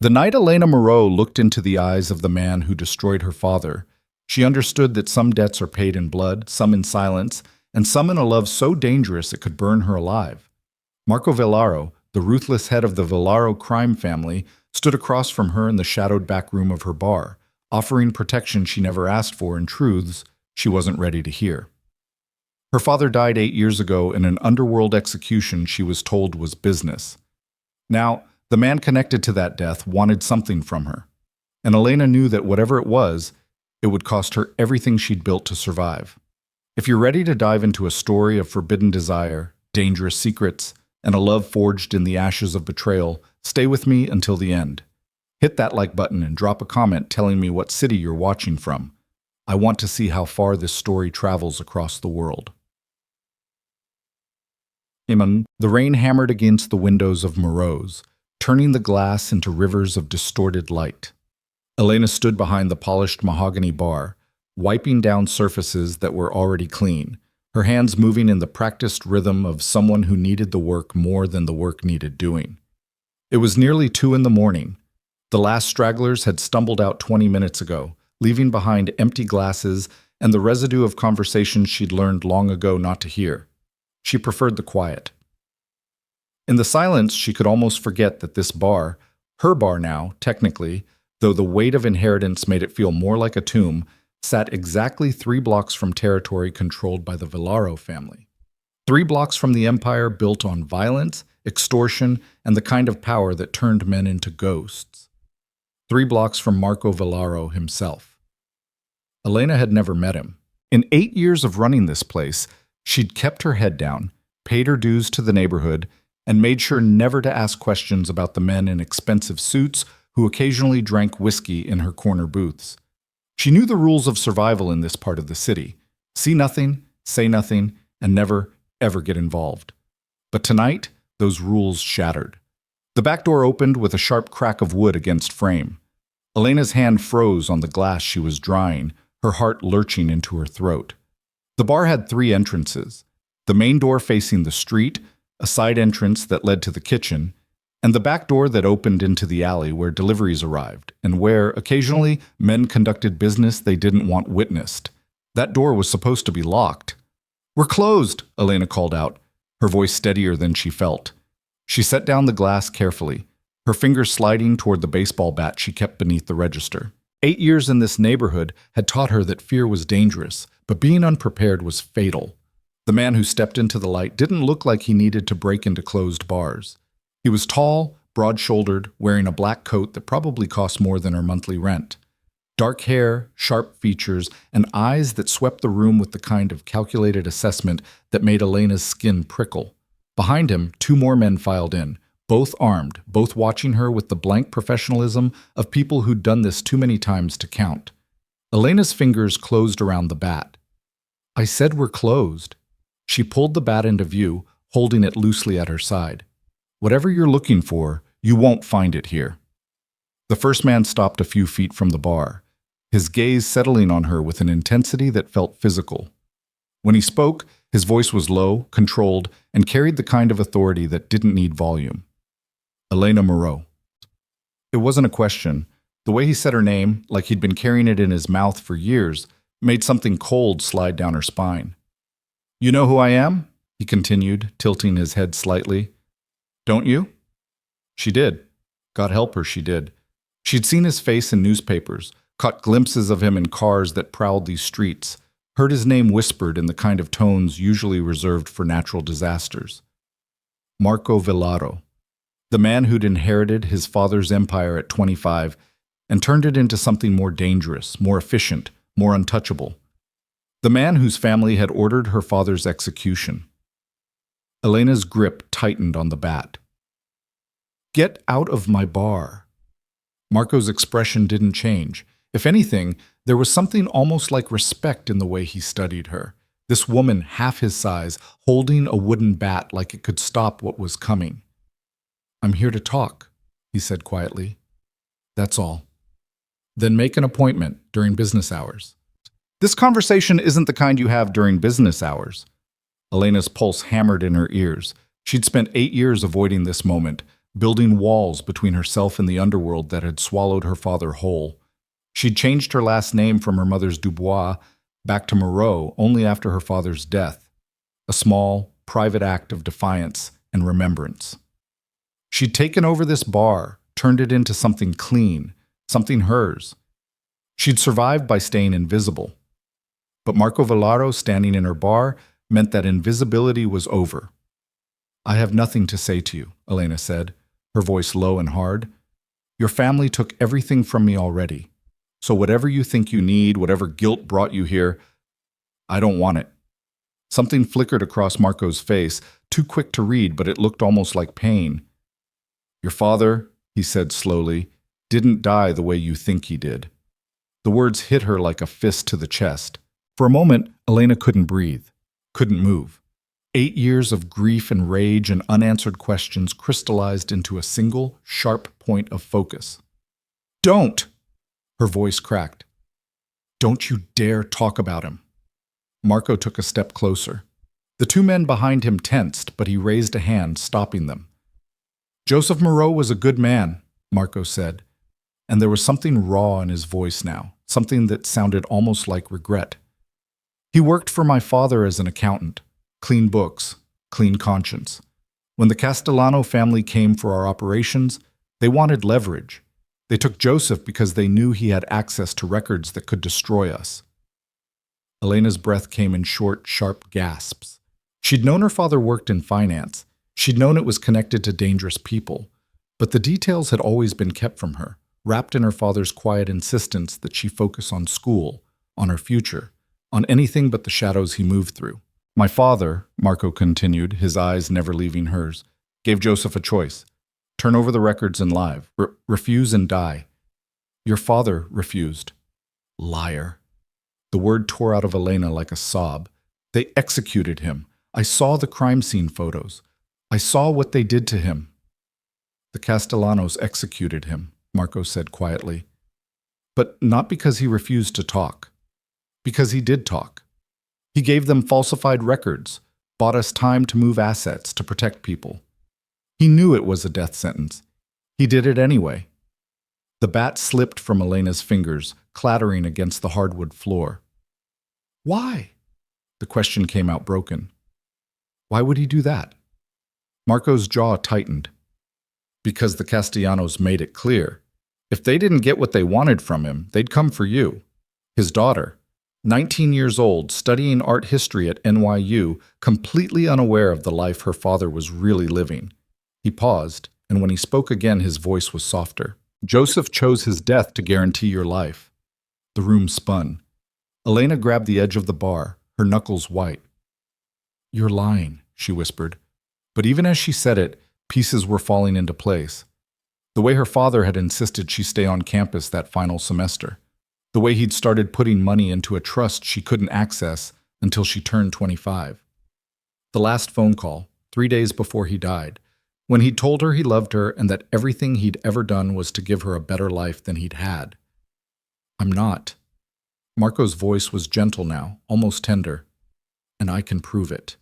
The night Elena Moreau looked into the eyes of the man who destroyed her father, she understood that some debts are paid in blood, some in silence, and some in a love so dangerous it could burn her alive. Marco Villaro, the ruthless head of the Villaro crime family, stood across from her in the shadowed back room of her bar, offering protection she never asked for and truths she wasn't ready to hear. Her father died 8 years ago in an underworld execution she was told was business. Now, the man connected to that death wanted something from her, and Elena knew that whatever it was, it would cost her everything she'd built to survive. If you're ready to dive into a story of forbidden desire, dangerous secrets, and a love forged in the ashes of betrayal, stay with me until the end. Hit that like button and drop a comment telling me what city you're watching from. I want to see how far this story travels across the world. The rain hammered against the windows of Moreau's, turning the glass into rivers of distorted light. Elena stood behind the polished mahogany bar, wiping down surfaces that were already clean, her hands moving in the practiced rhythm of someone who needed the work more than the work needed doing. It was nearly 2 a.m. The last stragglers had stumbled out 20 minutes ago, leaving behind empty glasses and the residue of conversations she'd learned long ago not to hear. She preferred the quiet. In the silence, she could almost forget that this bar, her bar now, technically, though the weight of inheritance made it feel more like a tomb, sat exactly 3 blocks from territory controlled by the Villaro family. 3 blocks from the empire built on violence, extortion, and the kind of power that turned men into ghosts. 3 blocks from Marco Villaro himself. Elena had never met him. In 8 years of running this place, she'd kept her head down, paid her dues to the neighborhood, and made sure never to ask questions about the men in expensive suits who occasionally drank whiskey in her corner booths. She knew the rules of survival in this part of the city. See nothing, say nothing, and never, ever get involved. But tonight, those rules shattered. The back door opened with a sharp crack of wood against frame. Elena's hand froze on the glass she was drying, her heart lurching into her throat. The bar had 3 entrances. The main door facing the street, a side entrance that led to the kitchen, and the back door that opened into the alley where deliveries arrived, and where, occasionally, men conducted business they didn't want witnessed. That door was supposed to be locked. "We're closed," Elena called out, her voice steadier than she felt. She set down the glass carefully, her fingers sliding toward the baseball bat she kept beneath the register. 8 years in this neighborhood had taught her that fear was dangerous, but being unprepared was fatal. The man who stepped into the light didn't look like he needed to break into closed bars. He was tall, broad-shouldered, wearing a black coat that probably cost more than her monthly rent. Dark hair, sharp features, and eyes that swept the room with the kind of calculated assessment that made Elena's skin prickle. Behind him, 2 more men filed in, both armed, both watching her with the blank professionalism of people who'd done this too many times to count. Elena's fingers closed around the bat. "I said we're closed." She pulled the bat into view, holding it loosely at her side. "Whatever you're looking for, you won't find it here." The first man stopped a few feet from the bar, his gaze settling on her with an intensity that felt physical. When he spoke, his voice was low, controlled, and carried the kind of authority that didn't need volume. "Elena Moreau." It wasn't a question. The way he said her name, like he'd been carrying it in his mouth for years, made something cold slide down her spine. "You know who I am?" he continued, tilting his head slightly. "Don't you?" She did. God help her, she did. She'd seen his face in newspapers, caught glimpses of him in cars that prowled these streets, heard his name whispered in the kind of tones usually reserved for natural disasters. Marco Villaro, the man who'd inherited his father's empire at 25 and turned it into something more dangerous, more efficient, more untouchable. The man whose family had ordered her father's execution. Elena's grip tightened on the bat. "Get out of my bar." Marco's expression didn't change. If anything, there was something almost like respect in the way he studied her. This woman half his size, holding a wooden bat like it could stop what was coming. "I'm here to talk," he said quietly. "That's all." "Then make an appointment during business hours." "This conversation isn't the kind you have during business hours." Elena's pulse hammered in her ears. She'd spent 8 years avoiding this moment, building walls between herself and the underworld that had swallowed her father whole. She'd changed her last name from her mother's Dubois back to Moreau only after her father's death, a small, private act of defiance and remembrance. She'd taken over this bar, turned it into something clean, something hers. She'd survived by staying invisible. But Marco Villaro standing in her bar meant that invisibility was over. "I have nothing to say to you," Elena said, her voice low and hard. "Your family took everything from me already. So whatever you think you need, whatever guilt brought you here, I don't want it." Something flickered across Marco's face, too quick to read, but it looked almost like pain. "Your father," he said slowly, "didn't die the way you think he did." The words hit her like a fist to the chest. For a moment, Elena couldn't breathe, couldn't move. 8 years of grief and rage and unanswered questions crystallized into a single, sharp point of focus. "Don't!" Her voice cracked. "Don't you dare talk about him." Marco took a step closer. The two men behind him tensed, but he raised a hand, stopping them. "Joseph Moreau was a good man," Marco said, and there was something raw in his voice now, something that sounded almost like regret. "He worked for my father as an accountant. Clean books, clean conscience. When the Castellano family came for our operations, they wanted leverage. They took Joseph because they knew he had access to records that could destroy us." Elena's breath came in short, sharp gasps. She'd known her father worked in finance. She'd known it was connected to dangerous people. But the details had always been kept from her, wrapped in her father's quiet insistence that she focus on school, on her future, on anything but the shadows he moved through. "My father," Marco continued, his eyes never leaving hers, "gave Joseph a choice. Turn over the records and lie. Refuse and die. Your father refused." "Liar." The word tore out of Elena like a sob. "They executed him. I saw the crime scene photos. I saw what they did to him." "The Castellanos executed him," Marco said quietly. "But not because he refused to talk. Because he did talk. He gave them falsified records, bought us time to move assets, to protect people. He knew it was a death sentence. He did it anyway." The bat slipped from Elena's fingers, clattering against the hardwood floor. "Why?" The question came out broken. "Why would he do that?" Marco's jaw tightened. "Because the Castellanos made it clear. If they didn't get what they wanted from him, they'd come for you. His daughter, 19 years old, studying art history at NYU, completely unaware of the life her father was really living." He paused, and when he spoke again, his voice was softer. "Joseph chose his death to guarantee your life." The room spun. Elena grabbed the edge of the bar, her knuckles white. "You're lying," she whispered. But even as she said it, pieces were falling into place. The way her father had insisted she stay on campus that final semester. The way he'd started putting money into a trust she couldn't access until she turned 25. The last phone call, 3 days before he died, when he told her he loved her and that everything he'd ever done was to give her a better life than he'd had. "I'm not." Marco's voice was gentle now, almost tender. "And I can prove it."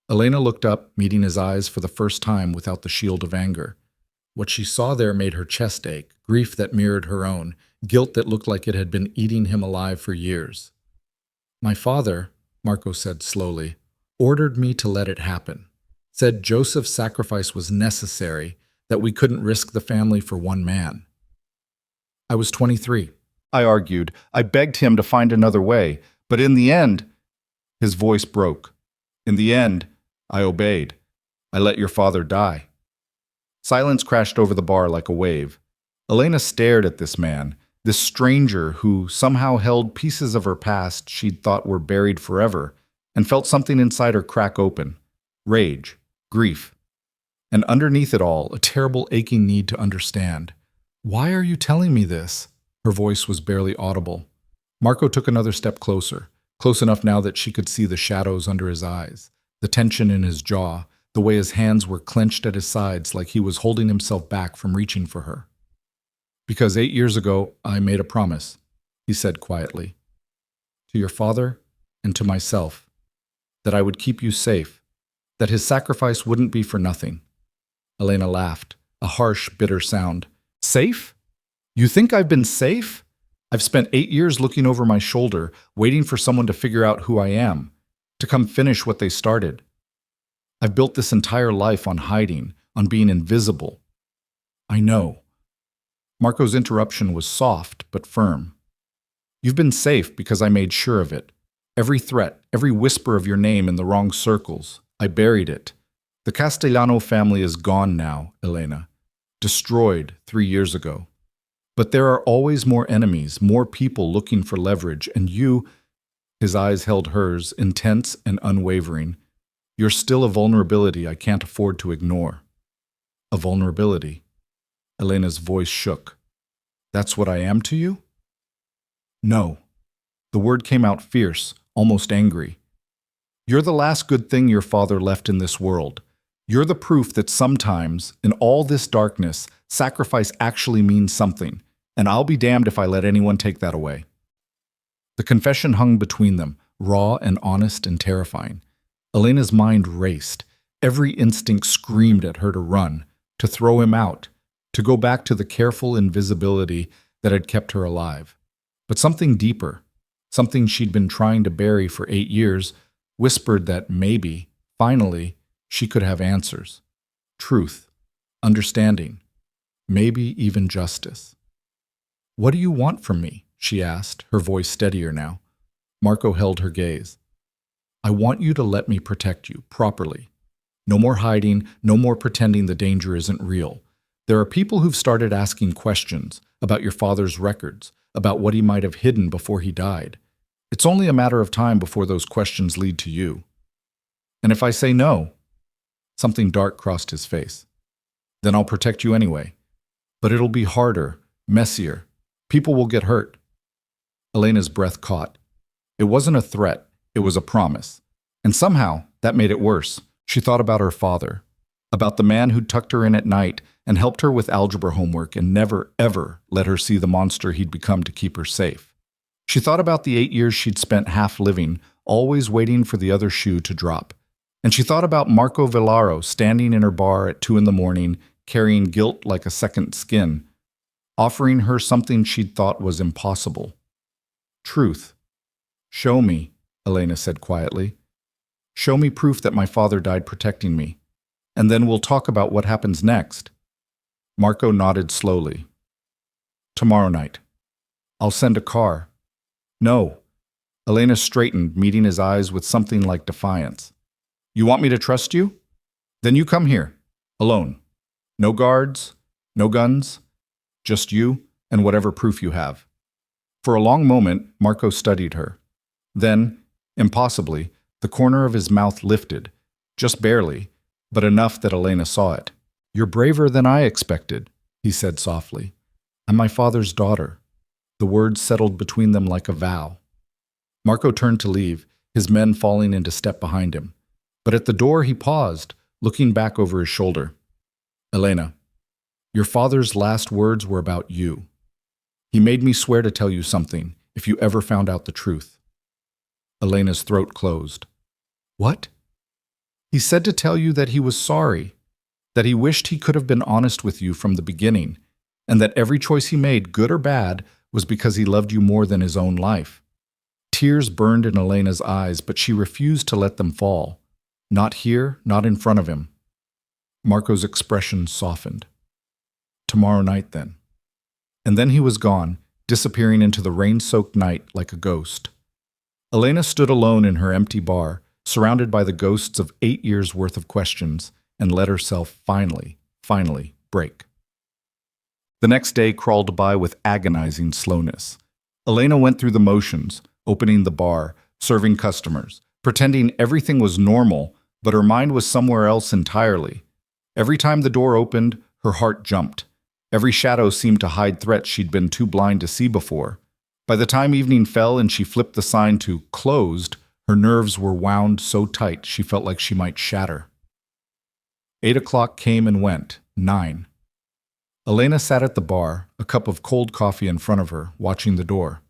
Elena looked up, meeting his eyes for the first time without the shield of anger. What she saw there made her chest ache, grief that mirrored her own, guilt that looked like it had been eating him alive for years. "My father," Marco said slowly, "ordered me to let it happen. Said Joseph's sacrifice was necessary, that we couldn't risk the family for one man." "I was 23. I argued. I begged him to find another way. But in the end," his voice broke. "In the end, I obeyed. I let your father die." Silence crashed over the bar like a wave. Elena stared at this man, this stranger who somehow held pieces of her past she'd thought were buried forever, and felt something inside her crack open. Rage, grief, and underneath it all, a terrible aching need to understand. "Why are you telling me this?" Her voice was barely audible. Marco took another step closer, close enough now that she could see the shadows under his eyes, the tension in his jaw, the way his hands were clenched at his sides like he was holding himself back from reaching for her. "Because 8 years ago, I made a promise," he said quietly. "To your father and to myself. That I would keep you safe. That his sacrifice wouldn't be for nothing." Elena laughed, a harsh, bitter sound. Safe? You think I've been safe? I've spent 8 years looking over my shoulder, waiting for someone to figure out who I am, to come finish what they started. I've built this entire life on hiding, on being invisible. I know. Marco's interruption was soft but firm. You've been safe because I made sure of it. Every threat, every whisper of your name in the wrong circles, I buried it. The Castellano family is gone now, Elena. Destroyed 3 years ago. But there are always more enemies, more people looking for leverage, and you, his eyes held hers, intense and unwavering. You're still a vulnerability I can't afford to ignore. A vulnerability. Elena's voice shook. That's what I am to you? No. The word came out fierce, almost angry. You're the last good thing your father left in this world. You're the proof that sometimes, in all this darkness, sacrifice actually means something, and I'll be damned if I let anyone take that away. The confession hung between them, raw and honest and terrifying. Elena's mind raced. Every instinct screamed at her to run, to throw him out, to go back to the careful invisibility that had kept her alive. But something deeper, something she'd been trying to bury for 8 years, whispered that maybe, finally, she could have answers. Truth, understanding, maybe even justice. What do you want from me? She asked, her voice steadier now. Marco held her gaze. I want you to let me protect you, properly. No more hiding, no more pretending the danger isn't real. There are people who've started asking questions about your father's records, about what he might have hidden before he died. It's only a matter of time before those questions lead to you. And if I say no, something dark crossed his face. Then I'll protect you anyway. But it'll be harder, messier. People will get hurt. Elena's breath caught. It wasn't a threat, it was a promise. And somehow, that made it worse. She thought about her father, about the man who tucked her in at night and helped her with algebra homework and never, ever let her see the monster he'd become to keep her safe. She thought about the 8 years she'd spent half living, always waiting for the other shoe to drop. And she thought about Marco Villaro standing in her bar at 2 a.m, carrying guilt like a second skin, offering her something she'd thought was impossible. Truth. Show me, Elena said quietly. Show me proof that my father died protecting me, and then we'll talk about what happens next. Marco nodded slowly. Tomorrow night. I'll send a car. No. Elena straightened, meeting his eyes with something like defiance. You want me to trust you? Then you come here, alone. No guards, no guns, just you and whatever proof you have. For a long moment, Marco studied her. Then, impossibly, the corner of his mouth lifted, just barely, but enough that Elena saw it. You're braver than I expected, he said softly. I'm my father's daughter. The words settled between them like a vow. Marco turned to leave, his men falling into step behind him. But at the door he paused, looking back over his shoulder. Elena, your father's last words were about you. He made me swear to tell you something, if you ever found out the truth. Elena's throat closed. What? He said to tell you that he was sorry, that he wished he could have been honest with you from the beginning, and that every choice he made, good or bad, was because he loved you more than his own life. Tears burned in Elena's eyes, but she refused to let them fall. Not here, not in front of him. Marco's expression softened. Tomorrow night, then. And then he was gone, disappearing into the rain-soaked night like a ghost. Elena stood alone in her empty bar, surrounded by the ghosts of 8 years' worth of questions, and let herself finally break. The next day crawled by with agonizing slowness. Elena went through the motions, opening the bar, serving customers, pretending everything was normal, but her mind was somewhere else entirely. Every time the door opened, her heart jumped. Every shadow seemed to hide threats she'd been too blind to see before. By the time evening fell and she flipped the sign to closed, her nerves were wound so tight she felt like she might shatter. 8 o'clock came and went, 9. Elena sat at the bar, a cup of cold coffee in front of her, watching the door.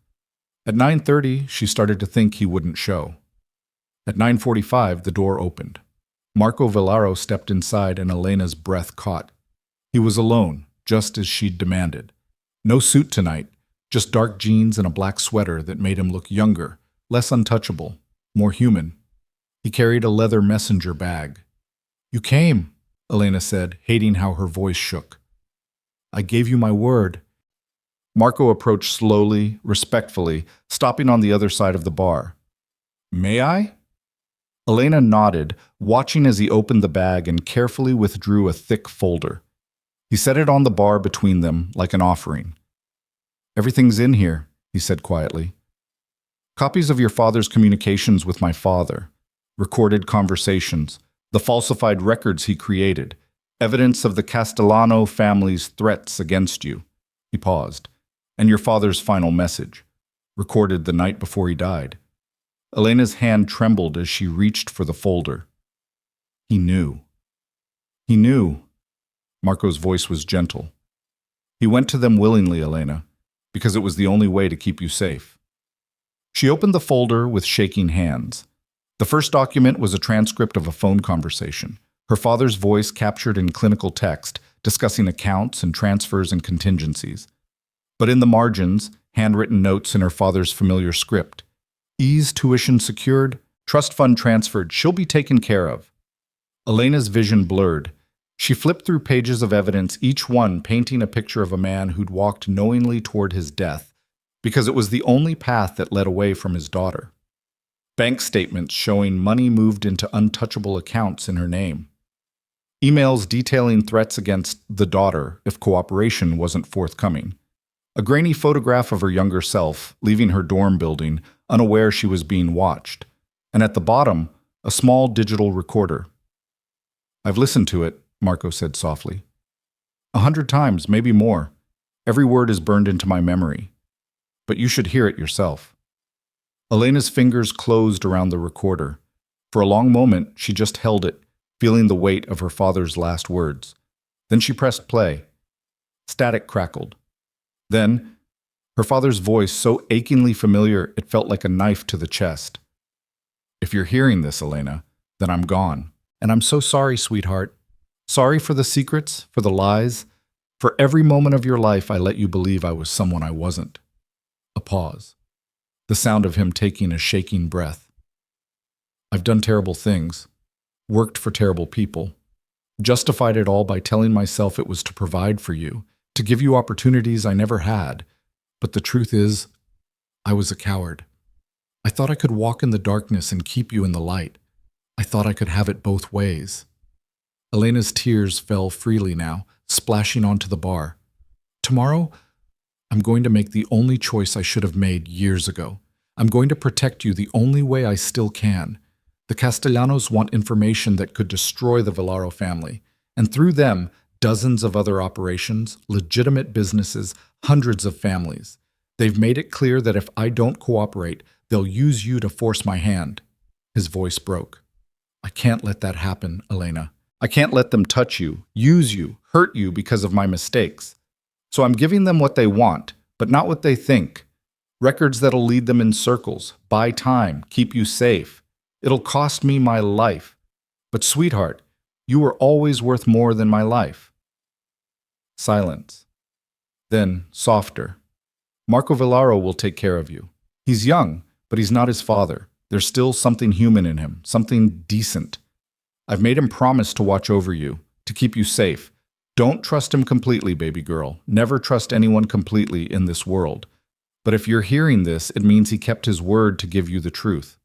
At 9:30, she started to think he wouldn't show. At 9:45, the door opened. Marco Villaro stepped inside and Elena's breath caught. He was alone, just as she'd demanded. No suit tonight, just dark jeans and a black sweater that made him look younger, less untouchable, more human. He carried a leather messenger bag. "You came," Elena said, hating how her voice shook. "I gave you my word." Marco approached slowly, respectfully, stopping on the other side of the bar. "May I?" Elena nodded, watching as he opened the bag and carefully withdrew a thick folder. He set it on the bar between them like an offering. "Everything's in here," he said quietly. "Copies of your father's communications with my father, recorded conversations, the falsified records he created, evidence of the Castellano family's threats against you." He paused. "And your father's final message, recorded the night before he died." Elena's hand trembled as she reached for the folder. He knew. He knew. Marco's voice was gentle. "He went to them willingly, Elena, because it was the only way to keep you safe." She opened the folder with shaking hands. The first document was a transcript of a phone conversation, her father's voice captured in clinical text, discussing accounts and transfers and contingencies. But in the margins, handwritten notes in her father's familiar script. "Ease tuition secured, trust fund transferred, she'll be taken care of." Elena's vision blurred. She flipped through pages of evidence, each one painting a picture of a man who'd walked knowingly toward his death, because it was the only path that led away from his daughter. Bank statements showing money moved into untouchable accounts in her name. Emails detailing threats against the daughter if cooperation wasn't forthcoming. A grainy photograph of her younger self, leaving her dorm building, unaware she was being watched. And at the bottom, a small digital recorder. "I've listened to it," Marco said softly. 100 times, maybe more. Every word is burned into my memory. But you should hear it yourself." Elena's fingers closed around the recorder. For a long moment, she just held it, feeling the weight of her father's last words. Then she pressed play. Static crackled. Then, her father's voice so achingly familiar it felt like a knife to the chest. "If you're hearing this, Elena, then I'm gone. And I'm so sorry, sweetheart. Sorry for the secrets, for the lies, for every moment of your life I let you believe I was someone I wasn't." A pause. The sound of him taking a shaking breath. "I've done terrible things, worked for terrible people, justified it all by telling myself it was to provide for you, to give you opportunities I never had. But the truth is, I was a coward. I thought I could walk in the darkness and keep you in the light. I thought I could have it both ways." Elena's tears fell freely now, splashing onto the bar. "Tomorrow, I'm going to make the only choice I should have made years ago. I'm going to protect you the only way I still can. The Castellanos want information that could destroy the Villaro family, and through them, dozens of other operations, legitimate businesses, hundreds of families. They've made it clear that if I don't cooperate, they'll use you to force my hand." His voice broke. "I can't let that happen, Elena. I can't let them touch you, use you, hurt you because of my mistakes. So I'm giving them what they want, but not what they think. Records that'll lead them in circles, buy time, keep you safe. It'll cost me my life. But sweetheart, you were always worth more than my life." Silence. Then, softer. "Marco Villaro will take care of you. He's young, but he's not his father. There's still something human in him, something decent. I've made him promise to watch over you, to keep you safe. Don't trust him completely, baby girl. Never trust anyone completely in this world. But if you're hearing this, it means he kept his word to give you the truth."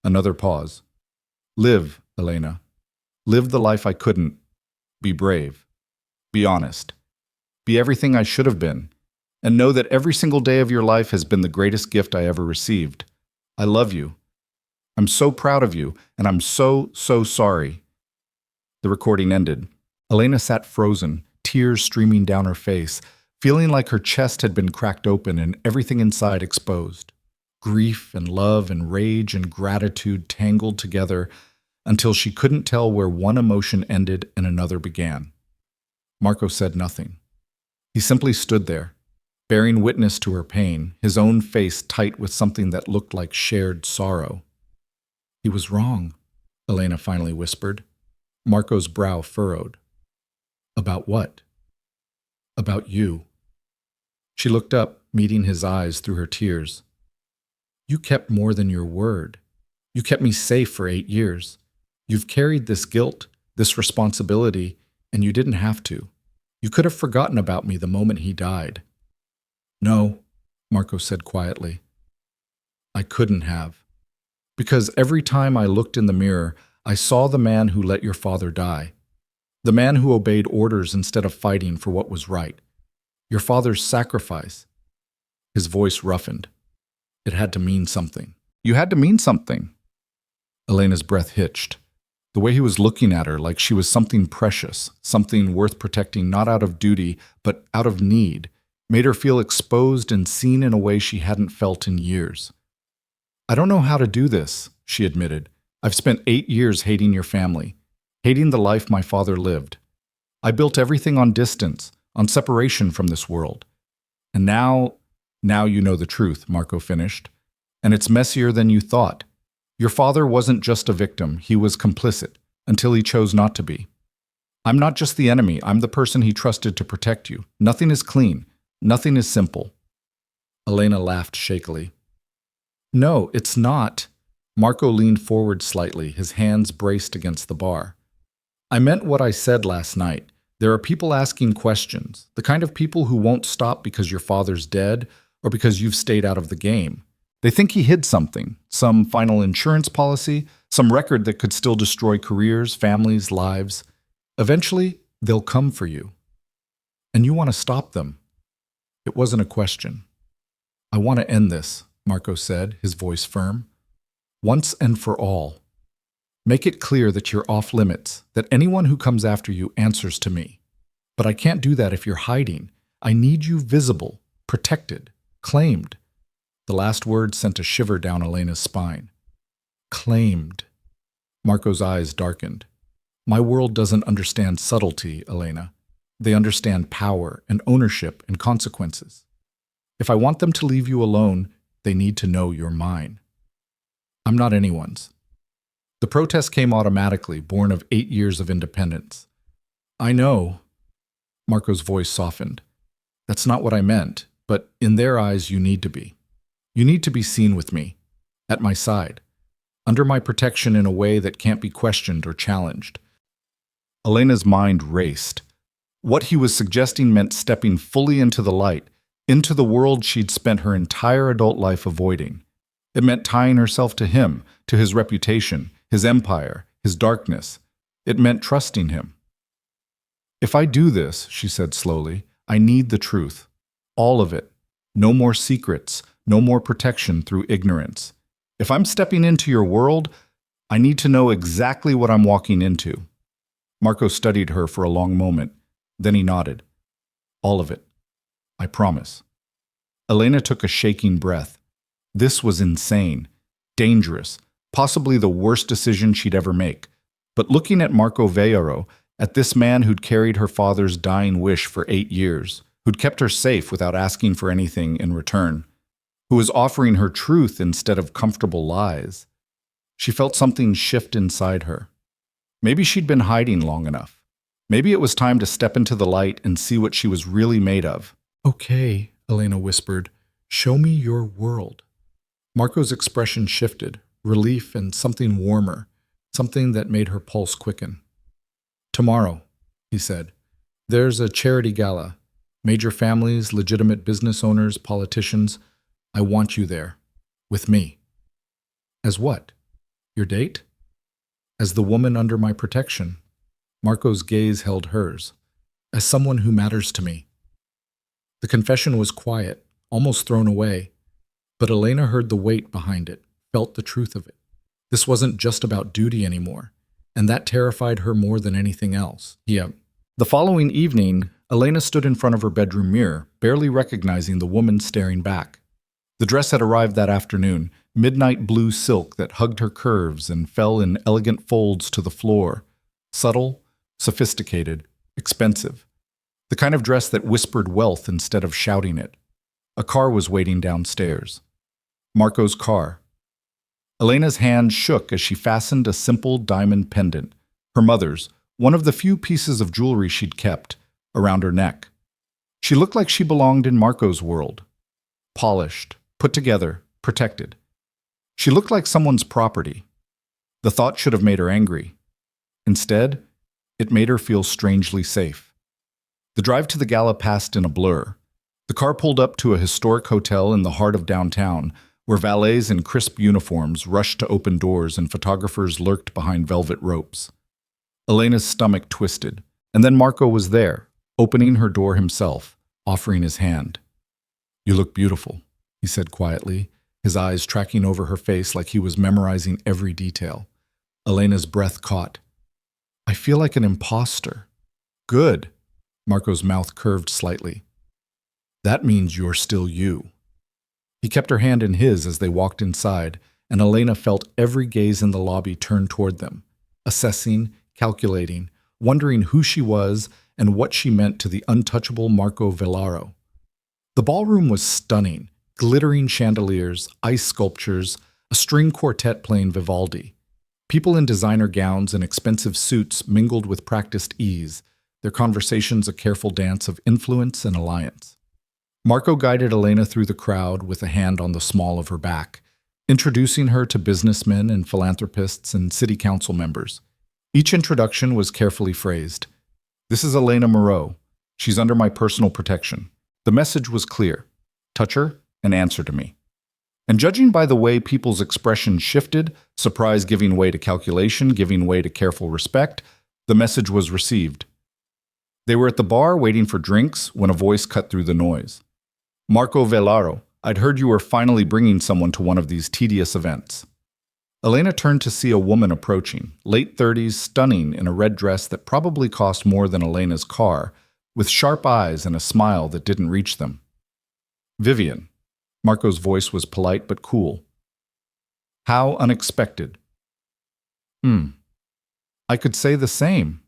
Another pause. "Live, Elena. Live the life I couldn't. Be brave. Be honest. Be everything I should have been. And know that every single day of your life has been the greatest gift I ever received. I love you. I'm so proud of you, and I'm so sorry." The recording ended. Elena sat frozen, tears streaming down her face, feeling like her chest had been cracked open and everything inside exposed. Grief and love and rage and gratitude tangled together until she couldn't tell where one emotion ended and another began. Marco said nothing. He simply stood there, bearing witness to her pain, his own face tight with something that looked like shared sorrow. "He was wrong," Elena finally whispered. Marco's brow furrowed. About what? About you. She looked up, meeting his eyes through her tears. You kept more than your word. You kept me safe for 8 years. You've carried this guilt, this responsibility, and you didn't have to. You could have forgotten about me the moment he died. No, Marco said quietly. I couldn't have. Because every time I looked in the mirror, I saw the man who let your father die. The man who obeyed orders instead of fighting for what was right. Your father's sacrifice. His voice roughened. It had to mean something. You had to mean something. Elena's breath hitched. The way he was looking at her like she was something precious, something worth protecting not out of duty, but out of need, made her feel exposed and seen in a way she hadn't felt in years. I don't know how to do this, she admitted. I've spent 8 years hating your family, hating the life my father lived. I built everything on distance, on separation from this world. And now you know the truth, Marco finished. And it's messier than you thought. Your father wasn't just a victim, he was complicit, until he chose not to be. I'm not just the enemy, I'm the person he trusted to protect you. Nothing is clean, nothing is simple. Elena laughed shakily. No, it's not. Marco leaned forward slightly, his hands braced against the bar. I meant what I said last night. There are people asking questions, the kind of people who won't stop because your father's dead or because you've stayed out of the game. They think he hid something, some final insurance policy, some record that could still destroy careers, families, lives. Eventually, they'll come for you. And you want to stop them. It wasn't a question. I want to end this, Marco said, his voice firm. Once and for all. Make it clear that you're off limits, that anyone who comes after you answers to me. But I can't do that if you're hiding. I need you visible, protected, claimed. The last word sent a shiver down Elena's spine. Claimed. Marco's eyes darkened. My world doesn't understand subtlety, Elena. They understand power and ownership and consequences. If I want them to leave you alone, they need to know you're mine. I'm not anyone's. The protest came automatically, born of 8 years of independence. I know. Marco's voice softened. That's not what I meant, but in their eyes you need to be. You need to be seen with me, at my side, under my protection in a way that can't be questioned or challenged. Elena's mind raced. What he was suggesting meant stepping fully into the light, into the world she'd spent her entire adult life avoiding. It meant tying herself to him, to his reputation, his empire, his darkness. It meant trusting him. If I do this, she said slowly, I need the truth. All of it. No more secrets. No more protection through ignorance. If I'm stepping into your world, I need to know exactly what I'm walking into. Marco studied her for a long moment. Then he nodded. All of it. I promise. Elena took a shaking breath. This was insane, dangerous, possibly the worst decision she'd ever make. But looking at Marco Veyero, at this man who'd carried her father's dying wish for 8 years, who'd kept her safe without asking for anything in return, who was offering her truth instead of comfortable lies. She felt something shift inside her. Maybe she'd been hiding long enough. Maybe it was time to step into the light and see what she was really made of. Okay, Elena whispered. Show me your world. Marco's expression shifted, relief and something warmer, something that made her pulse quicken. Tomorrow, he said. There's a charity gala. Major families, legitimate business owners, politicians. I want you there. With me. As what? Your date? As the woman under my protection. Marco's gaze held hers. As someone who matters to me. The confession was quiet, almost thrown away. But Elena heard the weight behind it, felt the truth of it. This wasn't just about duty anymore. And that terrified her more than anything else. Yeah. The following evening, Elena stood in front of her bedroom mirror, barely recognizing the woman staring back. The dress had arrived that afternoon, midnight blue silk that hugged her curves and fell in elegant folds to the floor. Subtle, sophisticated, expensive. The kind of dress that whispered wealth instead of shouting it. A car was waiting downstairs. Marco's car. Elena's hand shook as she fastened a simple diamond pendant, her mother's, one of the few pieces of jewelry she'd kept, around her neck. She looked like she belonged in Marco's world. Polished, put together, protected. She looked like someone's property. The thought should have made her angry. Instead, it made her feel strangely safe. The drive to the gala passed in a blur. The car pulled up to a historic hotel in the heart of downtown, where valets in crisp uniforms rushed to open doors and photographers lurked behind velvet ropes. Elena's stomach twisted, and then Marco was there, opening her door himself, offering his hand. "You look beautiful," he said quietly, his eyes tracking over her face like he was memorizing every detail. Elena's breath caught. "I feel like an imposter." "Good." Marco's mouth curved slightly. "That means you're still you." He kept her hand in his as they walked inside, and Elena felt every gaze in the lobby turn toward them, assessing, calculating, wondering who she was and what she meant to the untouchable Marco Villaro. The ballroom was stunning, glittering chandeliers, ice sculptures, a string quartet playing Vivaldi. People in designer gowns and expensive suits mingled with practiced ease, their conversations a careful dance of influence and alliance. Marco guided Elena through the crowd with a hand on the small of her back, introducing her to businessmen and philanthropists and city council members. Each introduction was carefully phrased. "This is Elena Moreau. She's under my personal protection." The message was clear. Touch her and answer to me. And judging by the way people's expressions shifted, surprise giving way to calculation, giving way to careful respect, the message was received. They were at the bar waiting for drinks when a voice cut through the noise. "Marco Villaro, I'd heard you were finally bringing someone to one of these tedious events." Elena turned to see a woman approaching, late 30s, stunning in a red dress that probably cost more than Elena's car, with sharp eyes and a smile that didn't reach them. "Vivian." Marco's voice was polite but cool. "How unexpected." I could say the same."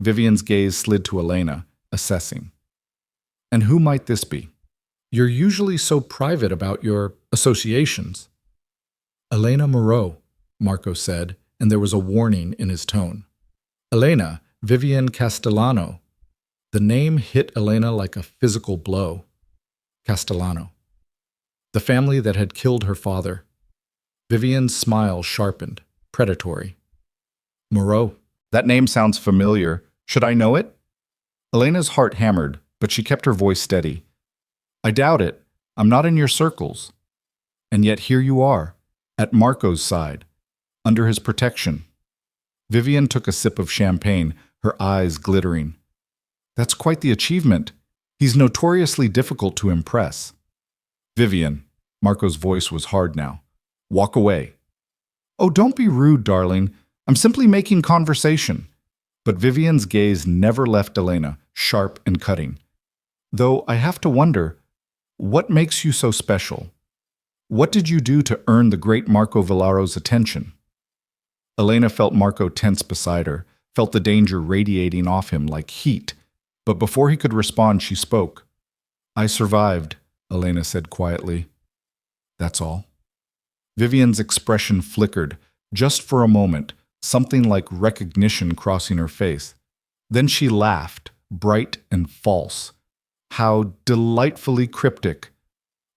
Vivian's gaze slid to Elena, assessing. "And who might this be? You're usually so private about your associations." "Elena Moreau," Marco said, and there was a warning in his tone. "Elena, Vivian Castellano." The name hit Elena like a physical blow. Castellano. The family that had killed her father. Vivian's smile sharpened, predatory. "Moreau. That name sounds familiar. Should I know it?" Elena's heart hammered, but she kept her voice steady. "I doubt it. I'm not in your circles." And yet here you are, at Marco's side, under his protection. Vivian took a sip of champagne, her eyes glittering. "That's quite the achievement. He's notoriously difficult to impress." "Vivian," Marco's voice was hard now. "Walk away." "Oh, don't be rude, darling. I'm simply making conversation." But Vivian's gaze never left Elena, sharp and cutting. "Though I have to wonder, what makes you so special? What did you do to earn the great Marco Villaro's attention?" Elena felt Marco tense beside her, felt the danger radiating off him like heat. But before he could respond, she spoke. "I survived," Elena said quietly. "That's all." Vivian's expression flickered, just for a moment, something like recognition crossing her face. Then she laughed, bright and false. How delightfully cryptic.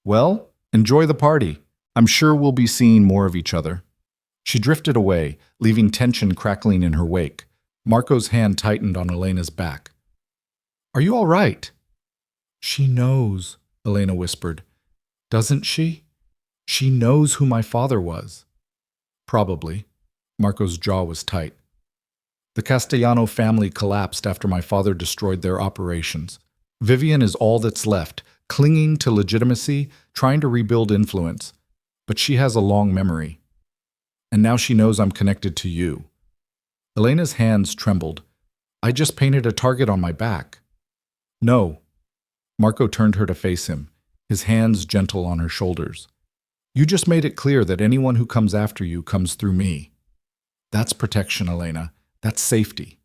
"Well, enjoy the party. I'm sure we'll be seeing more of each other." She drifted away, leaving tension crackling in her wake. Marco's hand tightened on Elena's back. "Are you all right?" "She knows," Elena whispered. "Doesn't she? She knows who my father was." "Probably." Marco's jaw was tight. "The Castellano family collapsed after my father destroyed their operations. Vivian is all that's left, clinging to legitimacy, trying to rebuild influence. But she has a long memory. And now she knows I'm connected to you." Elena's hands trembled. "I just painted a target on my back." "No." Marco turned her to face him, his hands gentle on her shoulders. "You just made it clear that anyone who comes after you comes through me. That's protection, Elena. That's safety."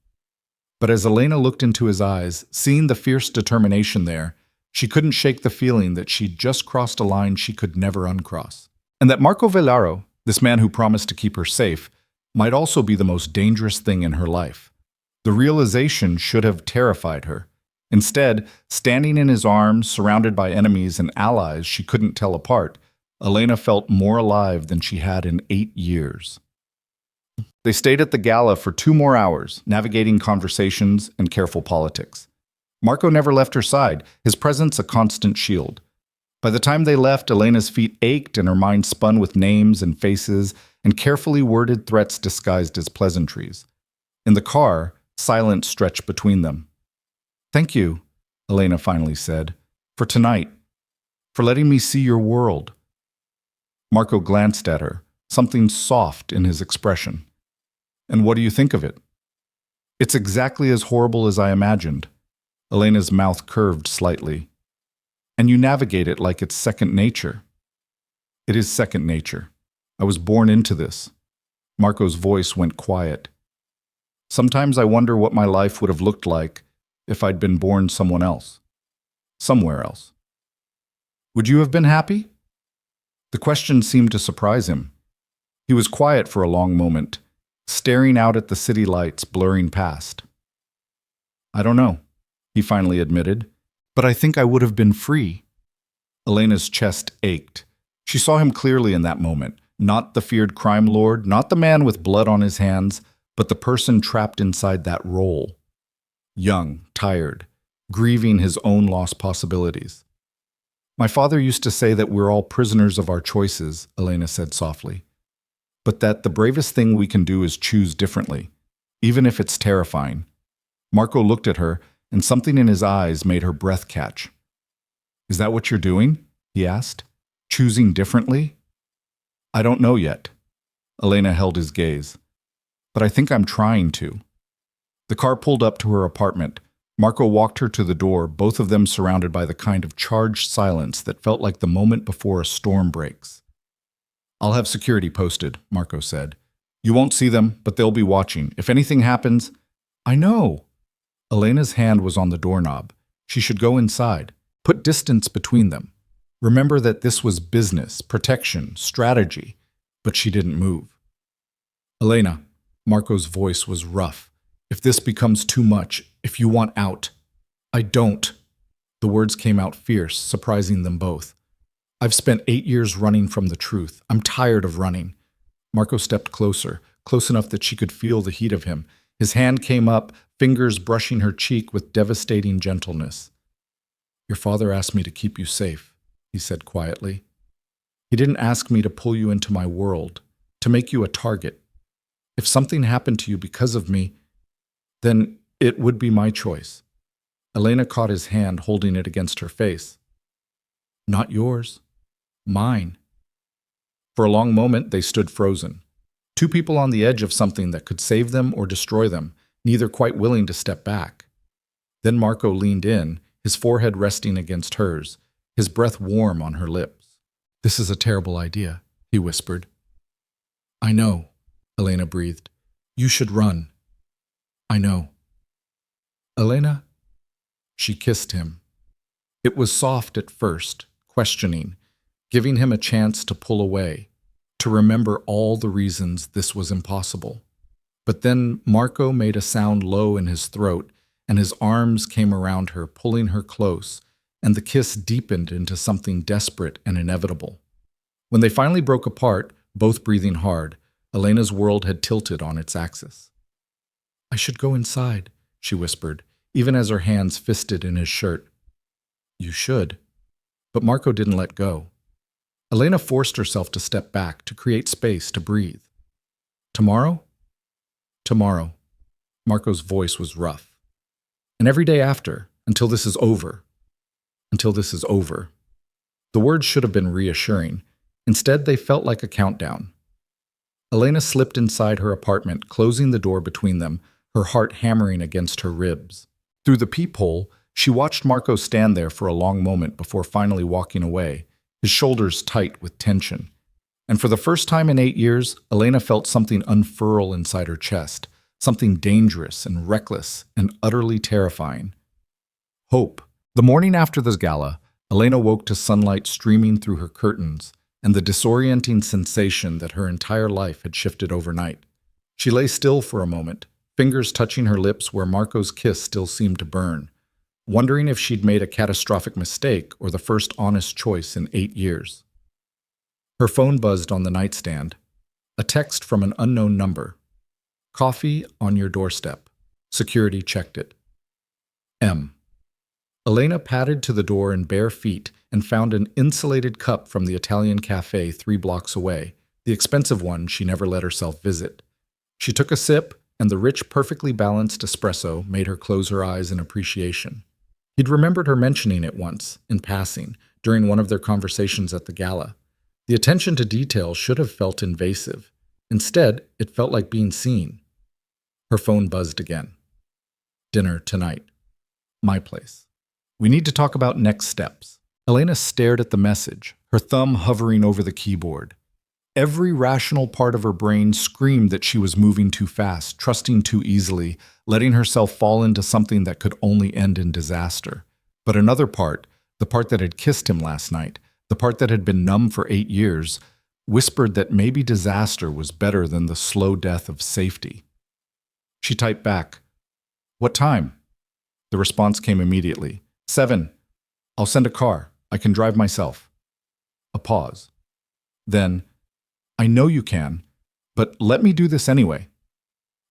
But as Elena looked into his eyes, seeing the fierce determination there, she couldn't shake the feeling that she'd just crossed a line she could never uncross. And that Marco Villaro, this man who promised to keep her safe, might also be the most dangerous thing in her life. The realization should have terrified her. Instead, standing in his arms, surrounded by enemies and allies she couldn't tell apart, Elena felt more alive than she had in 8 years. They stayed at the gala for 2 more hours, navigating conversations and careful politics. Marco never left her side, his presence a constant shield. By the time they left, Elena's feet ached and her mind spun with names and faces and carefully worded threats disguised as pleasantries. In the car, silence stretched between them. "Thank you," Elena finally said, "for tonight, for letting me see your world." Marco glanced at her, something soft in his expression. "And what do you think of it?" "It's exactly as horrible as I imagined." Elena's mouth curved slightly. "And you navigate it like it's second nature." "It is second nature. I was born into this." Marco's voice went quiet. "Sometimes I wonder what my life would have looked like if I'd been born someone else. Somewhere else." "Would you have been happy?" The question seemed to surprise him. He was quiet for a long moment, staring out at the city lights blurring past. "I don't know," he finally admitted, "but I think I would have been free." Elena's chest ached. She saw him clearly in that moment, not the feared crime lord, not the man with blood on his hands, but the person trapped inside that role. Young, tired, grieving his own lost possibilities. "My father used to say that we're all prisoners of our choices," Elena said softly, "but that the bravest thing we can do is choose differently, even if it's terrifying." Marco looked at her, and something in his eyes made her breath catch. "Is that what you're doing?" he asked. "Choosing differently?" "I don't know yet." Elena held his gaze. "But I think I'm trying to." The car pulled up to her apartment. Marco walked her to the door, both of them surrounded by the kind of charged silence that felt like the moment before a storm breaks. "I'll have security posted," Marco said. "You won't see them, but they'll be watching. If anything happens—" "I know." Elena's hand was on the doorknob. She should go inside. Put distance between them. Remember that this was business, protection, strategy, but she didn't move. "Elena," Marco's voice was rough. "If this becomes too much, if you want out—" "I don't." The words came out fierce, surprising them both. "I've spent 8 years running from the truth. I'm tired of running." Marco stepped closer, close enough that she could feel the heat of him. His hand came up, fingers brushing her cheek with devastating gentleness. "Your father asked me to keep you safe," he said quietly. "He didn't ask me to pull you into my world, to make you a target. If something happened to you because of me, then it would be my choice." Elena caught his hand, holding it against her face. "Not yours. Mine." For a long moment, they stood frozen. Two people on the edge of something that could save them or destroy them, neither quite willing to step back. Then Marco leaned in, his forehead resting against hers, his breath warm on her lips. "This is a terrible idea," he whispered. "I know," Elena breathed. "You should run." "I know." "Elena?" She kissed him. It was soft at first, questioning, giving him a chance to pull away, to remember all the reasons this was impossible. But then Marco made a sound low in his throat, and his arms came around her, pulling her close, and the kiss deepened into something desperate and inevitable. When they finally broke apart, both breathing hard, Elena's world had tilted on its axis. "I should go inside," she whispered, even as her hands fisted in his shirt. "You should." But Marco didn't let go. Elena forced herself to step back, to create space, to breathe. "Tomorrow?" "Tomorrow." Marco's voice was rough. "And every day after, until this is over. Until this is over." The words should have been reassuring. Instead, they felt like a countdown. Elena slipped inside her apartment, closing the door between them, her heart hammering against her ribs. Through the peephole, she watched Marco stand there for a long moment before finally walking away, his shoulders tight with tension. And for the first time in 8 years, Elena felt something unfurl inside her chest, something dangerous and reckless and utterly terrifying. Hope. The morning after this gala, Elena woke to sunlight streaming through her curtains and the disorienting sensation that her entire life had shifted overnight. She lay still for a moment, fingers touching her lips where Marco's kiss still seemed to burn, wondering if she'd made a catastrophic mistake or the first honest choice in 8 years. Her phone buzzed on the nightstand. A text from an unknown number. Coffee on your doorstep. Security checked it. M. Elena padded to the door in bare feet and found an insulated cup from the Italian cafe 3 blocks away, the expensive one she never let herself visit. She took a sip, and the rich, perfectly balanced espresso made her close her eyes in appreciation. He'd remembered her mentioning it once, in passing, during one of their conversations at the gala. The attention to detail should have felt invasive. Instead, it felt like being seen. Her phone buzzed again. Dinner tonight. My place. We need to talk about next steps. Elena stared at the message, her thumb hovering over the keyboard. Every rational part of her brain screamed that she was moving too fast, trusting too easily, letting herself fall into something that could only end in disaster. But another part, the part that had kissed him last night, the part that had been numb for 8 years, whispered that maybe disaster was better than the slow death of safety. She typed back, "What time?" The response came immediately. 7. I'll send a car. I can drive myself. A pause. Then, I know you can, but let me do this anyway.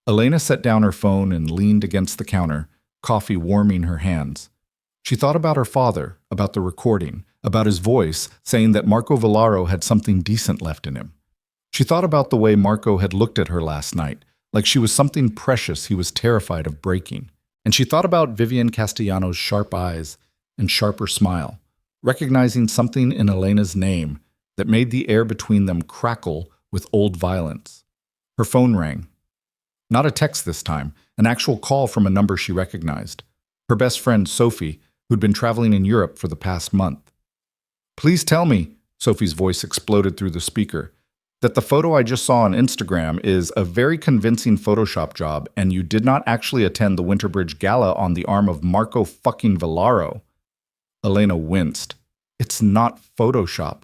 Elena set down her phone and leaned against the counter, coffee warming her hands. She thought about her father, about the recording, about his voice saying that Marco Villaro had something decent left in him. She thought about the way Marco had looked at her last night, like she was something precious he was terrified of breaking. And she thought about Vivian Castellanos' sharp eyes and sharper smile, recognizing something in Elena's name that made the air between them crackle with old violence. Her phone rang. Not a text this time, an actual call from a number she recognized. Her best friend, Sophie, who'd been traveling in Europe for the past month. "Please tell me," Sophie's voice exploded through the speaker, "that the photo I just saw on Instagram is a very convincing Photoshop job and you did not actually attend the Winterbridge Gala on the arm of Marco fucking Villaro." Elena winced. "It's not Photoshop."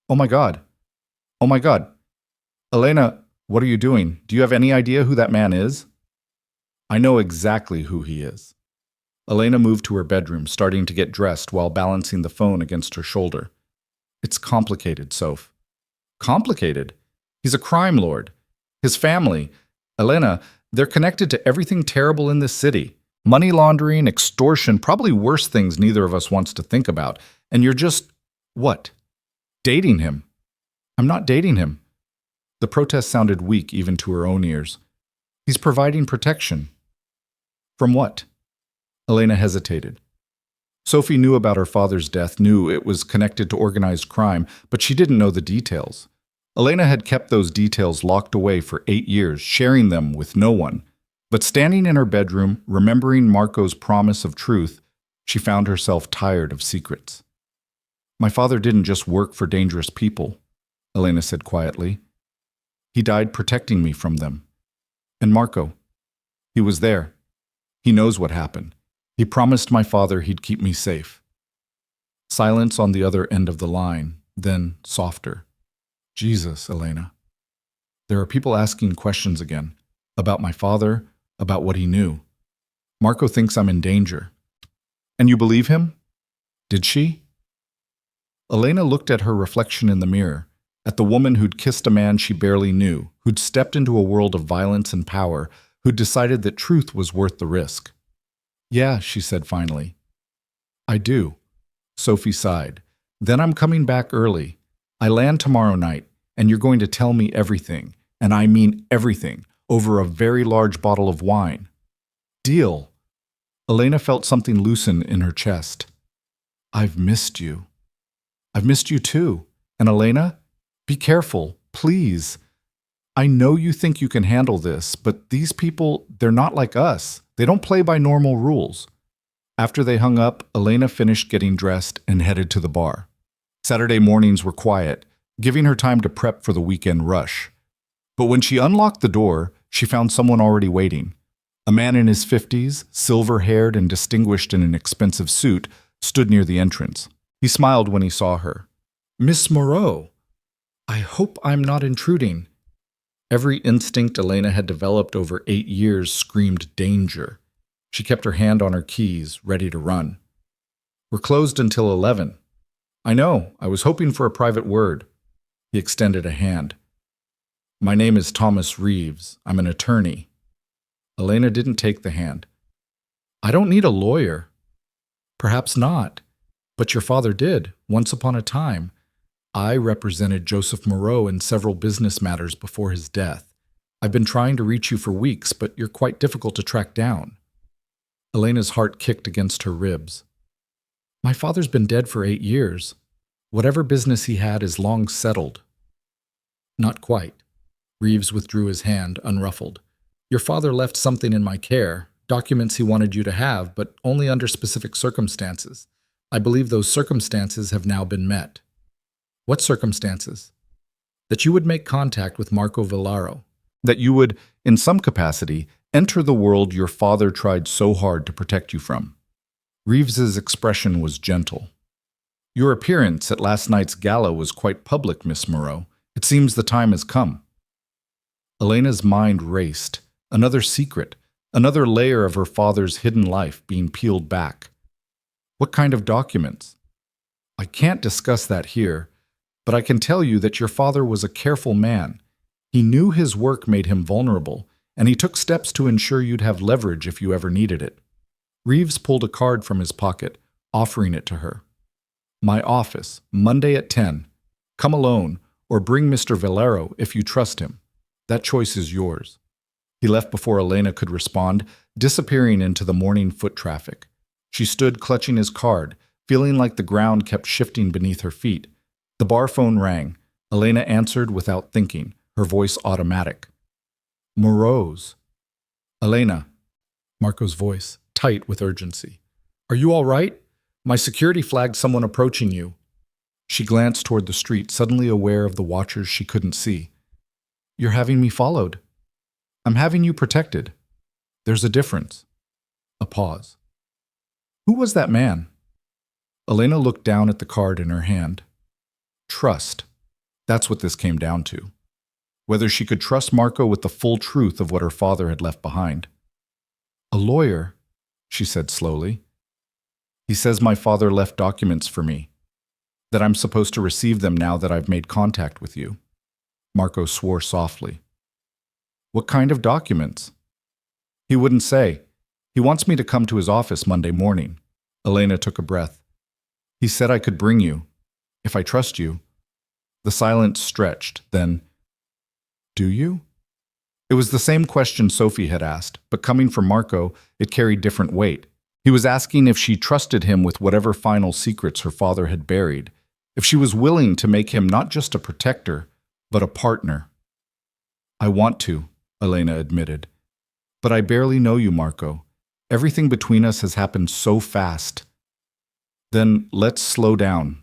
Oh my God. Oh my God. Elena, what are you doing? Do you have any idea who that man is? I know exactly who he is. Elena moved to her bedroom, starting to get dressed while balancing the phone against her shoulder. It's complicated, Soph. Complicated? He's a crime lord. His family, Elena, they're connected to everything terrible in this city. Money laundering, extortion, probably worse things neither of us wants to think about. And you're just, what? Dating him. I'm not dating him. The protest sounded weak even to her own ears. He's providing protection. From what? Elena hesitated. Sophie knew about her father's death, knew it was connected to organized crime, but she didn't know the details. Elena had kept those details locked away for 8 years, sharing them with no one. But standing in her bedroom, remembering Marco's promise of truth, she found herself tired of secrets. My father didn't just work for dangerous people, Elena said quietly. He died protecting me from them. And Marco, he was there. He knows what happened. He promised my father he'd keep me safe. Silence on the other end of the line, then softer. Jesus, Elena. There are people asking questions again, about my father, about what he knew. Marco thinks I'm in danger. And you believe him? Did she? Elena looked at her reflection in the mirror, at the woman who'd kissed a man she barely knew, who'd stepped into a world of violence and power, who'd decided that truth was worth the risk. Yeah, she said finally. I do. Sophie sighed. Then I'm coming back early. I land tomorrow night, and you're going to tell me everything, and I mean everything, over a very large bottle of wine. Deal. Elena felt something loosen in her chest. I've missed you. I've missed you too. And Elena, be careful, please. I know you think you can handle this, but these people, they're not like us. They don't play by normal rules. After they hung up, Elena finished getting dressed and headed to the bar. Saturday mornings were quiet, giving her time to prep for the weekend rush. But when she unlocked the door, she found someone already waiting. A man in his 50s, silver-haired and distinguished in an expensive suit, stood near the entrance. He smiled when he saw her. Miss Moreau, I hope I'm not intruding. Every instinct Elena had developed over 8 years screamed danger. She kept her hand on her keys, ready to run. "We're closed until 11. "I know. I was hoping for a private word." He extended a hand. "My name is Thomas Reeves. I'm an attorney." Elena didn't take the hand. "I don't need a lawyer." "Perhaps not. But your father did, once upon a time. I represented Joseph Moreau in several business matters before his death. I've been trying to reach you for weeks, but you're quite difficult to track down." Elena's heart kicked against her ribs. "My father's been dead for 8 years. Whatever business he had is long settled." "Not quite." Reeves withdrew his hand, unruffled. "Your father left something in my care, documents he wanted you to have, but only under specific circumstances. I believe those circumstances have now been met." "What circumstances?" "That you would make contact with Marco Villaro. That you would, in some capacity, enter the world your father tried so hard to protect you from." Reeves's expression was gentle. "Your appearance at last night's gala was quite public, Miss Moreau. It seems the time has come." Elena's mind raced. Another secret, another layer of her father's hidden life being peeled back. "What kind of documents?" "I can't discuss that here, but I can tell you that your father was a careful man. He knew his work made him vulnerable, and he took steps to ensure you'd have leverage if you ever needed it." Reeves pulled a card from his pocket, offering it to her. "My office, Monday at 10. Come alone, or bring Mr. Villaro if you trust him. That choice is yours." He left before Elena could respond, disappearing into the morning foot traffic. She stood clutching his card, feeling like the ground kept shifting beneath her feet. The bar phone rang. Elena answered without thinking, her voice automatic. "Moreau's." "Elena." Marco's voice, tight with urgency. "Are you all right? My security flagged someone approaching you." She glanced toward the street, suddenly aware of the watchers she couldn't see. "You're having me followed." "I'm having you protected." "There's a difference." A pause. "Who was that man?" Elena looked down at the card in her hand. Trust. That's what this came down to. Whether she could trust Marco with the full truth of what her father had left behind. "A lawyer," she said slowly. "He says my father left documents for me, that I'm supposed to receive them now that I've made contact with you." Marco swore softly. "What kind of documents?" "He wouldn't say. He wants me to come to his office Monday morning." Elena took a breath. "He said I could bring you, if I trust you." The silence stretched, then, "Do you?" It was the same question Sophie had asked, but coming from Marco, it carried different weight. He was asking if she trusted him with whatever final secrets her father had buried, if she was willing to make him not just a protector, but a partner. "I want to," Elena admitted. "But I barely know you, Marco. Everything between us has happened so fast." "Then let's slow down."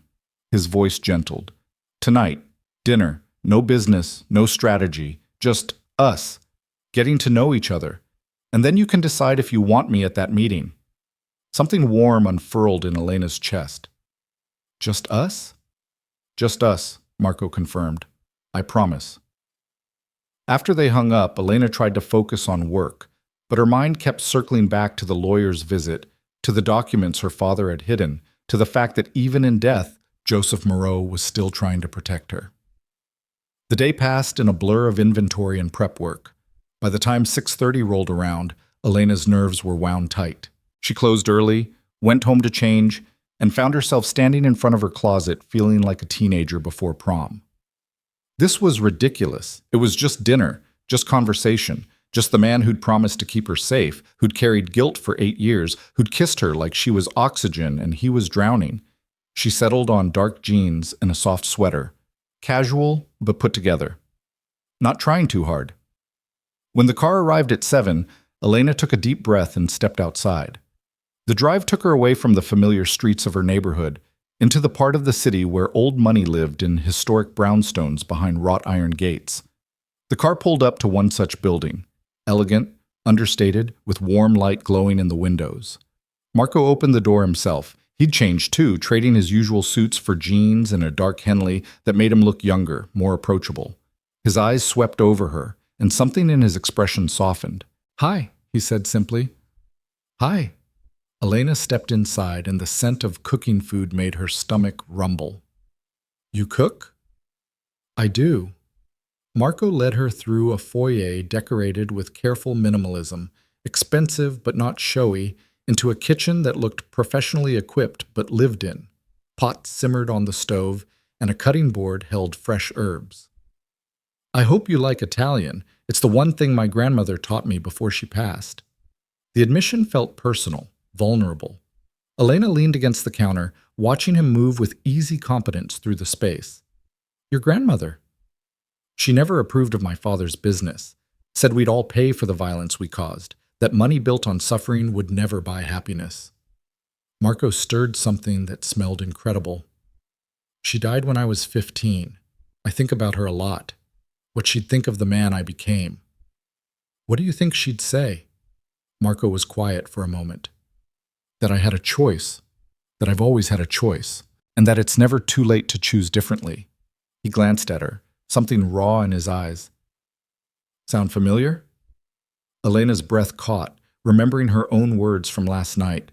His voice gentled. "Tonight, dinner, no business, no strategy, just us, getting to know each other. And then you can decide if you want me at that meeting." Something warm unfurled in Elena's chest. "Just us?" "Just us," Marco confirmed. "I promise." After they hung up, Elena tried to focus on work, but her mind kept circling back to the lawyer's visit, to the documents her father had hidden, to the fact that even in death, Joseph Moreau was still trying to protect her. The day passed in a blur of inventory and prep work. By the time 6:30 rolled around, Elena's nerves were wound tight. She closed early, went home to change, and found herself standing in front of her closet feeling like a teenager before prom. This was ridiculous. It was just dinner, just conversation, just the man who'd promised to keep her safe, who'd carried guilt for 8 years, who'd kissed her like she was oxygen and he was drowning. She settled on dark jeans and a soft sweater. Casual, but put together. Not trying too hard. When the car arrived at 7, Elena took a deep breath and stepped outside. The drive took her away from the familiar streets of her neighborhood, into the part of the city where old money lived in historic brownstones behind wrought iron gates. The car pulled up to one such building, elegant, understated, with warm light glowing in the windows. Marco opened the door himself. He'd changed too, trading his usual suits for jeans and a dark Henley that made him look younger, more approachable. His eyes swept over her, and something in his expression softened. "Hi," he said simply. "Hi." Elena stepped inside, and the scent of cooking food made her stomach rumble. "You cook?" "I do." Marco led her through a foyer decorated with careful minimalism, expensive but not showy, into a kitchen that looked professionally equipped but lived in. Pots simmered on the stove, and a cutting board held fresh herbs. "I hope you like Italian. It's the one thing my grandmother taught me before she passed." The admission felt personal, vulnerable. Elena leaned against the counter, watching him move with easy competence through the space. "Your grandmother?" "She never approved of my father's business, said we'd all pay for the violence we caused, that money built on suffering would never buy happiness." Marco stirred something that smelled incredible. "She died when I was 15. I think about her a lot. What she'd think of the man I became." "What do you think she'd say?" Marco was quiet for a moment. "That I had a choice, that I've always had a choice, and that it's never too late to choose differently." He glanced at her, something raw in his eyes. "Sound familiar?" Elena's breath caught, remembering her own words from last night.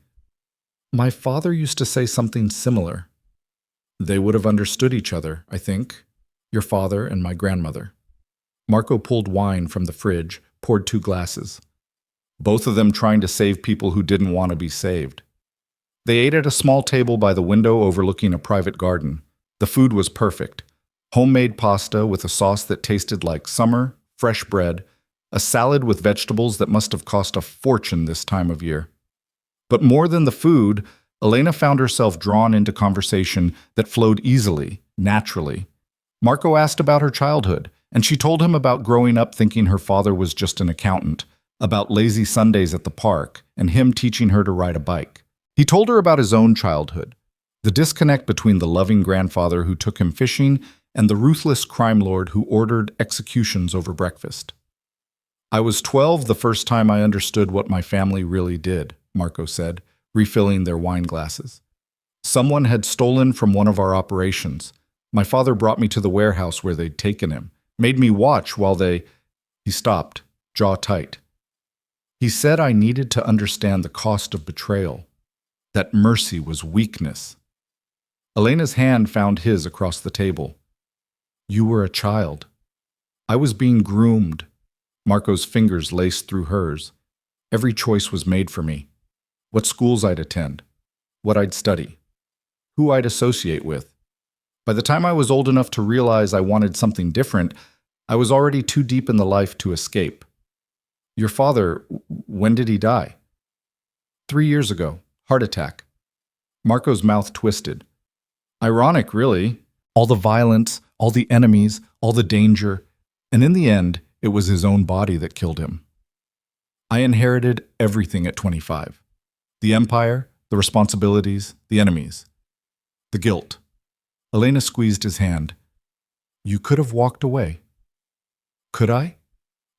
"My father used to say something similar." "They would have understood each other, I think, your father and my grandmother." Marco pulled wine from the fridge, poured 2 glasses. "Both of them trying to save people who didn't want to be saved." They ate at a small table by the window overlooking a private garden. The food was perfect. Homemade pasta with a sauce that tasted like summer, fresh bread, a salad with vegetables that must have cost a fortune this time of year. But more than the food, Elena found herself drawn into conversation that flowed easily, naturally. Marco asked about her childhood, and she told him about growing up thinking her father was just an accountant, about lazy Sundays at the park, and him teaching her to ride a bike. He told her about his own childhood, the disconnect between the loving grandfather who took him fishing and the ruthless crime lord who ordered executions over breakfast. "I was 12 the first time I understood what my family really did," Marco said, refilling their wine glasses. "Someone had stolen from one of our operations. My father brought me to the warehouse where they'd taken him, made me watch while they—" He stopped, jaw tight. "He said I needed to understand the cost of betrayal, that mercy was weakness." Elena's hand found his across the table. "You were a child. I was being groomed." Marco's fingers laced through hers. "Every choice was made for me. What schools I'd attend, what I'd study, who I'd associate with. By the time I was old enough to realize I wanted something different, I was already too deep in the life to escape." "Your father, when did he die?" 3 years ago, heart attack." Marco's mouth twisted. "Ironic, really. All the violence, all the enemies, all the danger, and in the end, it was his own body that killed him. I inherited everything at 25. The empire, the responsibilities, the enemies. The guilt." Elena squeezed his hand. "You could have walked away." "Could I?"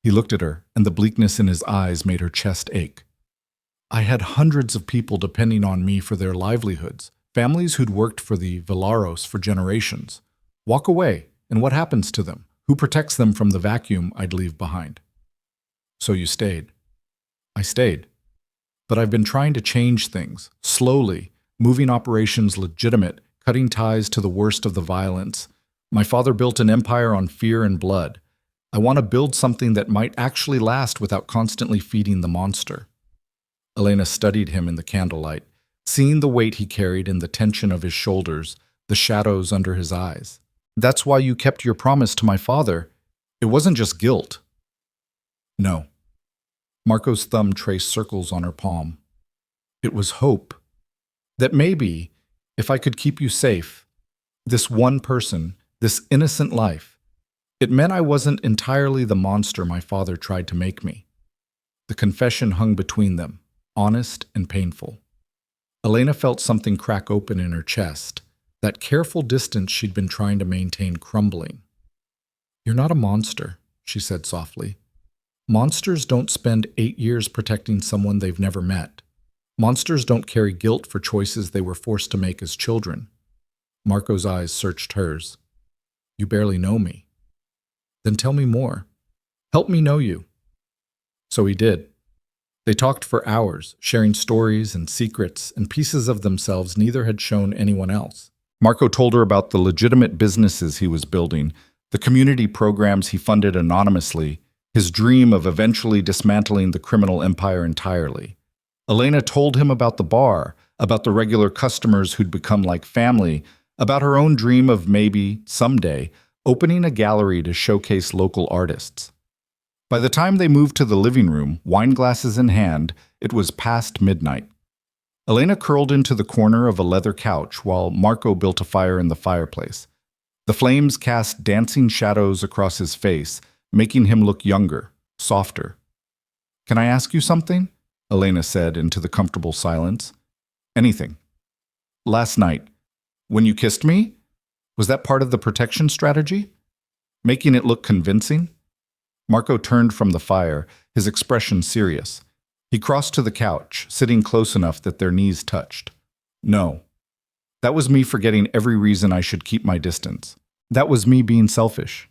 He looked at her, and the bleakness in his eyes made her chest ache. "I had hundreds of people depending on me for their livelihoods, families who'd worked for the Villaros for generations. Walk away, and what happens to them? Who protects them from the vacuum I'd leave behind?" "So you stayed." "I stayed. But I've been trying to change things, slowly, moving operations legitimate, cutting ties to the worst of the violence. My father built an empire on fear and blood. I want to build something that might actually last without constantly feeding the monster." Elena studied him in the candlelight, seeing the weight he carried in the tension of his shoulders, the shadows under his eyes. "That's why you kept your promise to my father. It wasn't just guilt." "No." Marco's thumb traced circles on her palm. "It was hope. That maybe, if I could keep you safe, this one person, this innocent life, it meant I wasn't entirely the monster my father tried to make me." The confession hung between them, honest and painful. Elena felt something crack open in her chest, that careful distance she'd been trying to maintain crumbling. "You're not a monster," she said softly. "Monsters don't spend 8 years protecting someone they've never met. Monsters don't carry guilt for choices they were forced to make as children." Marco's eyes searched hers. "You barely know me." "Then tell me more." Help me know you. So he did. They talked for hours, sharing stories and secrets and pieces of themselves neither had shown anyone else. Marco told her about the legitimate businesses he was building, the community programs he funded anonymously, his dream of eventually dismantling the criminal empire entirely. Elena told him about the bar, about the regular customers who'd become like family, about her own dream of maybe, someday, opening a gallery to showcase local artists. By the time they moved to the living room, wine glasses in hand, it was past midnight. Elena curled into the corner of a leather couch while Marco built a fire in the fireplace. The flames cast dancing shadows across his face, making him look younger, softer. "Can I ask you something?" Elena said into the comfortable silence. "Anything." "Last night, when you kissed me, was that part of the protection strategy? Making it look convincing?" Marco turned from the fire, his expression serious. He crossed to the couch, sitting close enough that their knees touched. "No. That was me forgetting every reason I should keep my distance. That was me being selfish."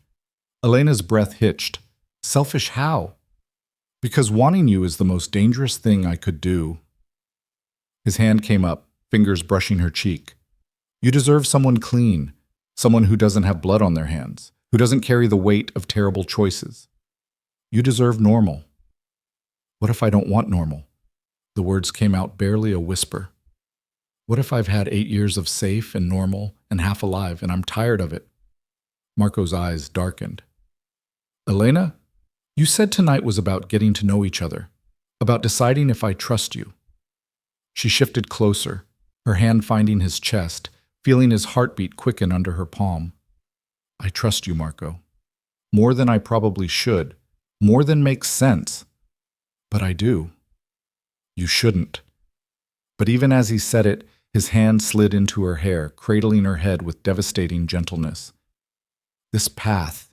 Elena's breath hitched. "Selfish how?" "Because wanting you is the most dangerous thing I could do." His hand came up, fingers brushing her cheek. "You deserve someone clean, someone who doesn't have blood on their hands, who doesn't carry the weight of terrible choices. You deserve normal." "What if I don't want normal?" The words came out barely a whisper. "What if I've had 8 years of safe and normal and half alive and I'm tired of it?" Marco's eyes darkened. "Elena, you said tonight was about getting to know each other, about deciding if I trust you." She shifted closer, her hand finding his chest, feeling his heartbeat quicken under her palm. "I trust you, Marco. More than I probably should, more than makes sense. But I do." "You shouldn't." But even as he said it, his hand slid into her hair, cradling her head with devastating gentleness. "This path,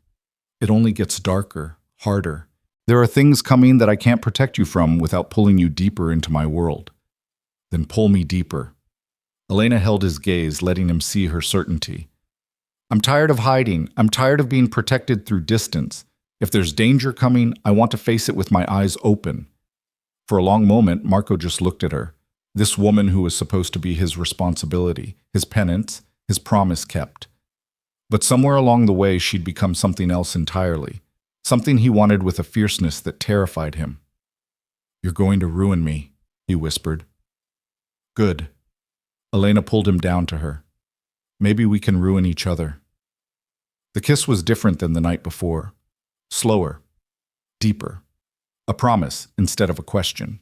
it only gets darker, harder. There are things coming that I can't protect you from without pulling you deeper into my world." "Then pull me deeper." Elena held his gaze, letting him see her certainty. "I'm tired of hiding. I'm tired of being protected through distance. If there's danger coming, I want to face it with my eyes open." For a long moment, Marco just looked at her, this woman who was supposed to be his responsibility, his penance, his promise kept. But somewhere along the way, she'd become something else entirely, something he wanted with a fierceness that terrified him. "You're going to ruin me," he whispered. "Good." Elena pulled him down to her. "Maybe we can ruin each other." The kiss was different than the night before. Slower, deeper. A promise instead of a question.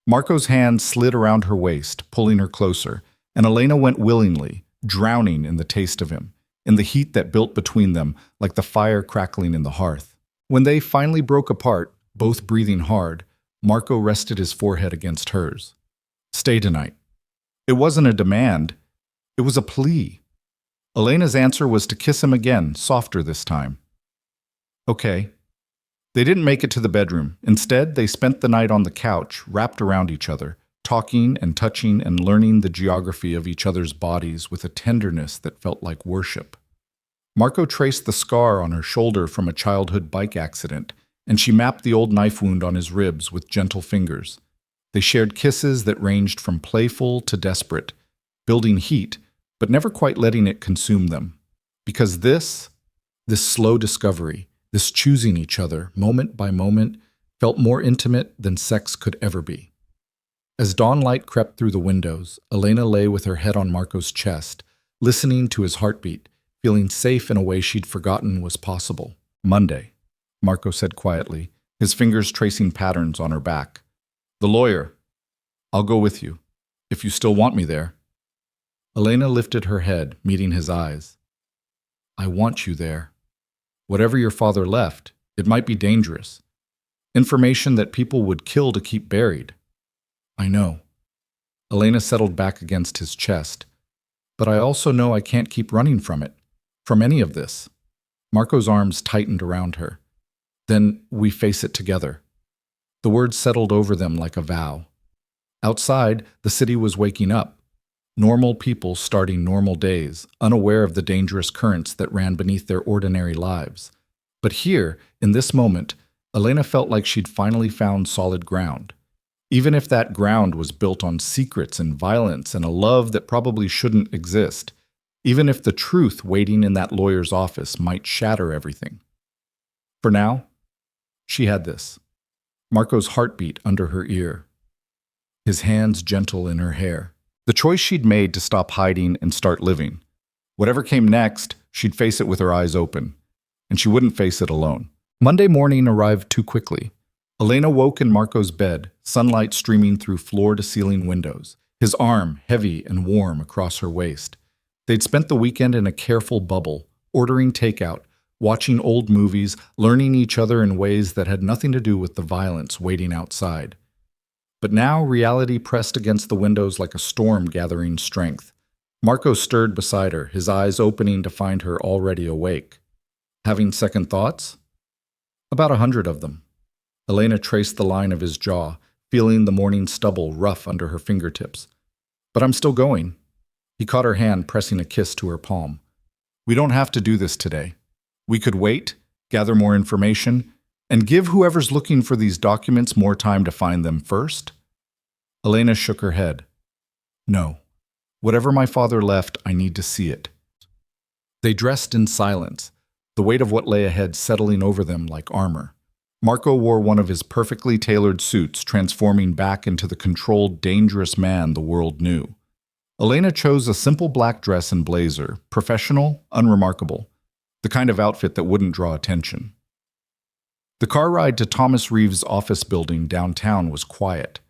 Marco's hand slid around her waist, pulling her closer, and Elena went willingly, drowning in the taste of him, in the heat that built between them like the fire crackling in the hearth. When they finally broke apart, both breathing hard, Marco rested his forehead against hers. "Stay tonight." It wasn't a demand, it was a plea. Elena's answer was to kiss him again, softer this time. "Okay." They didn't make it to the bedroom. Instead, they spent the night on the couch, wrapped around each other, talking and touching and learning the geography of each other's bodies with a tenderness that felt like worship. Marco traced the scar on her shoulder from a childhood bike accident, and she mapped the old knife wound on his ribs with gentle fingers. They shared kisses that ranged from playful to desperate, building heat, but never quite letting it consume them. Because this slow discovery, this choosing each other, moment by moment, felt more intimate than sex could ever be. As dawn light crept through the windows, Elena lay with her head on Marco's chest, listening to his heartbeat, feeling safe in a way she'd forgotten was possible. "Monday," Marco said quietly, his fingers tracing patterns on her back. "The lawyer. I'll go with you, if you still want me there." Elena lifted her head, meeting his eyes. "I want you there. Whatever your father left, it might be dangerous. Information that people would kill to keep buried." "I know." Elena settled back against his chest. "But I also know I can't keep running from it, from any of this." Marco's arms tightened around her. "Then we face it together." The words settled over them like a vow. Outside, the city was waking up. Normal people starting normal days, unaware of the dangerous currents that ran beneath their ordinary lives. But here, in this moment, Elena felt like she'd finally found solid ground. Even if that ground was built on secrets and violence and a love that probably shouldn't exist, even if the truth waiting in that lawyer's office might shatter everything. For now, she had this. Marco's heartbeat under her ear, his hands gentle in her hair. The choice she'd made to stop hiding and start living. Whatever came next, she'd face it with her eyes open, and she wouldn't face it alone. Monday morning arrived too quickly. Elena woke in Marco's bed, sunlight streaming through floor-to-ceiling windows, his arm heavy and warm across her waist. They'd spent the weekend in a careful bubble, ordering takeout, watching old movies, learning each other in ways that had nothing to do with the violence waiting outside. But now reality pressed against the windows like a storm gathering strength. Marco stirred beside her, his eyes opening to find her already awake. Having second thoughts? About 100 of them. Elena traced the line of his jaw, feeling the morning stubble rough under her fingertips. But I'm still going. He caught her hand, pressing a kiss to her palm. We don't have to do this today. We could wait, gather more information, and give whoever's looking for these documents more time to find them first. Elena shook her head. No. Whatever my father left, I need to see it. They dressed in silence, the weight of what lay ahead settling over them like armor. Marco wore one of his perfectly tailored suits, transforming back into the controlled, dangerous man the world knew. Elena chose a simple black dress and blazer, professional, unremarkable, the kind of outfit that wouldn't draw attention. The car ride to Thomas Reeves' office building downtown was quiet.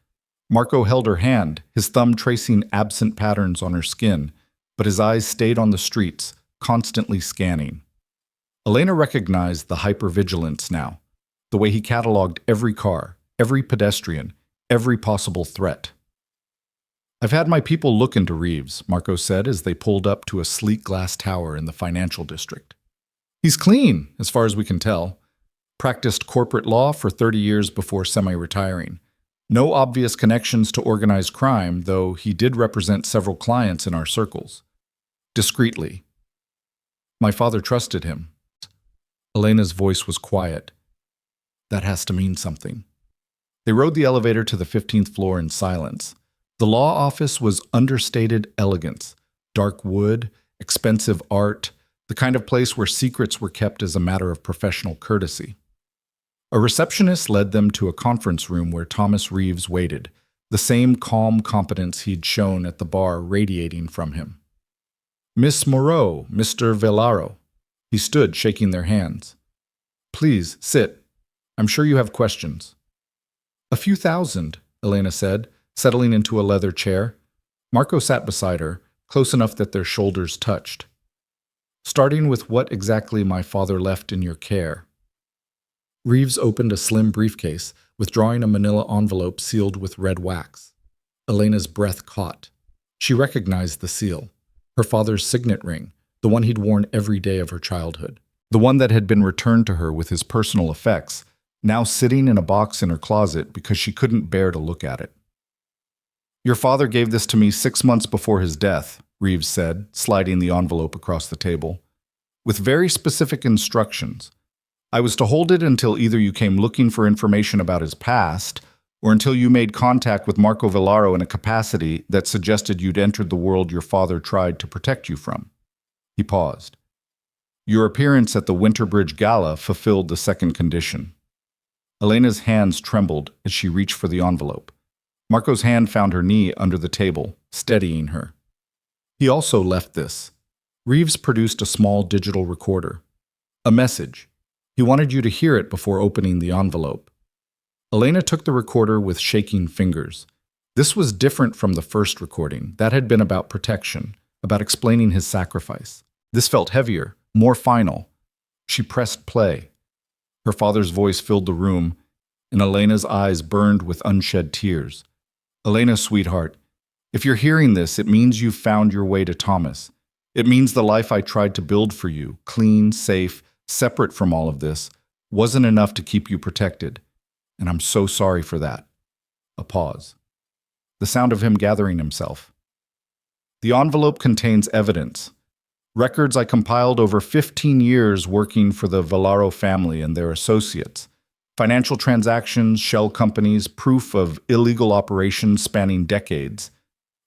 Marco held her hand, his thumb tracing absent patterns on her skin, but his eyes stayed on the streets, constantly scanning. Elena recognized the hypervigilance now, the way he cataloged every car, every pedestrian, every possible threat. I've had my people look into Reeves, Marco said as they pulled up to a sleek glass tower in the financial district. He's clean, as far as we can tell. Practiced corporate law for 30 years before semi-retiring. No obvious connections to organized crime, though he did represent several clients in our circles. Discreetly. My father trusted him. Elena's voice was quiet. That has to mean something. They rode the elevator to the 15th floor in silence. The law office was understated elegance, dark wood, expensive art, the kind of place where secrets were kept as a matter of professional courtesy. A receptionist led them to a conference room where Thomas Reeves waited, the same calm competence he'd shown at the bar radiating from him. Miss Moreau, Mr. Velaro. He stood, shaking their hands. Please, sit. I'm sure you have questions. A few thousand, Elena said, settling into a leather chair. Marco sat beside her, close enough that their shoulders touched. Starting with what exactly my father left in your care. Reeves opened a slim briefcase, withdrawing a manila envelope sealed with red wax. Elena's breath caught. She recognized the seal, her father's signet ring, the one he'd worn every day of her childhood, the one that had been returned to her with his personal effects, now sitting in a box in her closet because she couldn't bear to look at it. Your father gave this to me 6 months before his death, Reeves said, sliding the envelope across the table, with very specific instructions. I was to hold it until either you came looking for information about his past, or until you made contact with Marco Velaro in a capacity that suggested you'd entered the world your father tried to protect you from. He paused. Your appearance at the Winterbridge Gala fulfilled the second condition. Elena's hands trembled as she reached for the envelope. Marco's hand found her knee under the table, steadying her. He also left this. Reeves produced a small digital recorder. A message. He wanted you to hear it before opening the envelope. Elena took the recorder with shaking fingers. This was different from the first recording. That had been about protection, about explaining his sacrifice. This felt heavier, more final. She pressed play. Her father's voice filled the room, and Elena's eyes burned with unshed tears. Elena, sweetheart, if you're hearing this, it means you've found your way to Thomas. It means the life I tried to build for you, clean, safe, separate from all of this, wasn't enough to keep you protected. And I'm so sorry for that. A pause. The sound of him gathering himself. The envelope contains evidence. Records I compiled over 15 years working for the Velaro family and their associates. Financial transactions, shell companies, proof of illegal operations spanning decades.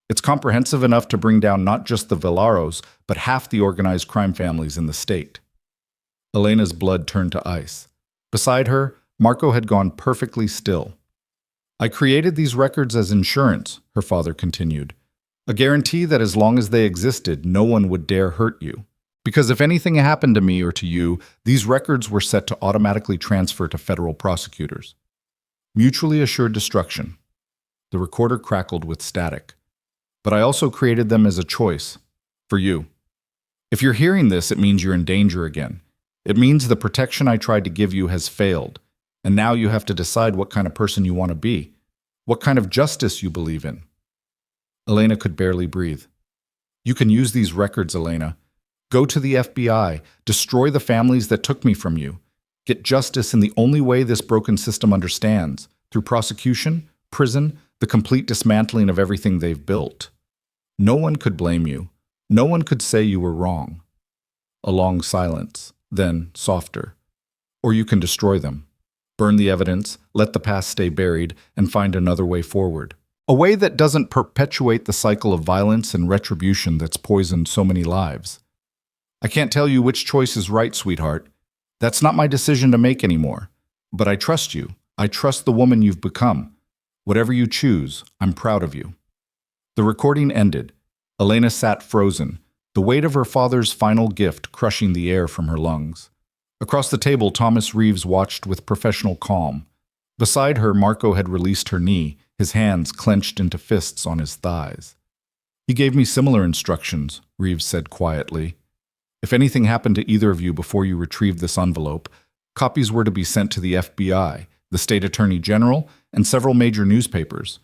It's comprehensive enough to bring down not just the Villaros, but half the organized crime families in the state. Elena's blood turned to ice. Beside her, Marco had gone perfectly still. I created these records as insurance, her father continued. A guarantee that as long as they existed, no one would dare hurt you. Because if anything happened to me or to you, these records were set to automatically transfer to federal prosecutors. Mutually assured destruction. The recorder crackled with static. But I also created them as a choice. For you. If you're hearing this, it means you're in danger again. It means the protection I tried to give you has failed. And now you have to decide what kind of person you want to be. What kind of justice you believe in. Elena could barely breathe. You can use these records, Elena. Go to the FBI. Destroy the families that took me from you. Get justice in the only way this broken system understands. Through prosecution, prison, the complete dismantling of everything they've built. No one could blame you. No one could say you were wrong. A long silence, then softer. Or you can destroy them. Burn the evidence, let the past stay buried, and find another way forward. A way that doesn't perpetuate the cycle of violence and retribution that's poisoned so many lives. I can't tell you which choice is right, sweetheart. That's not my decision to make anymore. But I trust you. I trust the woman you've become. Whatever you choose, I'm proud of you. The recording ended. Elena sat frozen, the weight of her father's final gift crushing the air from her lungs. Across the table, Thomas Reeves watched with professional calm. Beside her, Marco had released her knee, his hands clenched into fists on his thighs. He gave me similar instructions, Reeves said quietly. If anything happened to either of you before you retrieved this envelope, copies were to be sent to the FBI, the State Attorney General, and several major newspapers.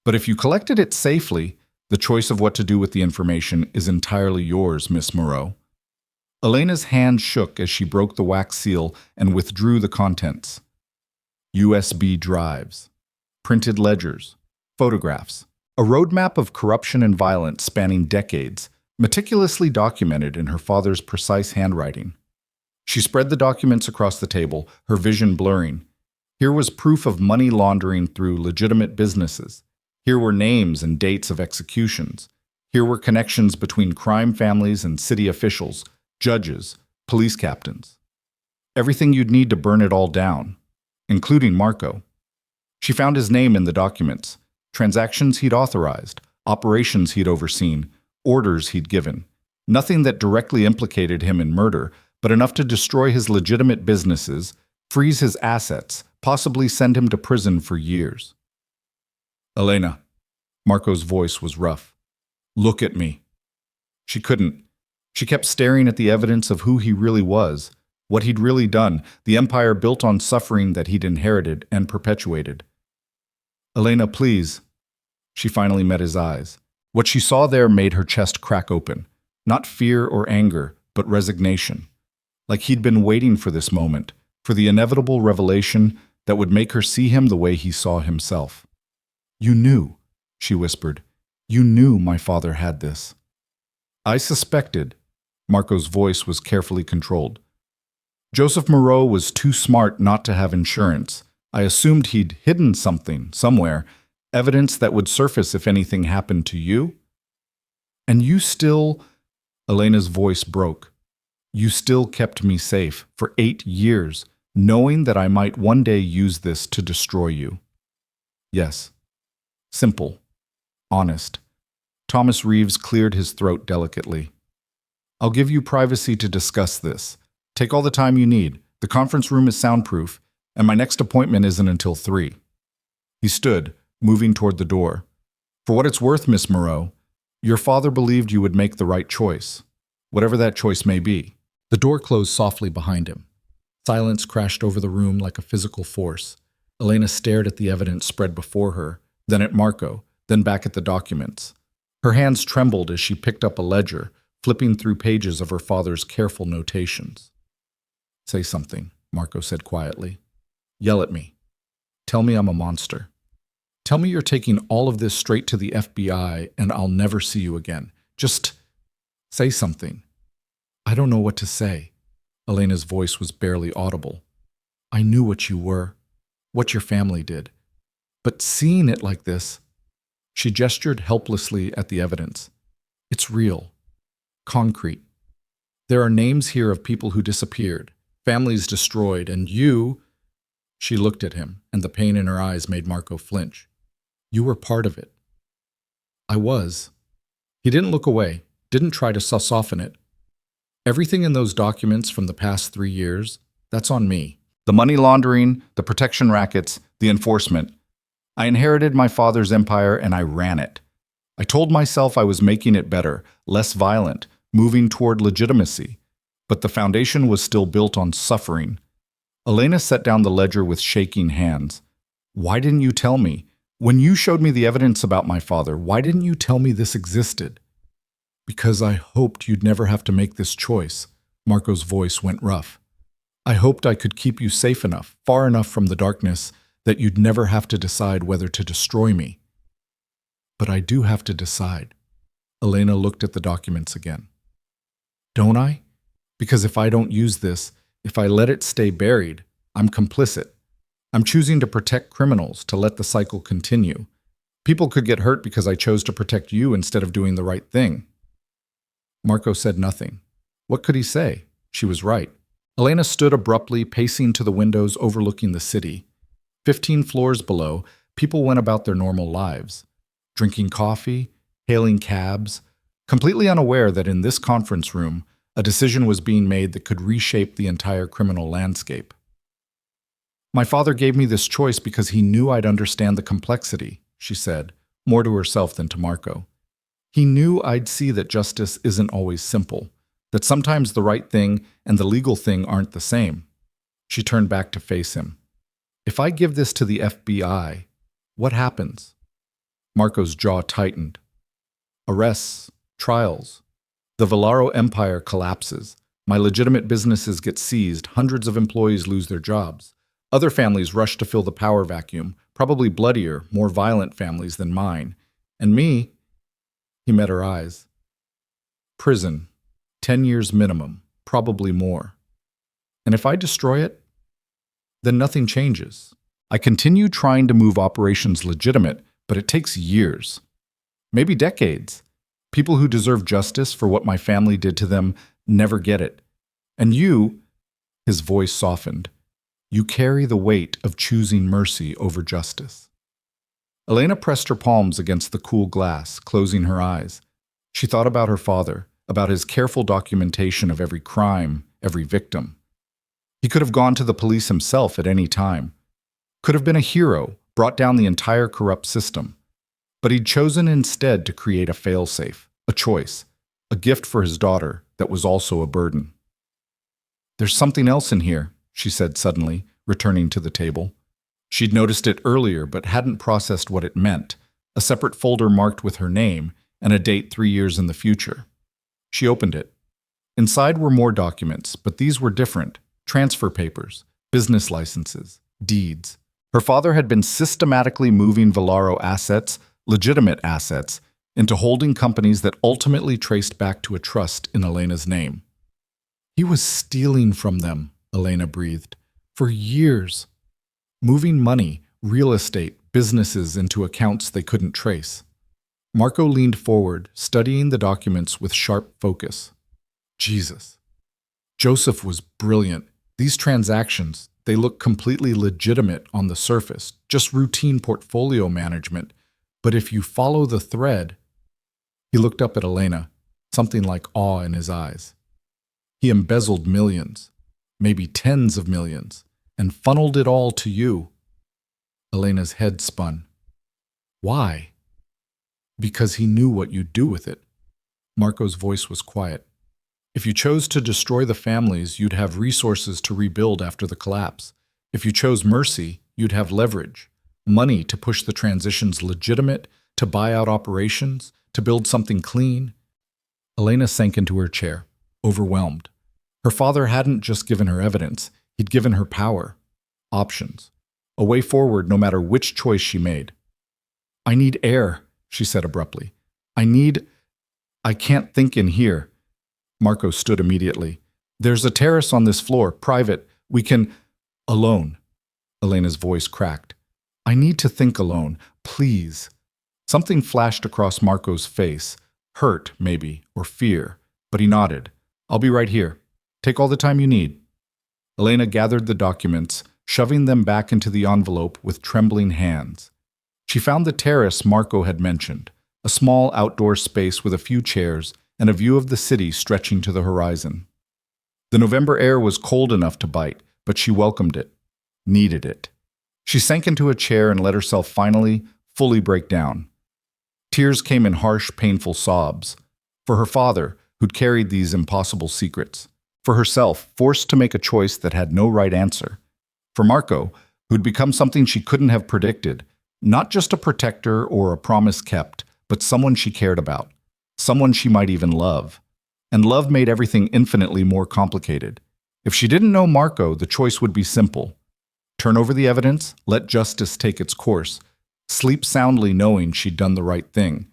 But if you collected it safely, the choice of what to do with the information is entirely yours, Miss Moreau. Elena's hand shook as she broke the wax seal and withdrew the contents. USB drives, printed ledgers, photographs, a roadmap of corruption and violence spanning decades, meticulously documented in her father's precise handwriting. She spread the documents across the table, her vision blurring. Here was proof of money laundering through legitimate businesses. Here were names and dates of executions. Here were connections between crime families and city officials, judges, police captains. Everything you'd need to burn it all down, including Marco. She found his name in the documents, transactions he'd authorized, operations he'd overseen, orders he'd given. Nothing that directly implicated him in murder, but enough to destroy his legitimate businesses, freeze his assets, possibly send him to prison for years. Elena, Marco's voice was rough. Look at me. She couldn't. She kept staring at the evidence of who he really was, what he'd really done, the empire built on suffering that he'd inherited and perpetuated. Elena, please. She finally met his eyes. What she saw there made her chest crack open. Not fear or anger, but resignation. Like he'd been waiting for this moment, for the inevitable revelation that would make her see him the way he saw himself. You knew, she whispered. You knew my father had this. I suspected. Marco's voice was carefully controlled. Joseph Moreau was too smart not to have insurance. I assumed he'd hidden something, somewhere, evidence that would surface if anything happened to you. And you still, Elena's voice broke. You still kept me safe for 8 years, knowing that I might one day use this to destroy you. Yes. Simple. Honest. Thomas Reeves cleared his throat delicately. I'll give you privacy to discuss this. Take all the time you need. The conference room is soundproof, and my next appointment isn't until 3. He stood, moving toward the door. For what it's worth, Miss Moreau, your father believed you would make the right choice, whatever that choice may be. The door closed softly behind him. Silence crashed over the room like a physical force. Elena stared at the evidence spread before her, then at Marco, then back at the documents. Her hands trembled as she picked up a ledger, flipping through pages of her father's careful notations. Say something, Marco said quietly. Yell at me. Tell me I'm a monster. Tell me you're taking all of this straight to the FBI and I'll never see you again. Just say something. I don't know what to say. Elena's voice was barely audible. I knew what you were. what your family did. But seeing it like this, she gestured helplessly at the evidence. It's real, concrete. There are names here of people who disappeared, families destroyed, and you— She looked at him, and the pain in her eyes made Marco flinch. You were part of it. I was. He didn't look away, didn't try to soften it. Everything in those documents from the past 3 years, that's on me. The money laundering, the protection rackets, the enforcement. I inherited my father's empire and I ran it. I told myself I was making it better, less violent, moving toward legitimacy. But the foundation was still built on suffering. Elena set down the ledger with shaking hands. Why didn't you tell me? When you showed me the evidence about my father, why didn't you tell me this existed? Because I hoped you'd never have to make this choice. Marco's voice went rough. I hoped I could keep you safe enough, far enough from the darkness, that you'd never have to decide whether to destroy me. But I do have to decide. Elena looked at the documents again. Don't I? Because if I don't use this, if I let it stay buried, I'm complicit. I'm choosing to protect criminals, to let the cycle continue. People could get hurt because I chose to protect you instead of doing the right thing. Marco said nothing. What could he say? She was right. Elena stood abruptly, pacing to the windows overlooking the city. 15 floors below, people went about their normal lives, drinking coffee, hailing cabs, completely unaware that in this conference room, a decision was being made that could reshape the entire criminal landscape. My father gave me this choice because he knew I'd understand the complexity, she said, more to herself than to Marco. He knew I'd see that justice isn't always simple, that sometimes the right thing and the legal thing aren't the same. She turned back to face him. If I give this to the FBI, what happens? Marco's jaw tightened. Arrests, trials. The Villaro empire collapses. My legitimate businesses get seized. Hundreds of employees lose their jobs. Other families rush to fill the power vacuum, probably bloodier, more violent families than mine. And me— He met her eyes. Prison. 10 years minimum, probably more. And if I destroy it, then nothing changes. I continue trying to move operations legitimate, but it takes years, maybe decades. People who deserve justice for what my family did to them never get it. And you— His voice softened. You carry the weight of choosing mercy over justice. Elena pressed her palms against the cool glass, closing her eyes. She thought about her father, about his careful documentation of every crime, every victim. He could have gone to the police himself at any time, could have been a hero, brought down the entire corrupt system. But he'd chosen instead to create a failsafe, a choice, a gift for his daughter that was also a burden. There's something else in here, she said suddenly, returning to the table. She'd noticed it earlier but hadn't processed what it meant, a separate folder marked with her name and a date 3 years in the future. She opened it. Inside were more documents, but these were different. Transfer papers, business licenses, deeds. Her father had been systematically moving Villaro assets, legitimate assets, into holding companies that ultimately traced back to a trust in Elena's name. He was stealing from them, Elena breathed, for years. Moving money, real estate, businesses into accounts they couldn't trace. Marco leaned forward, studying the documents with sharp focus. Jesus. Joseph was brilliant. These transactions, they look completely legitimate on the surface, just routine portfolio management. But if you follow the thread— He looked up at Elena, something like awe in his eyes. He embezzled millions, maybe tens of millions, and funneled it all to you. Elena's head spun. Why? Because he knew what you'd do with it. Marco's voice was quiet. If you chose to destroy the families, you'd have resources to rebuild after the collapse. If you chose mercy, you'd have leverage, money to push the transitions legitimate, to buy out operations, to build something clean. Elena sank into her chair, overwhelmed. Her father hadn't just given her evidence, he'd given her power, options, a way forward no matter which choice she made. I need air, she said abruptly. I can't think in here. Marco stood immediately. There's a terrace on this floor, private. We can— Alone. Elena's voice cracked. I need to think alone, please. Something flashed across Marco's face. Hurt, maybe, or fear. But he nodded. I'll be right here. Take all the time you need. Elena gathered the documents, shoving them back into the envelope with trembling hands. She found the terrace Marco had mentioned, a small outdoor space with a few chairs and a view of the city stretching to the horizon. The November air was cold enough to bite, but she welcomed it, needed it. She sank into a chair and let herself finally, fully break down. Tears came in harsh, painful sobs. For her father, who'd carried these impossible secrets. For herself, forced to make a choice that had no right answer. For Marco, who'd become something she couldn't have predicted, not just a protector or a promise kept, but someone she cared about, someone she might even love. And love made everything infinitely more complicated. If she didn't know Marco, the choice would be simple. Turn over the evidence, let justice take its course, sleep soundly knowing she'd done the right thing.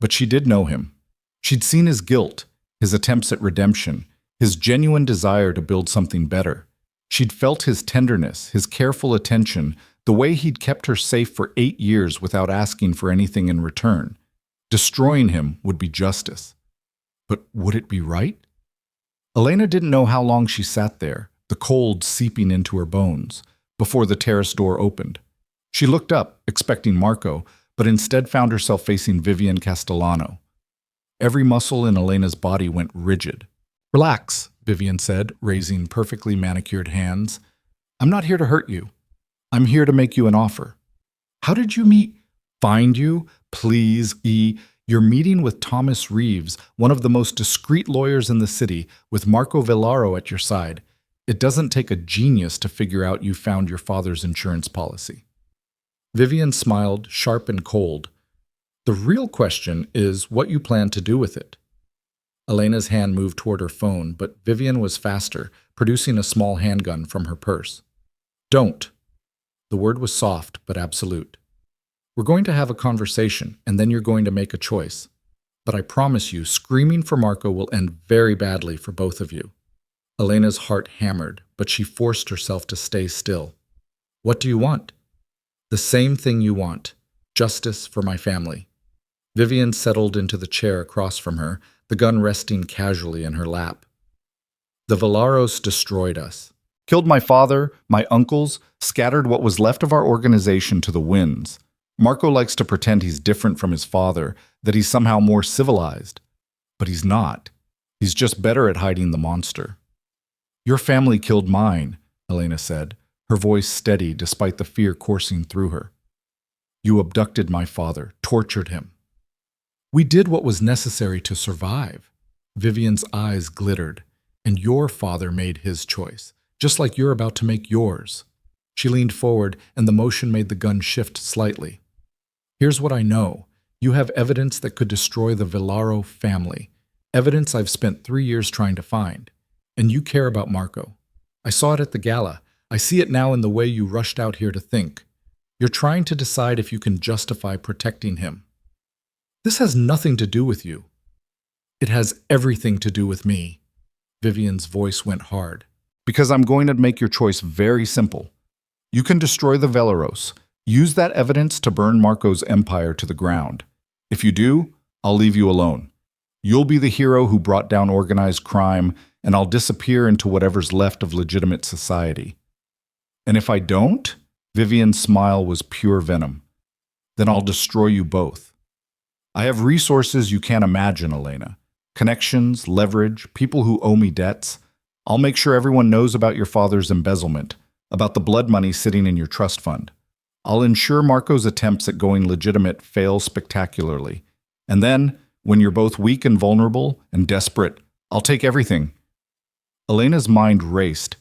But she did know him. She'd seen his guilt, his attempts at redemption, his genuine desire to build something better. She'd felt his tenderness, his careful attention, the way he'd kept her safe for 8 years without asking for anything in return. Destroying him would be justice. But would it be right? Elena didn't know how long she sat there, the cold seeping into her bones, before the terrace door opened. She looked up, expecting Marco, but instead found herself facing Vivian Castellano. Every muscle in Elena's body went rigid. Relax, Vivian said, raising perfectly manicured hands. I'm not here to hurt you. I'm here to make you an offer. How did you meet? Find you? Please, You're meeting with Thomas Reeves, one of the most discreet lawyers in the city, with Marco Villaro at your side. It doesn't take a genius to figure out you found your father's insurance policy. Vivian smiled, sharp and cold. The real question is what you plan to do with it. Elena's hand moved toward her phone, but Vivian was faster, producing a small handgun from her purse. Don't. The word was soft, but absolute. We're going to have a conversation, and then you're going to make a choice. But I promise you, screaming for Marco will end very badly for both of you. Elena's heart hammered, but she forced herself to stay still. What do you want? The same thing you want. Justice for my family. Vivian settled into the chair across from her, the gun resting casually in her lap. The Villaros destroyed us. Killed my father, my uncles, scattered what was left of our organization to the winds. Marco likes to pretend he's different from his father, that he's somehow more civilized. But he's not. He's just better at hiding the monster. Your family killed mine, Elena said, her voice steady despite the fear coursing through her. You abducted my father, tortured him. We did what was necessary to survive. Vivian's eyes glittered, and your father made his choice, just like you're about to make yours. She leaned forward, and the motion made the gun shift slightly. Here's what I know. You have evidence that could destroy the Villaro family. Evidence I've spent 3 years trying to find. And you care about Marco. I saw it at the gala. I see it now in the way you rushed out here to think. You're trying to decide if you can justify protecting him. This has nothing to do with you. It has everything to do with me. Vivian's voice went hard. Because I'm going to make your choice very simple. You can destroy the Villaros. Use that evidence to burn Marco's empire to the ground. If you do, I'll leave you alone. You'll be the hero who brought down organized crime, and I'll disappear into whatever's left of legitimate society. And if I don't, Vivian's smile was pure venom. Then I'll destroy you both. I have resources you can't imagine, Elena. Connections, leverage, people who owe me debts. I'll make sure everyone knows about your father's embezzlement, about the blood money sitting in your trust fund. I'll ensure Marco's attempts at going legitimate fail spectacularly. And then, when you're both weak and vulnerable and desperate, I'll take everything. Elena's mind raced.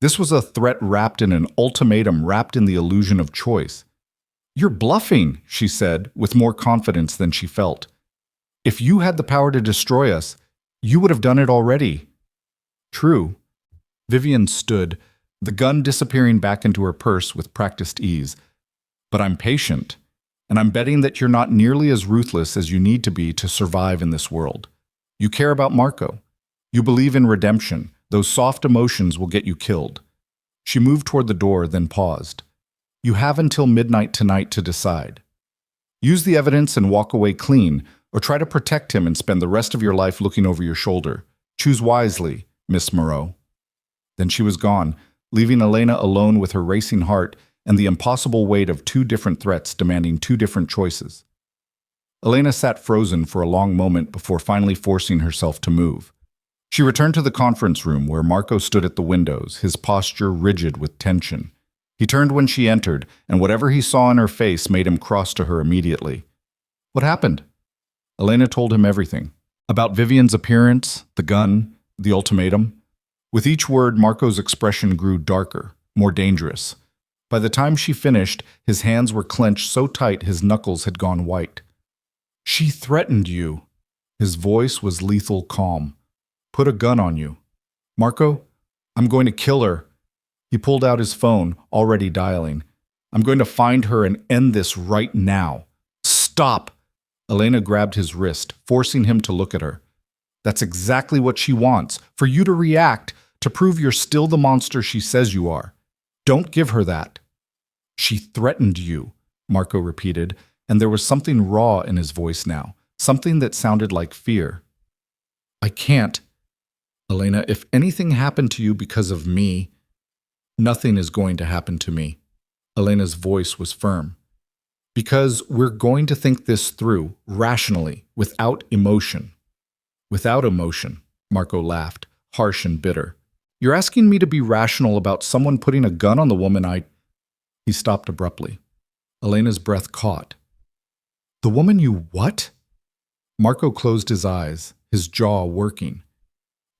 This was a threat wrapped in an ultimatum wrapped in the illusion of choice. You're bluffing, she said, with more confidence than she felt. If you had the power to destroy us, you would have done it already. True. Vivian stood, the gun disappearing back into her purse with practiced ease. But I'm patient, and I'm betting that you're not nearly as ruthless as you need to be to survive in this world. You care about Marco. You believe in redemption. Those soft emotions will get you killed. She moved toward the door, then paused. You have until midnight tonight to decide. Use the evidence and walk away clean, or try to protect him and spend the rest of your life looking over your shoulder. Choose wisely, Miss Moreau." Then she was gone, leaving Elena alone with her racing heart and the impossible weight of two different threats demanding two different choices. Elena sat frozen for a long moment before finally forcing herself to move. She returned to the conference room where Marco stood at the windows, his posture rigid with tension. He turned when she entered, and whatever he saw in her face made him cross to her immediately. "What happened?" Elena told him everything. About Vivian's appearance, the gun, the ultimatum. With each word, Marco's expression grew darker, more dangerous. By the time she finished, his hands were clenched so tight his knuckles had gone white. "She threatened you." His voice was lethal calm. "Put a gun on you. Marco, I'm going to kill her." He pulled out his phone, already dialing. "I'm going to find her and end this right now." "Stop!" Elena grabbed his wrist, forcing him to look at her. "That's exactly what she wants, for you to react, to prove you're still the monster she says you are. Don't give her that." "She threatened you," Marco repeated, and there was something raw in his voice now, something that sounded like fear. "I can't. Elena, if anything happened to you because of me—" "Nothing is going to happen to me." Elena's voice was firm. "Because we're going to think this through, rationally, without emotion." "Without emotion," Marco laughed, harsh and bitter. "You're asking me to be rational about someone putting a gun on the woman I—" He stopped abruptly. Elena's breath caught. "The woman you what?" Marco closed his eyes, his jaw working.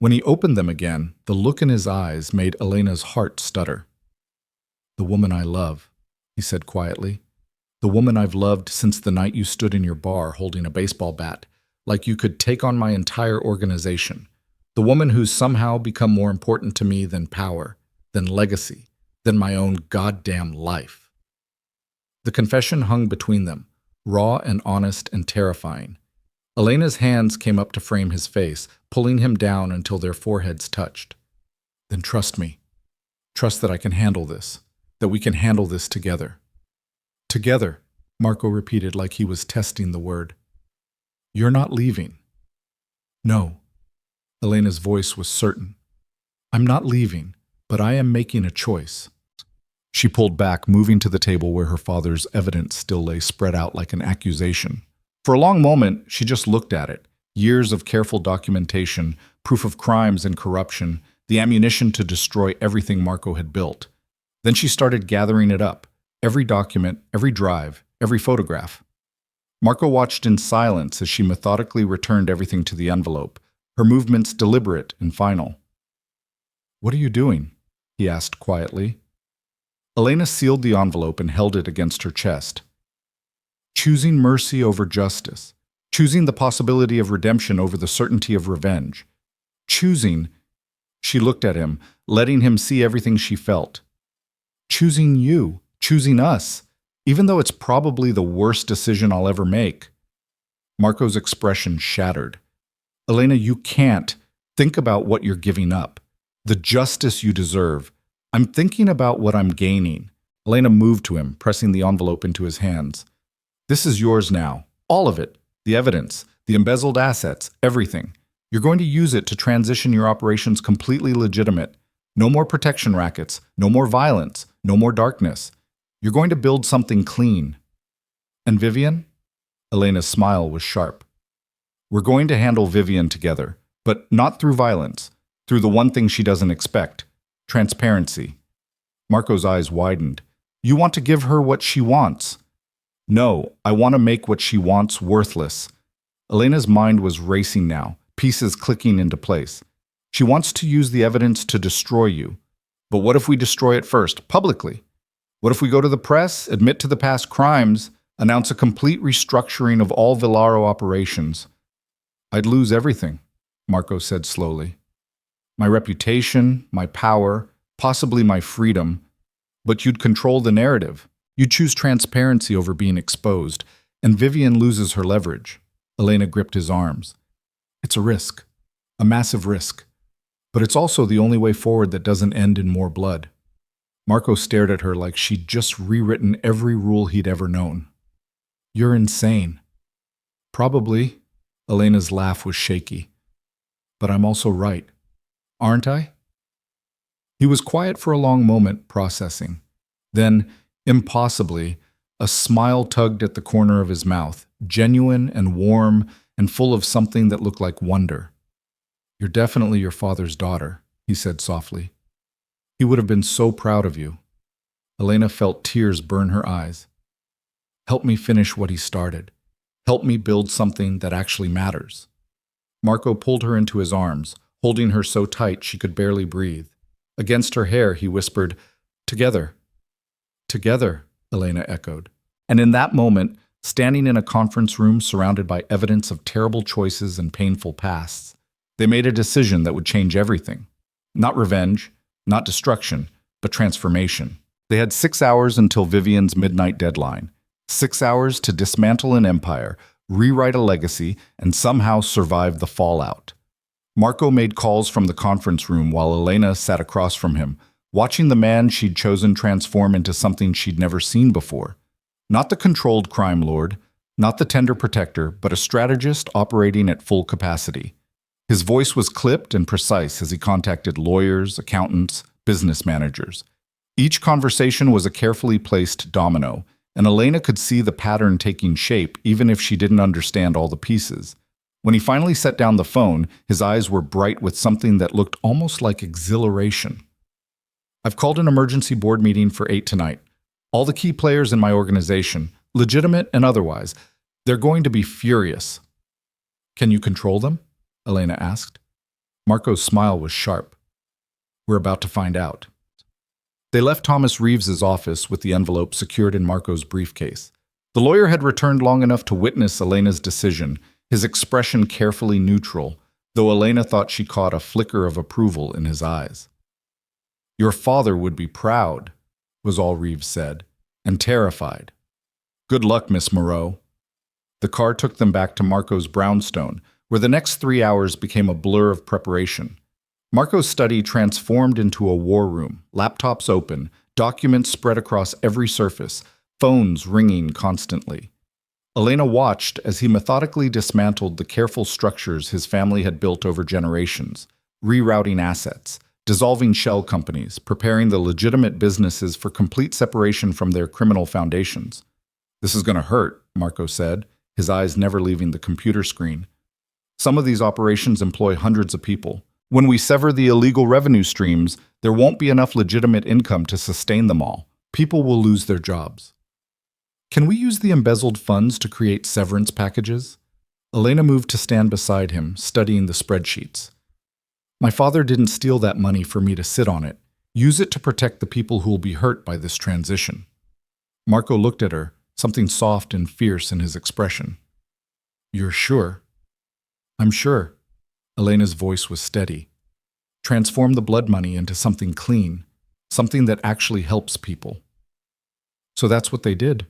When he opened them again, the look in his eyes made Elena's heart stutter. "The woman I love," he said quietly. "The woman I've loved since the night you stood in your bar holding a baseball bat, like you could take on my entire organization. The woman who's somehow become more important to me than power, than legacy, than my own goddamn life." The confession hung between them, raw and honest and terrifying. Elena's hands came up to frame his face, pulling him down until their foreheads touched. "Then trust me. Trust that I can handle this, that we can handle this together." "Together," Marco repeated like he was testing the word. "You're not leaving." "No." Elena's voice was certain. "I'm not leaving, but I am making a choice." She pulled back, moving to the table where her father's evidence still lay spread out like an accusation. For a long moment, she just looked at it. Years of careful documentation, proof of crimes and corruption, the ammunition to destroy everything Marco had built. Then she started gathering it up. Every document, every drive, every photograph. Marco watched in silence as she methodically returned everything to the envelope, her movements deliberate and final. "What are you doing?" he asked quietly. Elena sealed the envelope and held it against her chest. "Choosing mercy over justice. Choosing the possibility of redemption over the certainty of revenge. Choosing—" She looked at him, letting him see everything she felt. "Choosing you. Choosing us. Even though it's probably the worst decision I'll ever make." Marco's expression shattered. "Elena, you can't. Think about what you're giving up. The justice you deserve. I'm thinking about what I'm gaining." Elena moved to him, pressing the envelope into his hands. "This is yours now. All of it. The evidence, the embezzled assets, everything. You're going to use it to transition your operations completely legitimate. No more protection rackets, no more violence, no more darkness. You're going to build something clean." "And Vivian?" Elena's smile was sharp. "We're going to handle Vivian together, but not through violence, through the one thing she doesn't expect, transparency." Marco's eyes widened. "You want to give her what she wants?" "No, I want to make what she wants worthless." Elena's mind was racing now, pieces clicking into place. "She wants to use the evidence to destroy you. But what if we destroy it first, publicly? What if we go to the press, admit to the past crimes, announce a complete restructuring of all Villaro operations?" "I'd lose everything," Marco said slowly. "My reputation, my power, possibly my freedom. But you'd control the narrative. You'd choose transparency over being exposed, and Vivian loses her leverage." Elena gripped his arms. "It's a risk, a massive risk. But it's also the only way forward that doesn't end in more blood." Marco stared at her like she'd just rewritten every rule he'd ever known. You're insane. Probably. Elena's laugh was shaky. But I'm also right. Aren't I? He was quiet for a long moment, processing. Then, impossibly, a smile tugged at the corner of his mouth, genuine and warm and full of something that looked like wonder. You're definitely your father's daughter, he said softly. He would have been so proud of you. Elena felt tears burn her eyes. Help me finish what he started. Help me build something that actually matters. Marco pulled her into his arms, holding her so tight she could barely breathe. Against her hair, he whispered, Together. Together, Elena echoed. And in that moment, standing in a conference room surrounded by evidence of terrible choices and painful pasts, they made a decision that would change everything. Not revenge, not destruction, but transformation. They had 6 hours until Vivian's midnight deadline. 6 hours to dismantle an empire, rewrite a legacy, and somehow survive the fallout. Marco made calls from the conference room while Elena sat across from him, watching the man she'd chosen transform into something she'd never seen before. Not the controlled crime lord, not the tender protector, but a strategist operating at full capacity. His voice was clipped and precise as he contacted lawyers, accountants, business managers. Each conversation was a carefully placed domino, and Elena could see the pattern taking shape even if she didn't understand all the pieces. When he finally set down the phone, his eyes were bright with something that looked almost like exhilaration. I've called an emergency board meeting for 8 tonight. All the key players in my organization, legitimate and otherwise, they're going to be furious. Can you control them? Elena asked. Marco's smile was sharp. We're about to find out. They left Thomas Reeves's office with the envelope secured in Marco's briefcase. The lawyer had returned long enough to witness Elena's decision, his expression carefully neutral, though Elena thought she caught a flicker of approval in his eyes. Your father would be proud, was all Reeves said, and terrified. Good luck, Miss Moreau. The car took them back to Marco's brownstone, where the next 3 hours became a blur of preparation. Marco's study transformed into a war room, laptops open, documents spread across every surface, phones ringing constantly. Elena watched as he methodically dismantled the careful structures his family had built over generations, rerouting assets, dissolving shell companies, preparing the legitimate businesses for complete separation from their criminal foundations. This is going to hurt, Marco said, his eyes never leaving the computer screen. Some of these operations employ hundreds of people. When we sever the illegal revenue streams, there won't be enough legitimate income to sustain them all. People will lose their jobs. Can we use the embezzled funds to create severance packages? Elena moved to stand beside him, studying the spreadsheets. My father didn't steal that money for me to sit on it. Use it to protect the people who will be hurt by this transition. Marco looked at her, something soft and fierce in his expression. You're sure? I'm sure. Elena's voice was steady. Transform the blood money into something clean, something that actually helps people. So that's what they did.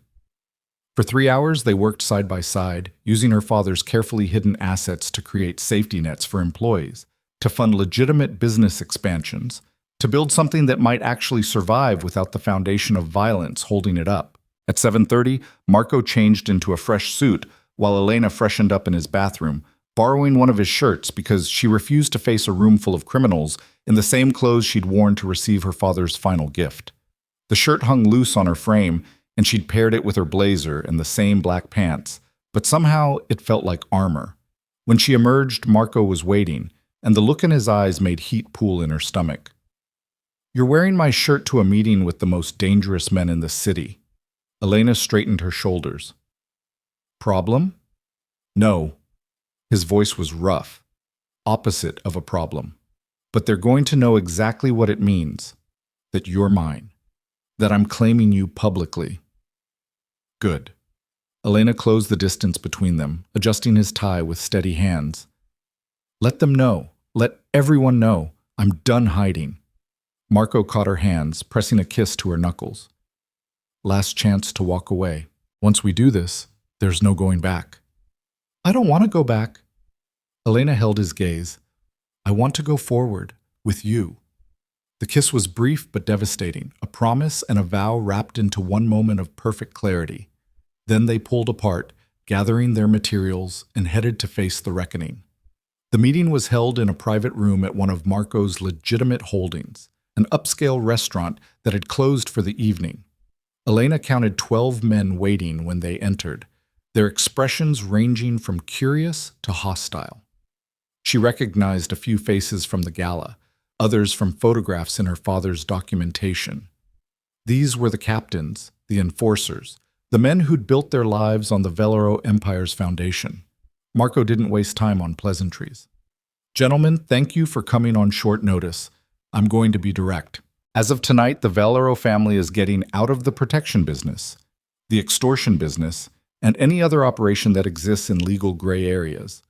For 3 hours, they worked side by side, using her father's carefully hidden assets to create safety nets for employees, to fund legitimate business expansions, to build something that might actually survive without the foundation of violence holding it up. At 7:30, Marco changed into a fresh suit while Elena freshened up in his bathroom, borrowing one of his shirts because she refused to face a room full of criminals in the same clothes she'd worn to receive her father's final gift. The shirt hung loose on her frame, and she'd paired it with her blazer and the same black pants, but somehow it felt like armor. When she emerged, Marco was waiting, and the look in his eyes made heat pool in her stomach. You're wearing my shirt to a meeting with the most dangerous men in the city. Elena straightened her shoulders. Problem? No. His voice was rough, opposite of a problem. But they're going to know exactly what it means, that you're mine, that I'm claiming you publicly. Good. Elena closed the distance between them, adjusting his tie with steady hands. Let them know, let everyone know, I'm done hiding. Marco caught her hands, pressing a kiss to her knuckles. Last chance to walk away. Once we do this, there's no going back. I don't want to go back. Elena held his gaze. I want to go forward, with you. The kiss was brief but devastating, a promise and a vow wrapped into one moment of perfect clarity. Then they pulled apart, gathering their materials, and headed to face the reckoning. The meeting was held in a private room at one of Marco's legitimate holdings, an upscale restaurant that had closed for the evening. Elena counted 12 men waiting when they entered, their expressions ranging from curious to hostile. She recognized a few faces from the gala, others from photographs in her father's documentation. These were the captains, the enforcers, the men who'd built their lives on the Velero Empire's foundation. Marco didn't waste time on pleasantries. "Gentlemen, thank you for coming on short notice. I'm going to be direct. As of tonight, the Velero family is getting out of the protection business, the extortion business, and any other operation that exists in legal gray areas.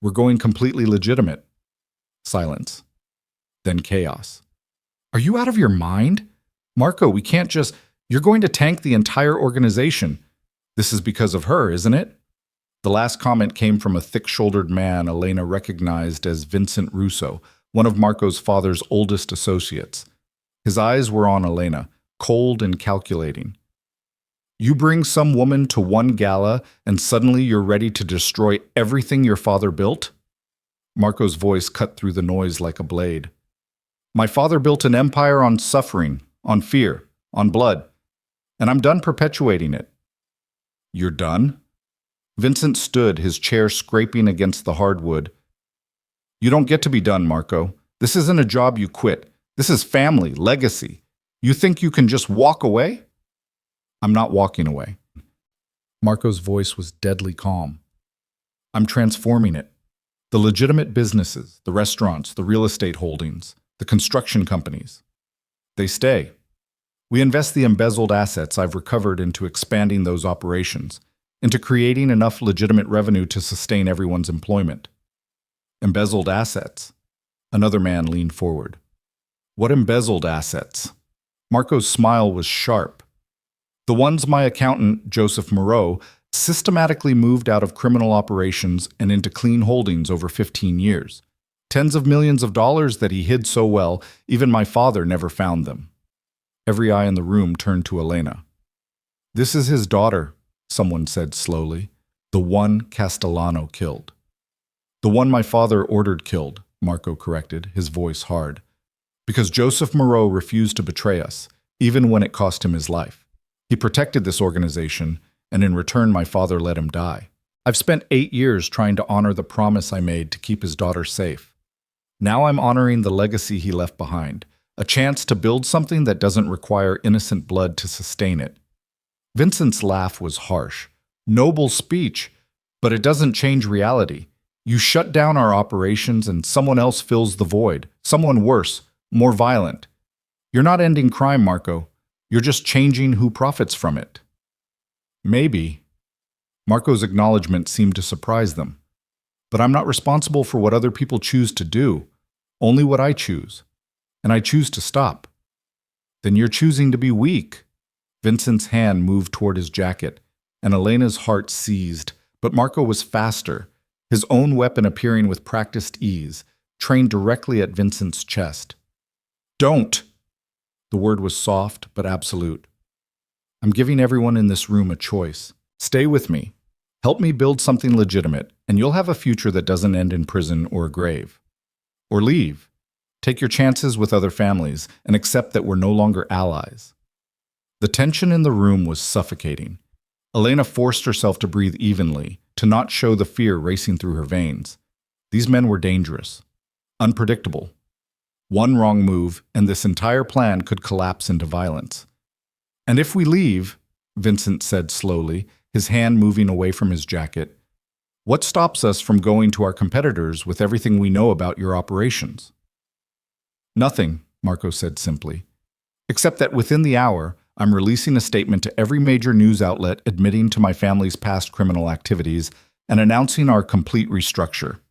We're going completely legitimate." Silence. Then chaos. "Are you out of your mind? Marco, we can't just... You're going to tank the entire organization. This is because of her, isn't it?" The last comment came from a thick-shouldered man Elena recognized as Vincent Russo, one of Marco's father's oldest associates. His eyes were on Elena, cold and calculating. "You bring some woman to one gala, and suddenly you're ready to destroy everything your father built?" Marco's voice cut through the noise like a blade. "My father built an empire on suffering, on fear, on blood, and I'm done perpetuating it." "You're done?" Vincent stood, his chair scraping against the hardwood. "You don't get to be done, Marco. This isn't a job you quit. This is family, legacy. You think you can just walk away?" "I'm not walking away." Marco's voice was deadly calm. "I'm transforming it. The legitimate businesses, the restaurants, the real estate holdings, the construction companies. They stay. We invest the embezzled assets I've recovered into expanding those operations, into creating enough legitimate revenue to sustain everyone's employment." "Embezzled assets?" Another man leaned forward. "What embezzled assets?" Marco's smile was sharp. "The ones my accountant, Joseph Moreau, systematically moved out of criminal operations and into clean holdings over 15 years. Tens of millions of dollars that he hid so well, even my father never found them." Every eye in the room turned to Elena. "This is his daughter," someone said slowly. "The one Castellano killed." "The one my father ordered killed," Marco corrected, his voice hard. "Because Joseph Moreau refused to betray us, even when it cost him his life. He protected this organization, and in return my father let him die. I've spent 8 years trying to honor the promise I made to keep his daughter safe. Now I'm honoring the legacy he left behind, a chance to build something that doesn't require innocent blood to sustain it." Vincent's laugh was harsh. "Noble speech, but it doesn't change reality. You shut down our operations and someone else fills the void, someone worse, more violent. You're not ending crime, Marco. You're just changing who profits from it." "Maybe." Marco's acknowledgement seemed to surprise them. "But I'm not responsible for what other people choose to do, only what I choose. And I choose to stop." "Then you're choosing to be weak." Vincent's hand moved toward his jacket, and Elena's heart seized, but Marco was faster, his own weapon appearing with practiced ease, trained directly at Vincent's chest. "Don't!" The word was soft but absolute. "I'm giving everyone in this room a choice. Stay with me. Help me build something legitimate, and you'll have a future that doesn't end in prison or a grave. Or leave. Take your chances with other families, and accept that we're no longer allies." The tension in the room was suffocating. Elena forced herself to breathe evenly, to not show the fear racing through her veins. These men were dangerous, unpredictable. One wrong move, and this entire plan could collapse into violence. "And if we leave," Vincent said slowly, his hand moving away from his jacket, "what stops us from going to our competitors with everything we know about your operations?" "Nothing," Marco said simply, "except that within the hour, I'm releasing a statement to every major news outlet admitting to my family's past criminal activities and announcing our complete restructure.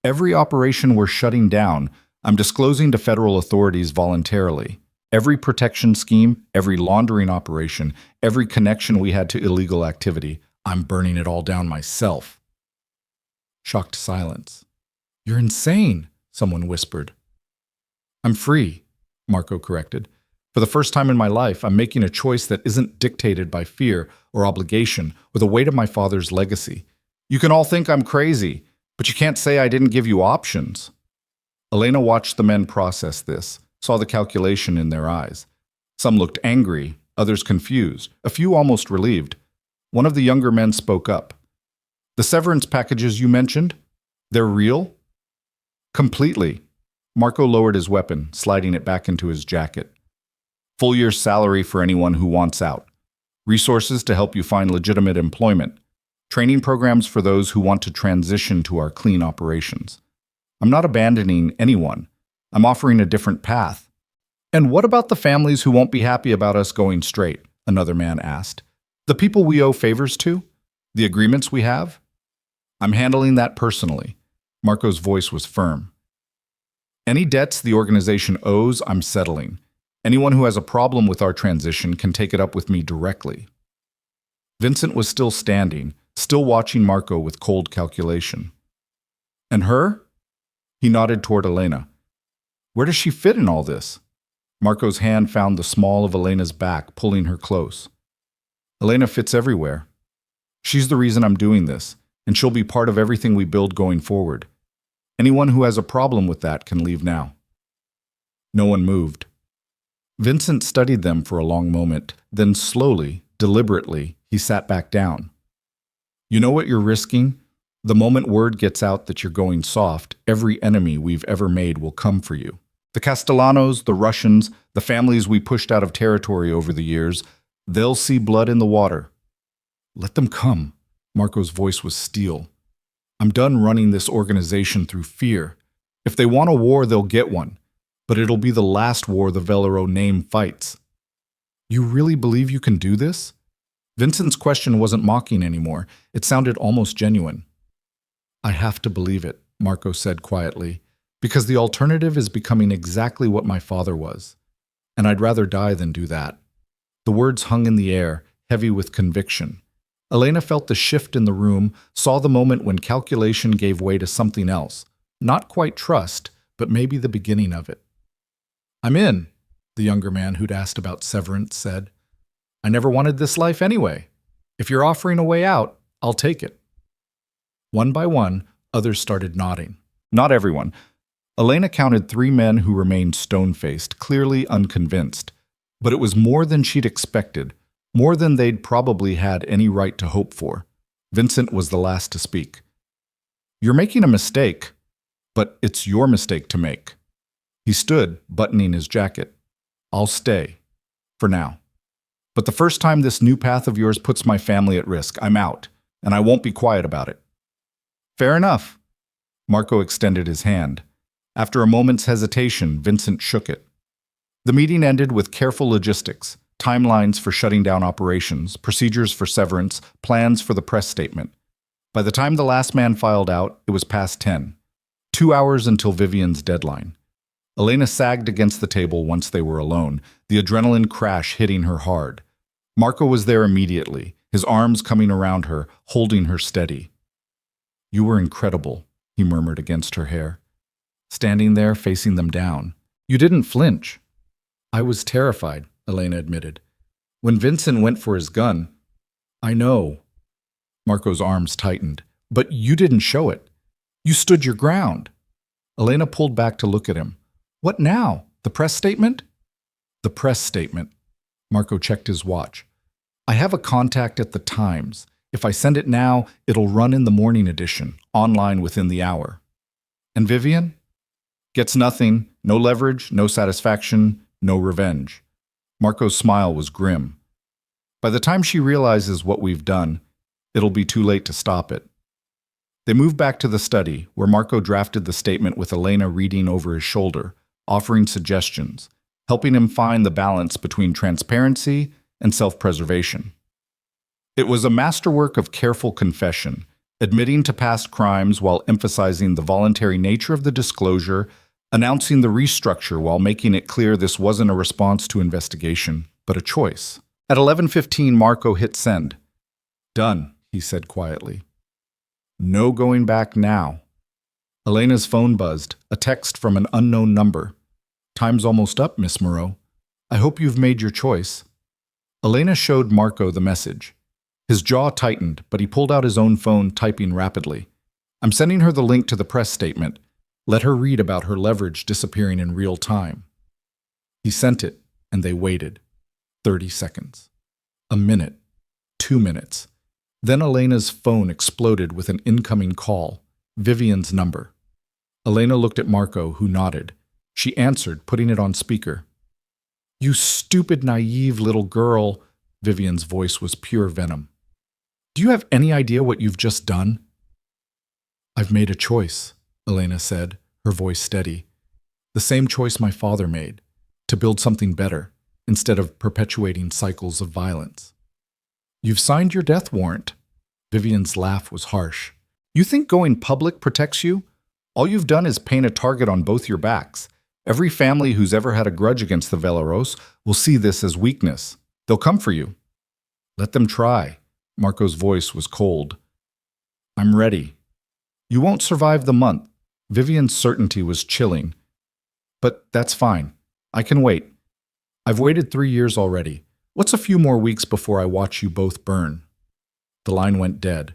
Every operation we're shutting down, I'm disclosing to federal authorities voluntarily. Every protection scheme, every laundering operation, every connection we had to illegal activity, I'm burning it all down myself." Shocked silence. "You're insane," someone whispered. "I'm free. Marco corrected. For the first time in my life, I'm making a choice that isn't dictated by fear or obligation or the weight of my father's legacy. You can all think I'm crazy, but you can't say I didn't give you options. Elena watched the men process this, saw the calculation in their eyes. Some looked angry, others confused, a few almost relieved. One of the younger men spoke up. The severance packages you mentioned, they're real? Completely. Marco lowered his weapon, sliding it back into his jacket. Full year's salary for anyone who wants out. Resources to help you find legitimate employment. Training programs for those who want to transition to our clean operations. I'm not abandoning anyone. I'm offering a different path. And what about the families who won't be happy about us going straight? Another man asked. The people we owe favors to? The agreements we have? I'm handling that personally. Marco's voice was firm. Any debts the organization owes, I'm settling. Anyone who has a problem with our transition can take it up with me directly. Vincent was still standing, still watching Marco with cold calculation. And her? He nodded toward Elena. Where does she fit in all this? Marco's hand found the small of Elena's back, pulling her close. Elena fits everywhere. She's the reason I'm doing this, and she'll be part of everything we build going forward. Anyone who has a problem with that can leave now. No one moved. Vincent studied them for a long moment, then slowly, deliberately, he sat back down. You know what you're risking? The moment word gets out that you're going soft, every enemy we've ever made will come for you. The Castellanos, the Russians, the families we pushed out of territory over the years, they'll see blood in the water. Let them come. Marco's voice was steel. I'm done running this organization through fear. If they want a war, they'll get one. But it'll be the last war the Velero name fights. You really believe you can do this? Vincent's question wasn't mocking anymore. It sounded almost genuine. I have to believe it, Marco said quietly, because the alternative is becoming exactly what my father was. And I'd rather die than do that. The words hung in the air, heavy with conviction. Elena felt the shift in the room, saw the moment when calculation gave way to something else. Not quite trust, but maybe the beginning of it. I'm in, the younger man who'd asked about severance said. I never wanted this life anyway. If you're offering a way out, I'll take it. One by one, others started nodding. Not everyone. Elena counted 3 men who remained stone-faced, clearly unconvinced. But it was more than she'd expected, more than they'd probably had any right to hope for. Vincent was the last to speak. You're making a mistake, but it's your mistake to make. He stood, buttoning his jacket. I'll stay. For now. But the first time this new path of yours puts my family at risk, I'm out, and I won't be quiet about it. Fair enough. Marco extended his hand. After a moment's hesitation, Vincent shook it. The meeting ended with careful logistics, timelines for shutting down operations, procedures for severance, plans for the press statement. By the time the last man filed out, it was past 10. 2 hours until Vivian's deadline. Elena sagged against the table once they were alone, the adrenaline crash hitting her hard. Marco was there immediately, his arms coming around her, holding her steady. You were incredible, he murmured against her hair. Standing there, facing them down. You didn't flinch. I was terrified, Elena admitted. When Vincent went for his gun, I know. Marco's arms tightened. But you didn't show it. You stood your ground. Elena pulled back to look at him. What now? The press statement? The press statement. Marco checked his watch. I have a contact at the Times. If I send it now, it'll run in the morning edition, online within the hour. And Vivian? Gets nothing, no leverage, no satisfaction, no revenge. Marco's smile was grim. By the time she realizes what we've done, it'll be too late to stop it. They moved back to the study, where Marco drafted the statement with Elena reading over his shoulder, offering suggestions, helping him find the balance between transparency and self-preservation. It was a masterwork of careful confession, admitting to past crimes while emphasizing the voluntary nature of the disclosure, announcing the restructure while making it clear this wasn't a response to investigation, but a choice. At 11:15, Marco hit send. Done, he said quietly. No going back now. Elena's phone buzzed, a text from an unknown number. Time's almost up, Miss Moreau. I hope you've made your choice. Elena showed Marco the message. His jaw tightened, but he pulled out his own phone, typing rapidly. I'm sending her the link to the press statement. Let her read about her leverage disappearing in real time. He sent it, and they waited. 30 seconds. A minute. 2 minutes. Then Elena's phone exploded with an incoming call. Vivian's number. Elena looked at Marco, who nodded. She answered, putting it on speaker. You stupid, naive little girl. Vivian's voice was pure venom. Do you have any idea what you've just done? I've made a choice, Elena said, her voice steady. The same choice my father made, to build something better, instead of perpetuating cycles of violence. You've signed your death warrant. Vivian's laugh was harsh. You think going public protects you? All you've done is paint a target on both your backs. Every family who's ever had a grudge against the Veleros will see this as weakness. They'll come for you. Let them try. Marco's voice was cold. I'm ready. You won't survive the month. Vivian's certainty was chilling. But that's fine. I can wait. I've waited 3 years already. What's a few more weeks before I watch you both burn? The line went dead.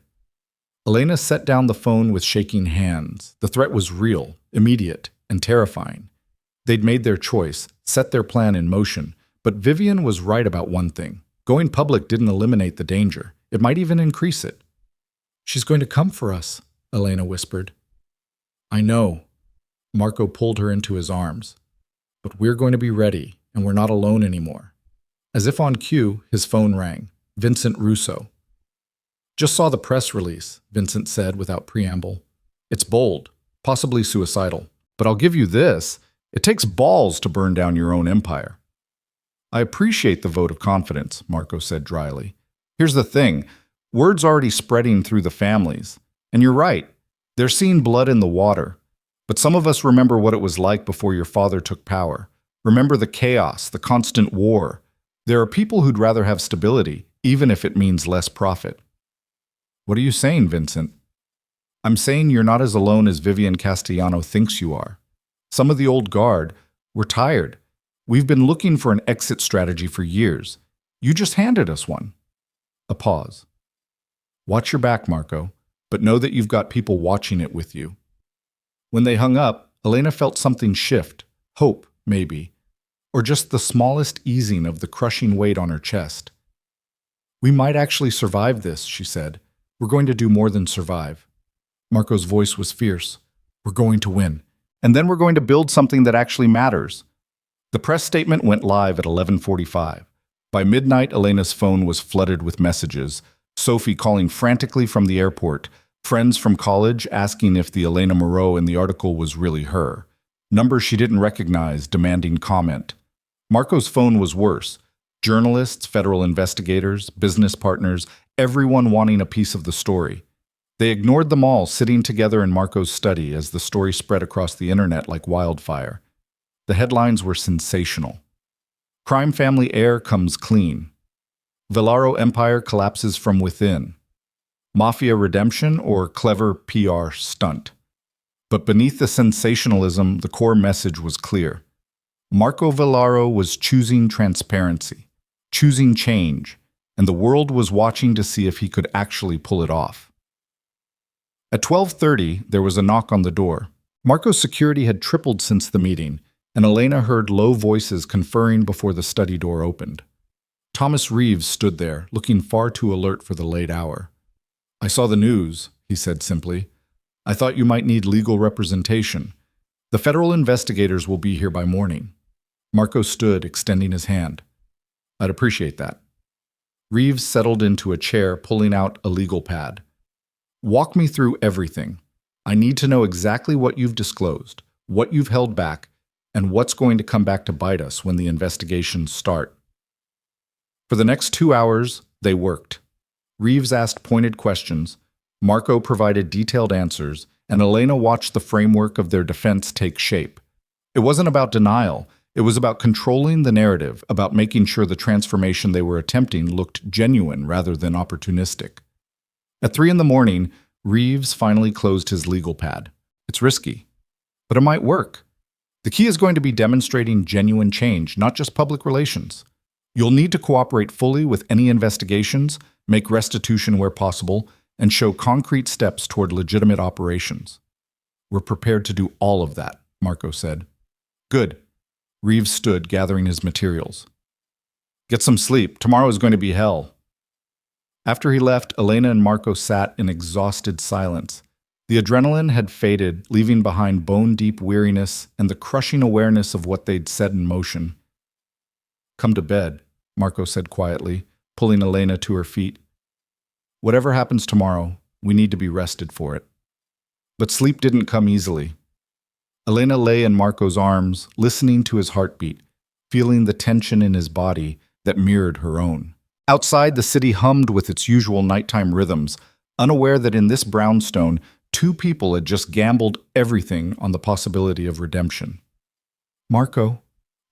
Elena set down the phone with shaking hands. The threat was real, immediate, and terrifying. They'd made their choice, set their plan in motion, but Vivian was right about one thing. Going public didn't eliminate the danger. It might even increase it. She's going to come for us, Elena whispered. I know. Marco pulled her into his arms. But we're going to be ready, and we're not alone anymore. As if on cue, his phone rang. Vincent Russo. Just saw the press release, Vincent said without preamble. It's bold, possibly suicidal. But I'll give you this. It takes balls to burn down your own empire. I appreciate the vote of confidence, Marco said dryly. Here's the thing. Word's already spreading through the families. And you're right. They're seeing blood in the water. But some of us remember what it was like before your father took power. Remember the chaos, the constant war. There are people who'd rather have stability, even if it means less profit. What are you saying, Vincent? I'm saying you're not as alone as Vivian Castellano thinks you are. Some of the old guard, we're tired. We've been looking for an exit strategy for years. You just handed us one. A pause. Watch your back, Marco, but know that you've got people watching it with you. When they hung up, Elena felt something shift, hope, maybe, or just the smallest easing of the crushing weight on her chest. We might actually survive this, she said. We're going to do more than survive. Marco's voice was fierce. We're going to win. And then we're going to build something that actually matters. The press statement went live at 11:45. By midnight, Elena's phone was flooded with messages. Sophie calling frantically from the airport. Friends from college asking if the Elena Moreau in the article was really her. Numbers she didn't recognize demanding comment. Marco's phone was worse. Journalists, federal investigators, business partners, everyone wanting a piece of the story. They ignored them all, sitting together in Marco's study as the story spread across the internet like wildfire. The headlines were sensational. Crime family heir comes clean. Velaro empire collapses from within. Mafia redemption or clever PR stunt. But beneath the sensationalism, the core message was clear. Marco Velaro was choosing transparency, choosing change, and the world was watching to see if he could actually pull it off. At 12:30, there was a knock on the door. Marco's security had tripled since the meeting, and Elena heard low voices conferring before the study door opened. Thomas Reeves stood there, looking far too alert for the late hour. I saw the news, he said simply. I thought you might need legal representation. The federal investigators will be here by morning. Marco stood, extending his hand. I'd appreciate that. Reeves settled into a chair, pulling out a legal pad. Walk me through everything. I need to know exactly what you've disclosed, what you've held back, and what's going to come back to bite us when the investigations start. For the next 2 hours, they worked. Reeves asked pointed questions, Marco provided detailed answers, and Elena watched the framework of their defense take shape. It wasn't about denial. It was about controlling the narrative, about making sure the transformation they were attempting looked genuine rather than opportunistic. At 3 a.m, Reeves finally closed his legal pad. It's risky, but it might work. The key is going to be demonstrating genuine change, not just public relations. You'll need to cooperate fully with any investigations, make restitution where possible, and show concrete steps toward legitimate operations. We're prepared to do all of that, Marco said. Good. Reeves stood, gathering his materials. Get some sleep. Tomorrow is going to be hell. After he left, Elena and Marco sat in exhausted silence. The adrenaline had faded, leaving behind bone-deep weariness and the crushing awareness of what they'd set in motion. Come to bed, Marco said quietly, pulling Elena to her feet. Whatever happens tomorrow, we need to be rested for it. But sleep didn't come easily. Elena lay in Marco's arms, listening to his heartbeat, feeling the tension in his body that mirrored her own. Outside, the city hummed with its usual nighttime rhythms, unaware that in this brownstone, two people had just gambled everything on the possibility of redemption. Marco,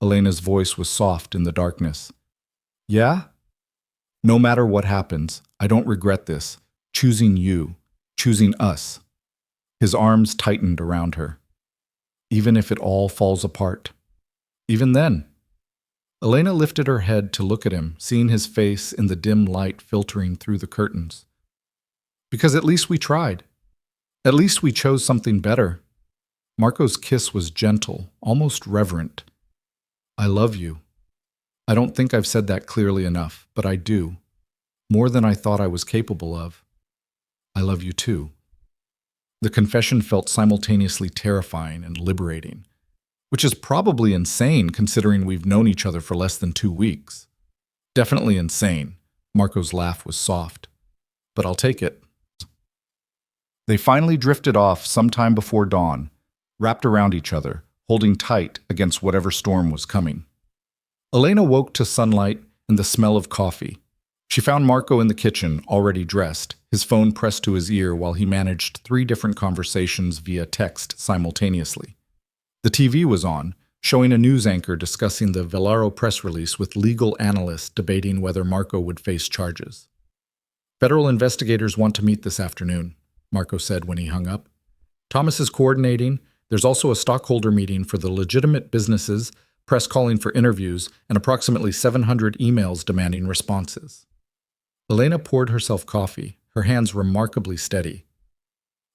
Elena's voice was soft in the darkness. Yeah? No matter what happens, I don't regret this. Choosing you, choosing us. His arms tightened around her. Even if it all falls apart. Even then. Elena lifted her head to look at him, seeing his face in the dim light filtering through the curtains. Because at least we tried. At least we chose something better. Marco's kiss was gentle, almost reverent. I love you. I don't think I've said that clearly enough, but I do. More than I thought I was capable of. I love you too. The confession felt simultaneously terrifying and liberating, which is probably insane considering we've known each other for less than 2 weeks. Definitely insane. Marco's laugh was soft. But I'll take it. They finally drifted off sometime before dawn, wrapped around each other, holding tight against whatever storm was coming. Elena woke to sunlight and the smell of coffee. She found Marco in the kitchen, already dressed, his phone pressed to his ear while he managed 3 different conversations via text simultaneously. The TV was on, showing a news anchor discussing the Velaro press release with legal analysts debating whether Marco would face charges. Federal investigators want to meet this afternoon, Marco said when he hung up. Thomas is coordinating. There's also a stockholder meeting for the legitimate businesses, press calling for interviews, and approximately 700 emails demanding responses. Elena poured herself coffee, her hands remarkably steady.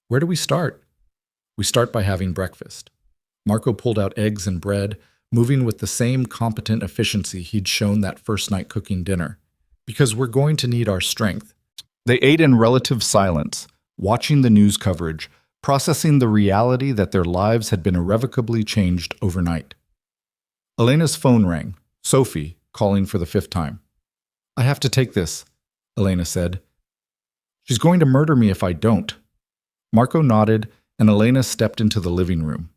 Where do we start? We start by having breakfast. Marco pulled out eggs and bread, moving with the same competent efficiency he'd shown that first night cooking dinner. Because we're going to need our strength. They ate in relative silence, watching the news coverage, processing the reality that their lives had been irrevocably changed overnight. Elena's phone rang, Sophie calling for the 5th time. I have to take this, Elena said. She's going to murder me if I don't. Marco nodded, and Elena stepped into the living room.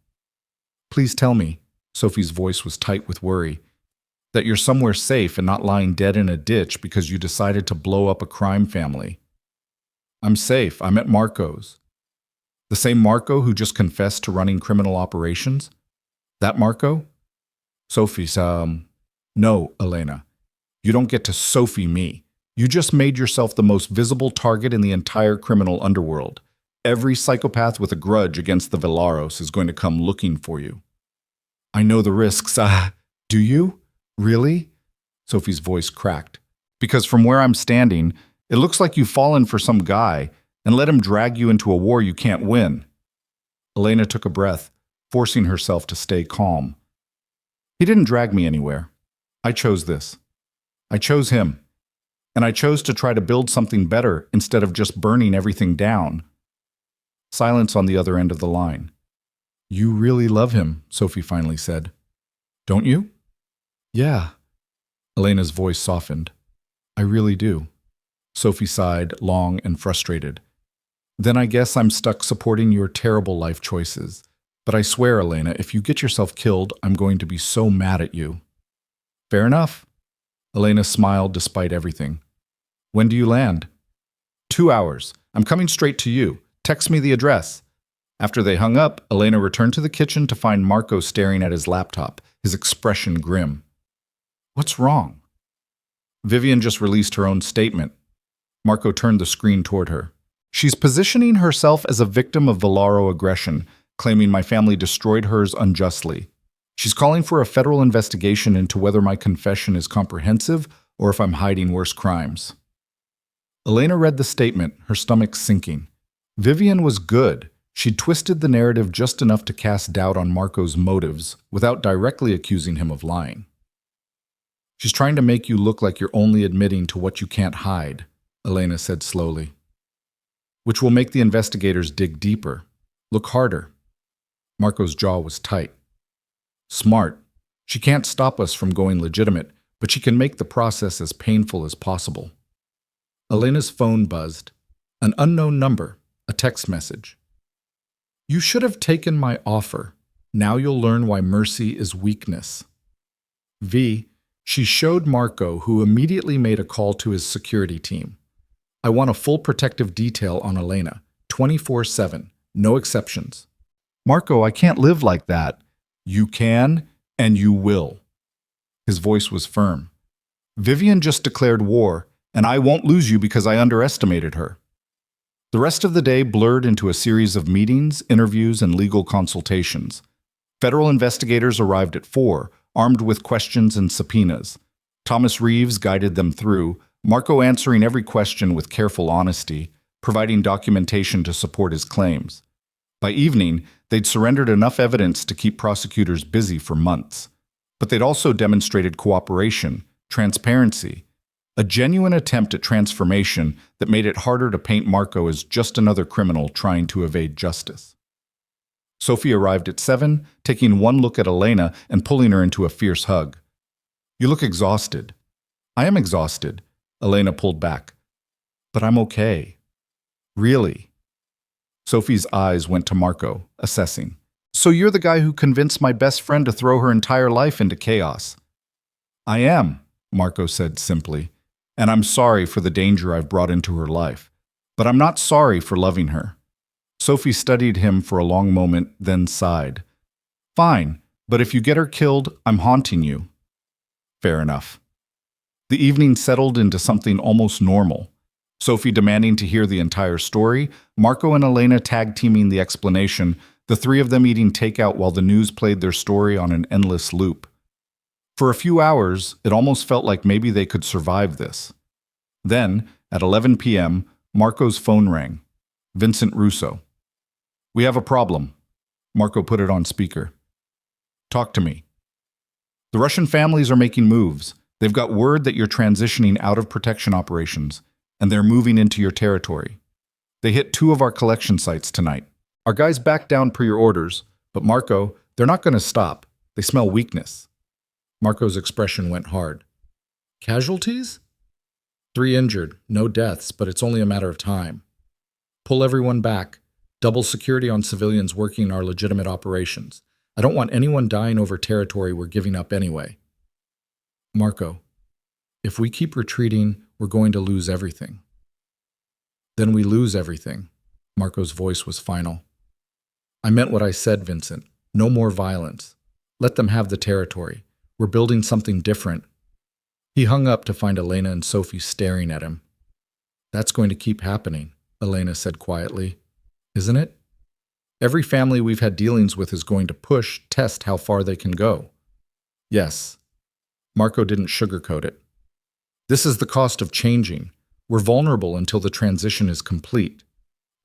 Please tell me, Sophie's voice was tight with worry, that you're somewhere safe and not lying dead in a ditch because you decided to blow up a crime family. I'm safe. I'm at Marco's. The same Marco who just confessed to running criminal operations? That Marco? Sophie's, no, Elena. You don't get to Sophie me. You just made yourself the most visible target in the entire criminal underworld. Every psychopath with a grudge against the Velaros is going to come looking for you. I know the risks. Do you? Really? Sophie's voice cracked. Because from where I'm standing, it looks like you've fallen for some guy and let him drag you into a war you can't win. Elena took a breath, forcing herself to stay calm. He didn't drag me anywhere. I chose this. I chose him. And I chose to try to build something better instead of just burning everything down. Silence on the other end of the line. You really love him, Sophie finally said. Don't you? Yeah. Elena's voice softened. I really do. Sophie sighed, long and frustrated. Then I guess I'm stuck supporting your terrible life choices. But I swear, Elena, if you get yourself killed, I'm going to be so mad at you. Fair enough. Elena smiled despite everything. When do you land? 2 hours. I'm coming straight to you. Text me the address. After they hung up, Elena returned to the kitchen to find Marco staring at his laptop, his expression grim. What's wrong? Vivian just released her own statement. Marco turned the screen toward her. She's positioning herself as a victim of Velaro aggression, claiming my family destroyed hers unjustly. She's calling for a federal investigation into whether my confession is comprehensive or if I'm hiding worse crimes. Elena read the statement, her stomach sinking. Vivian was good. She'd twisted the narrative just enough to cast doubt on Marco's motives without directly accusing him of lying. She's trying to make you look like you're only admitting to what you can't hide, Elena said slowly. Which will make the investigators dig deeper, look harder. Marco's jaw was tight. Smart. She can't stop us from going legitimate, but she can make the process as painful as possible. Elena's phone buzzed. An unknown number, a text message. You should have taken my offer. Now you'll learn why mercy is weakness. V. She showed Marco, who immediately made a call to his security team. I want a full protective detail on Elena, 24/7, no exceptions. Marco, I can't live like that. You can, and you will. His voice was firm. Vivian just declared war, and I won't lose you because I underestimated her. The rest of the day blurred into a series of meetings, interviews, and legal consultations. Federal investigators arrived at 4, armed with questions and subpoenas. Thomas Reeves guided them through, Marco answering every question with careful honesty, providing documentation to support his claims. By evening, they'd surrendered enough evidence to keep prosecutors busy for months. But they'd also demonstrated cooperation, transparency, a genuine attempt at transformation that made it harder to paint Marco as just another criminal trying to evade justice. Sophie arrived at 7, taking one look at Elena and pulling her into a fierce hug. You look exhausted. I am exhausted, Elena pulled back. But I'm okay. Really? Sophie's eyes went to Marco, assessing. So you're the guy who convinced my best friend to throw her entire life into chaos. I am, Marco said simply. And I'm sorry for the danger I've brought into her life. But I'm not sorry for loving her. Sophie studied him for a long moment, then sighed. Fine, but if you get her killed, I'm haunting you. Fair enough. The evening settled into something almost normal. Sophie demanding to hear the entire story, Marco and Elena tag-teaming the explanation, the three of them eating takeout while the news played their story on an endless loop. For a few hours, it almost felt like maybe they could survive this. Then, at 11 p.m., Marco's phone rang. Vincent Russo. We have a problem. Marco put it on speaker. Talk to me. The Russian families are making moves. They've got word that you're transitioning out of protection operations, and they're moving into your territory. They hit 2 of our collection sites tonight. Our guys backed down per your orders, but Marco, they're not going to stop. They smell weakness. Marco's expression went hard. Casualties? 3 injured, no deaths, but it's only a matter of time. Pull everyone back. Double security on civilians working our legitimate operations. I don't want anyone dying over territory we're giving up anyway. Marco, if we keep retreating, we're going to lose everything. Then we lose everything. Marco's voice was final. I meant what I said, Vincent. No more violence. Let them have the territory. We're building something different. He hung up to find Elena and Sophie staring at him. That's going to keep happening, Elena said quietly. Isn't it? Every family we've had dealings with is going to test how far they can go. Yes. Marco didn't sugarcoat it. This is the cost of changing. We're vulnerable until the transition is complete.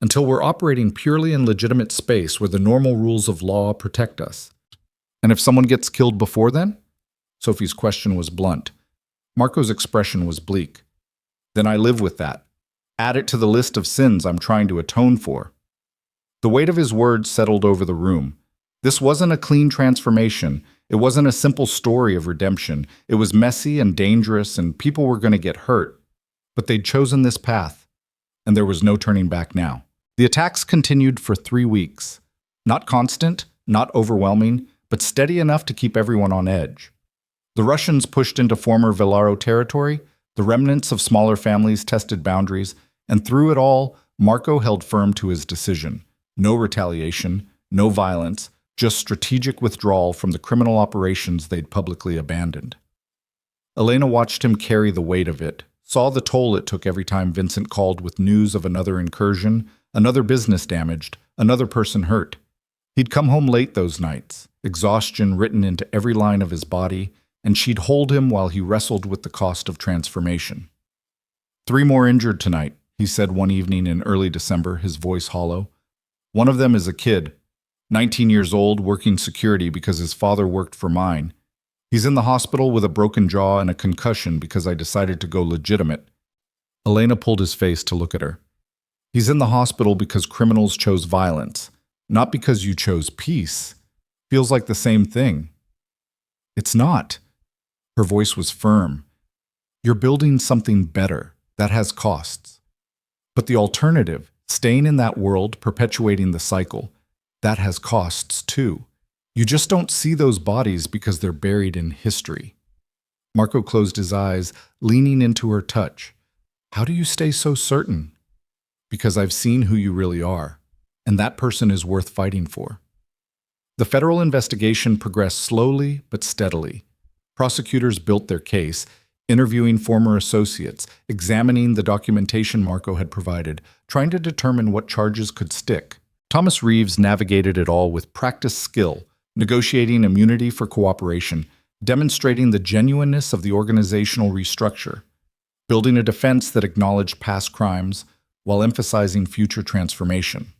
Until we're operating purely in legitimate space where the normal rules of law protect us. And if someone gets killed before then? Sophie's question was blunt. Marco's expression was bleak. Then I live with that. Add it to the list of sins I'm trying to atone for. The weight of his words settled over the room. This wasn't a clean transformation. It wasn't a simple story of redemption. It was messy and dangerous, and people were going to get hurt. But they'd chosen this path, and there was no turning back now. The attacks continued for 3 weeks. Not constant, not overwhelming, but steady enough to keep everyone on edge. The Russians pushed into former Velaro territory, the remnants of smaller families tested boundaries, and through it all, Marco held firm to his decision. No retaliation, no violence, just strategic withdrawal from the criminal operations they'd publicly abandoned. Elena watched him carry the weight of it, saw the toll it took every time Vincent called with news of another incursion, another business damaged, another person hurt. He'd come home late those nights, exhaustion written into every line of his body, and she'd hold him while he wrestled with the cost of transformation. 3 more injured tonight, he said one evening in early December, his voice hollow. One of them is a kid, 19 years old, working security because his father worked for mine. He's in the hospital with a broken jaw and a concussion because I decided to go legitimate. Elena pulled his face to look at her. He's in the hospital because criminals chose violence, not because you chose peace. Feels like the same thing. It's not. Her voice was firm. You're building something better. That has costs. But the alternative, staying in that world, perpetuating the cycle, that has costs too. You just don't see those bodies because they're buried in history. Marco closed his eyes, leaning into her touch. How do you stay so certain? Because I've seen who you really are, and that person is worth fighting for. The federal investigation progressed slowly but steadily. Prosecutors built their case, interviewing former associates, examining the documentation Marco had provided, trying to determine what charges could stick. Thomas Reeves navigated it all with practiced skill, negotiating immunity for cooperation, demonstrating the genuineness of the organizational restructure, building a defense that acknowledged past crimes while emphasizing future transformation.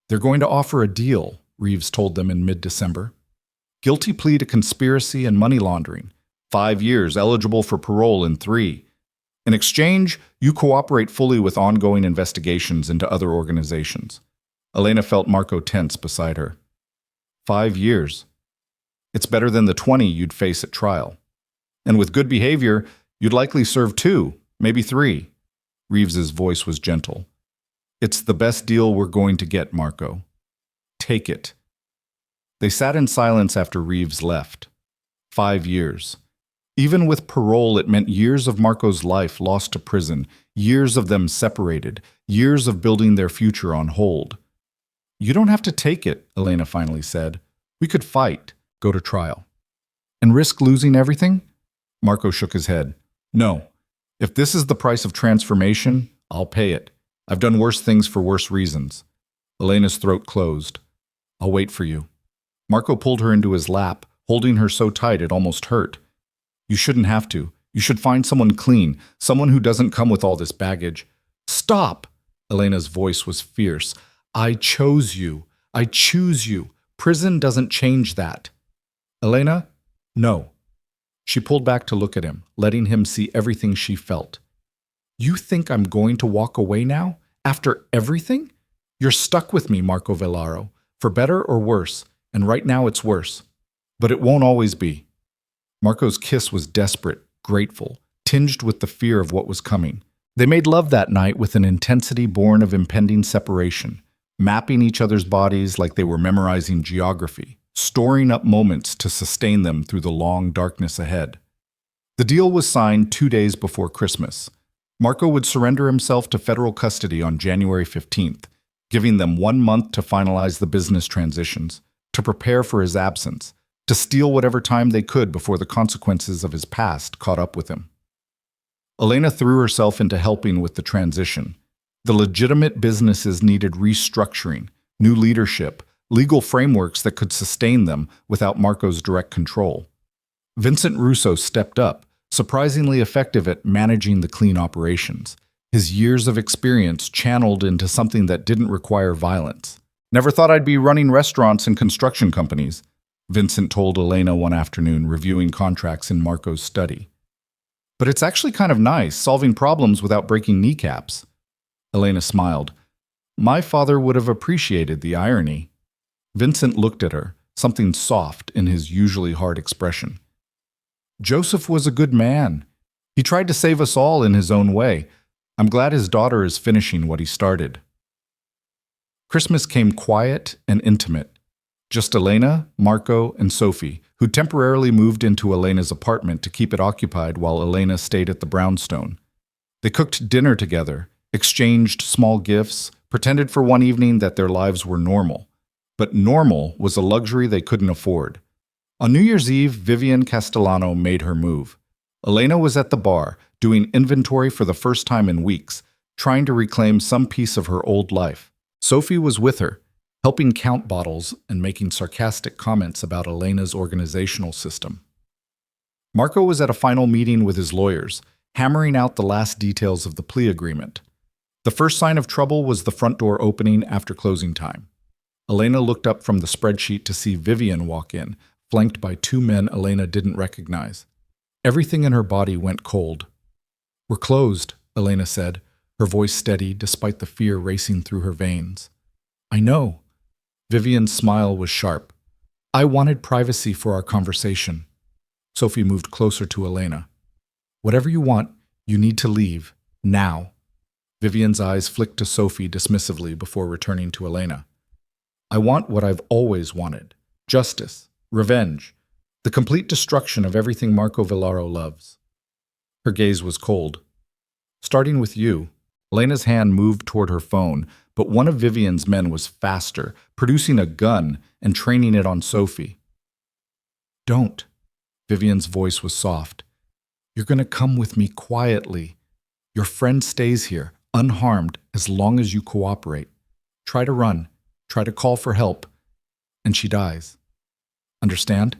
They're going to offer a deal, Reeves told them in mid-December. Guilty plea to conspiracy and money laundering. 5 years, eligible for parole in 3. In exchange, you cooperate fully with ongoing investigations into other organizations. Elena felt Marco tense beside her. 5 years. It's better than the 20 you'd face at trial. And with good behavior, you'd likely serve 2, maybe 3. Reeves's voice was gentle. It's the best deal we're going to get, Marco. Take it. They sat in silence after Reeves left. 5 years. Even with parole, it meant years of Marco's life lost to prison, years of them separated, years of building their future on hold. You don't have to take it, Elena finally said. We could fight, go to trial. And risk losing everything? Marco shook his head. No. If this is the price of transformation, I'll pay it. I've done worse things for worse reasons. Elena's throat closed. I'll wait for you. Marco pulled her into his lap, holding her so tight it almost hurt. You shouldn't have to. You should find someone clean, someone who doesn't come with all this baggage. Stop! Elena's voice was fierce. I chose you. I choose you. Prison doesn't change that. Elena? No. She pulled back to look at him, letting him see everything she felt. You think I'm going to walk away now? After everything? You're stuck with me, Marco Velaro, for better or worse, and right now it's worse. But it won't always be. Marco's kiss was desperate, grateful, tinged with the fear of what was coming. They made love that night with an intensity born of impending separation, mapping each other's bodies like they were memorizing geography, storing up moments to sustain them through the long darkness ahead. The deal was signed 2 days before Christmas. Marco would surrender himself to federal custody on January 15th, giving them 1 month to finalize the business transitions, to prepare for his absence, to steal whatever time they could before the consequences of his past caught up with him. Elena threw herself into helping with the transition. The legitimate businesses needed restructuring, new leadership, legal frameworks that could sustain them without Marco's direct control. Vincent Russo stepped up, surprisingly effective at managing the clean operations, his years of experience channeled into something that didn't require violence. Never thought I'd be running restaurants and construction companies, Vincent told Elena one afternoon, reviewing contracts in Marco's study. But it's actually kind of nice, solving problems without breaking kneecaps. Elena smiled. My father would have appreciated the irony. Vincent looked at her, something soft in his usually hard expression. Joseph was a good man. He tried to save us all in his own way. I'm glad his daughter is finishing what he started. Christmas came quiet and intimate. Just Elena, Marco, and Sophie, who temporarily moved into Elena's apartment to keep it occupied while Elena stayed at the brownstone. They cooked dinner together, exchanged small gifts, pretended for one evening that their lives were normal. But normal was a luxury they couldn't afford. On New Year's Eve, Vivian Castellano made her move. Elena was at the bar, doing inventory for the first time in weeks, trying to reclaim some piece of her old life. Sophie was with her, helping count bottles and making sarcastic comments about Elena's organizational system. Marco was at a final meeting with his lawyers, hammering out the last details of the plea agreement. The first sign of trouble was the front door opening after closing time. Elena looked up from the spreadsheet to see Vivian walk in, flanked by two men Elena didn't recognize. Everything in her body went cold. "We're closed," Elena said, her voice steady despite the fear racing through her veins. "I know." Vivian's smile was sharp. "I wanted privacy for our conversation." Sophie moved closer to Elena. "Whatever you want, you need to leave, now." Vivian's eyes flicked to Sophie dismissively before returning to Elena. "I want what I've always wanted. Justice, revenge, the complete destruction of everything Marco Villaro loves." Her gaze was cold. "Starting with you." Elena's hand moved toward her phone, but one of Vivian's men was faster, producing a gun and training it on Sophie. "Don't." Vivian's voice was soft. "You're going to come with me quietly. Your friend stays here, unharmed, as long as you cooperate. Try to run, try to call for help, and she dies. Understand?"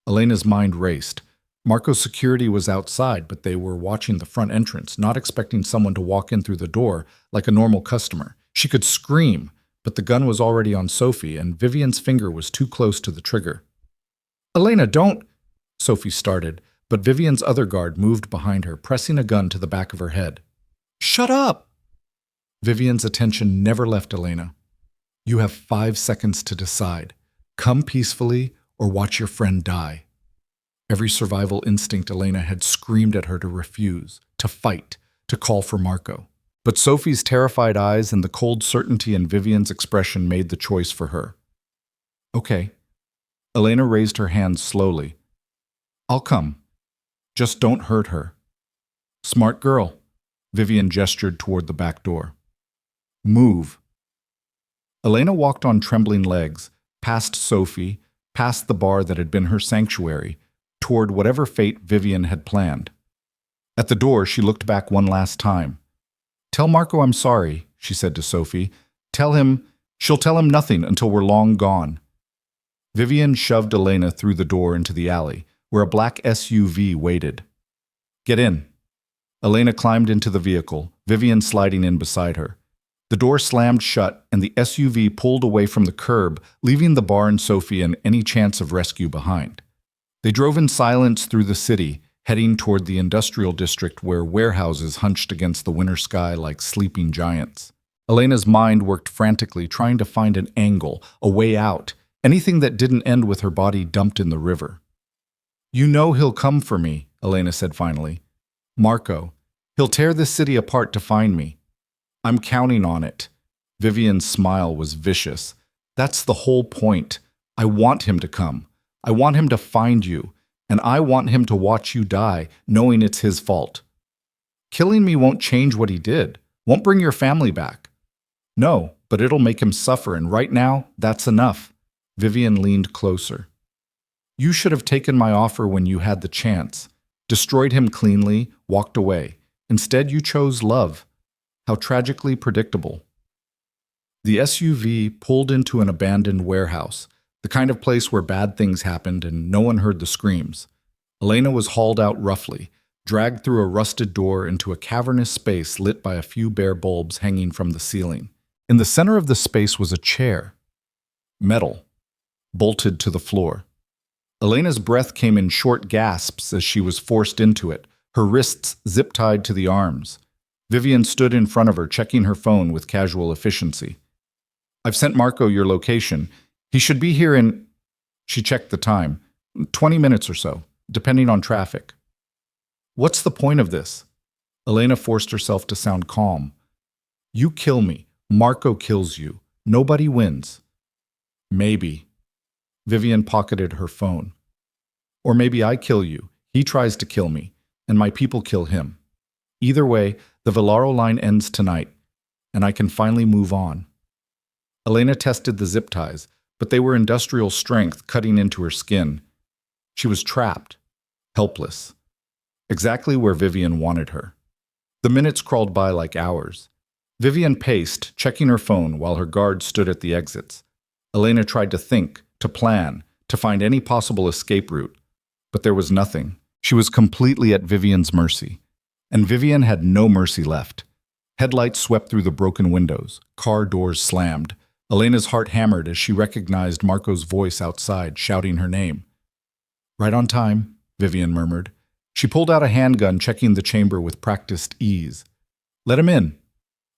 Elena's mind raced. Marco's security was outside, but they were watching the front entrance, not expecting someone to walk in through the door like a normal customer. She could scream, but the gun was already on Sophie, and Vivian's finger was too close to the trigger. "Elena, don't—" Sophie started, but Vivian's other guard moved behind her, pressing a gun to the back of her head. "Shut up!" Vivian's attention never left Elena. "You have 5 seconds to decide. Come peacefully or watch your friend die." Every survival instinct Elena had screamed at her to refuse, to fight, to call for Marco. But Sophie's terrified eyes and the cold certainty in Vivian's expression made the choice for her. "Okay." Elena raised her hands slowly. "I'll come. Just don't hurt her." "Smart girl." Vivian gestured toward the back door. "Move." Elena walked on trembling legs, past Sophie, past the bar that had been her sanctuary, toward whatever fate Vivian had planned. At the door, she looked back one last time. "Tell Marco I'm sorry," she said to Sophie. She'll tell him nothing until we're long gone." Vivian shoved Elena through the door into the alley, where a black SUV waited. "Get in." Elena climbed into the vehicle, Vivian sliding in beside her. The door slammed shut, and the SUV pulled away from the curb, leaving the bar and Sophie and any chance of rescue behind. They drove in silence through the city, heading toward the industrial district where warehouses hunched against the winter sky like sleeping giants. Elena's mind worked frantically, trying to find an angle, a way out, anything that didn't end with her body dumped in the river. "You know he'll come for me," Elena said finally. "Marco. He'll tear this city apart to find me. I'm counting on it." Vivian's smile was vicious. "That's the whole point. I want him to come. I want him to find you, and I want him to watch you die, knowing it's his fault. Killing me won't change what he did, won't bring your family back. No, but it'll make him suffer, and right now, that's enough." Vivian leaned closer. "You should have taken my offer when you had the chance, destroyed him cleanly, walked away. Instead, you chose love. How tragically predictable." The SUV pulled into an abandoned warehouse, the kind of place where bad things happened and no one heard the screams. Elena was hauled out roughly, dragged through a rusted door into a cavernous space lit by a few bare bulbs hanging from the ceiling. In the center of the space was a chair. Metal, bolted to the floor. Elena's breath came in short gasps as she was forced into it, her wrists zip-tied to the arms. Vivian stood in front of her, checking her phone with casual efficiency. "I've sent Marco your location. He should be here in—" She checked the time. 20 minutes or so, depending on traffic. "What's the point of this?" Elena forced herself to sound calm. "You kill me. Marco kills you. Nobody wins." "Maybe." Vivian pocketed her phone. "Or maybe I kill you. He tries to kill me, and my people kill him. Either way, the Villaro line ends tonight, and I can finally move on." Elena tested the zip ties, but they were industrial strength, cutting into her skin. She was trapped, helpless, exactly where Vivian wanted her. The minutes crawled by like hours. Vivian paced, checking her phone while her guard stood at the exits. Elena tried to think, to plan, to find any possible escape route. But there was nothing. She was completely at Vivian's mercy. And Vivian had no mercy left. Headlights swept through the broken windows. Car doors slammed. Elena's heart hammered as she recognized Marco's voice outside, shouting her name. "Right on time," Vivian murmured. She pulled out a handgun, checking the chamber with practiced ease. "Let him in."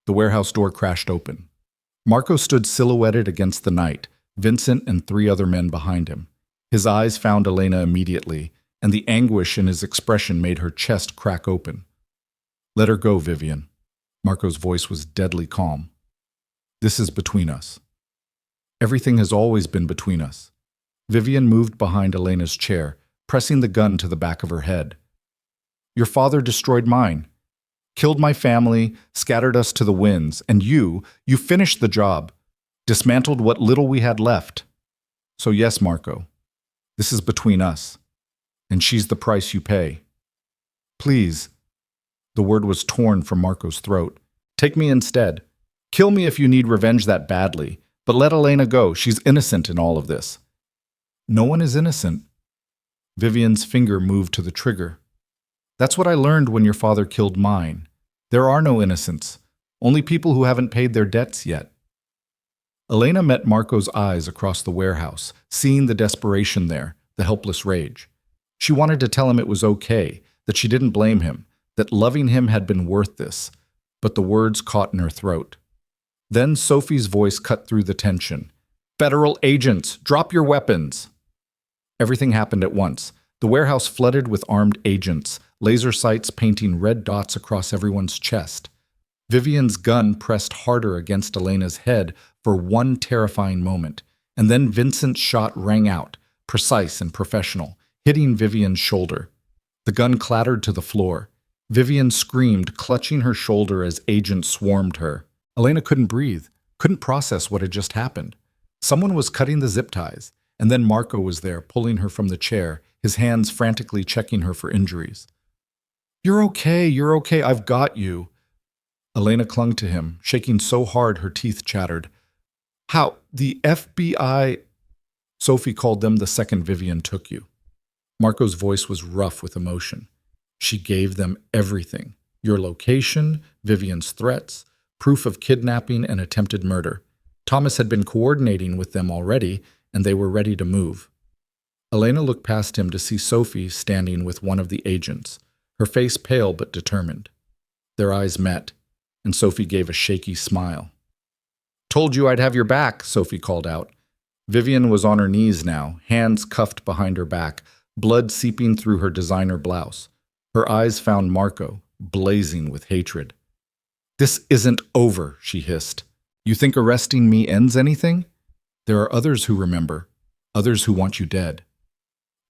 The warehouse door crashed open. Marco stood silhouetted against the night, Vincent and 3 other men behind him. His eyes found Elena immediately, and the anguish in his expression made her chest crack open. "Let her go, Vivian." Marco's voice was deadly calm. "This is between us." "Everything has always been between us." Vivian moved behind Elena's chair, pressing the gun to the back of her head. "Your father destroyed mine. Killed my family, scattered us to the winds, and you finished the job, dismantled what little we had left. So yes, Marco, this is between us, and she's the price you pay. Please." The word was torn from Marco's throat. "Take me instead. Kill me if you need revenge that badly, but let Elena go. She's innocent in all of this." "No one is innocent." Vivian's finger moved to the trigger. "That's what I learned when your father killed mine. There are no innocents, only people who haven't paid their debts yet." Elena met Marco's eyes across the warehouse, seeing the desperation there, the helpless rage. She wanted to tell him it was okay, that she didn't blame him, that loving him had been worth this, but the words caught in her throat. Then Sophie's voice cut through the tension. "Federal agents, drop your weapons!" Everything happened at once. The warehouse flooded with armed agents, laser sights painting red dots across everyone's chest. Vivian's gun pressed harder against Elena's head for one terrifying moment, and then Vincent's shot rang out, precise and professional, hitting Vivian's shoulder. The gun clattered to the floor. Vivian screamed, clutching her shoulder as agents swarmed her. Elena couldn't breathe, couldn't process what had just happened. Someone was cutting the zip ties, and then Marco was there, pulling her from the chair, his hands frantically checking her for injuries. You're okay, I've got you." Elena clung to him, shaking so hard her teeth chattered. "How? The FBI?" "Sophie called them the second Vivian took you." Marco's voice was rough with emotion. "She gave them everything. Your location, Vivian's threats, proof of kidnapping and attempted murder. Thomas had been coordinating with them already, and they were ready to move." Elena looked past him to see Sophie standing with one of the agents, her face pale but determined. Their eyes met, and Sophie gave a shaky smile. "Told you I'd have your back," Sophie called out. Vivian was on her knees now, hands cuffed behind her back, blood seeping through her designer blouse. Her eyes found Marco, blazing with hatred. "This isn't over," she hissed. "You think arresting me ends anything? There are others who remember, others who want you dead."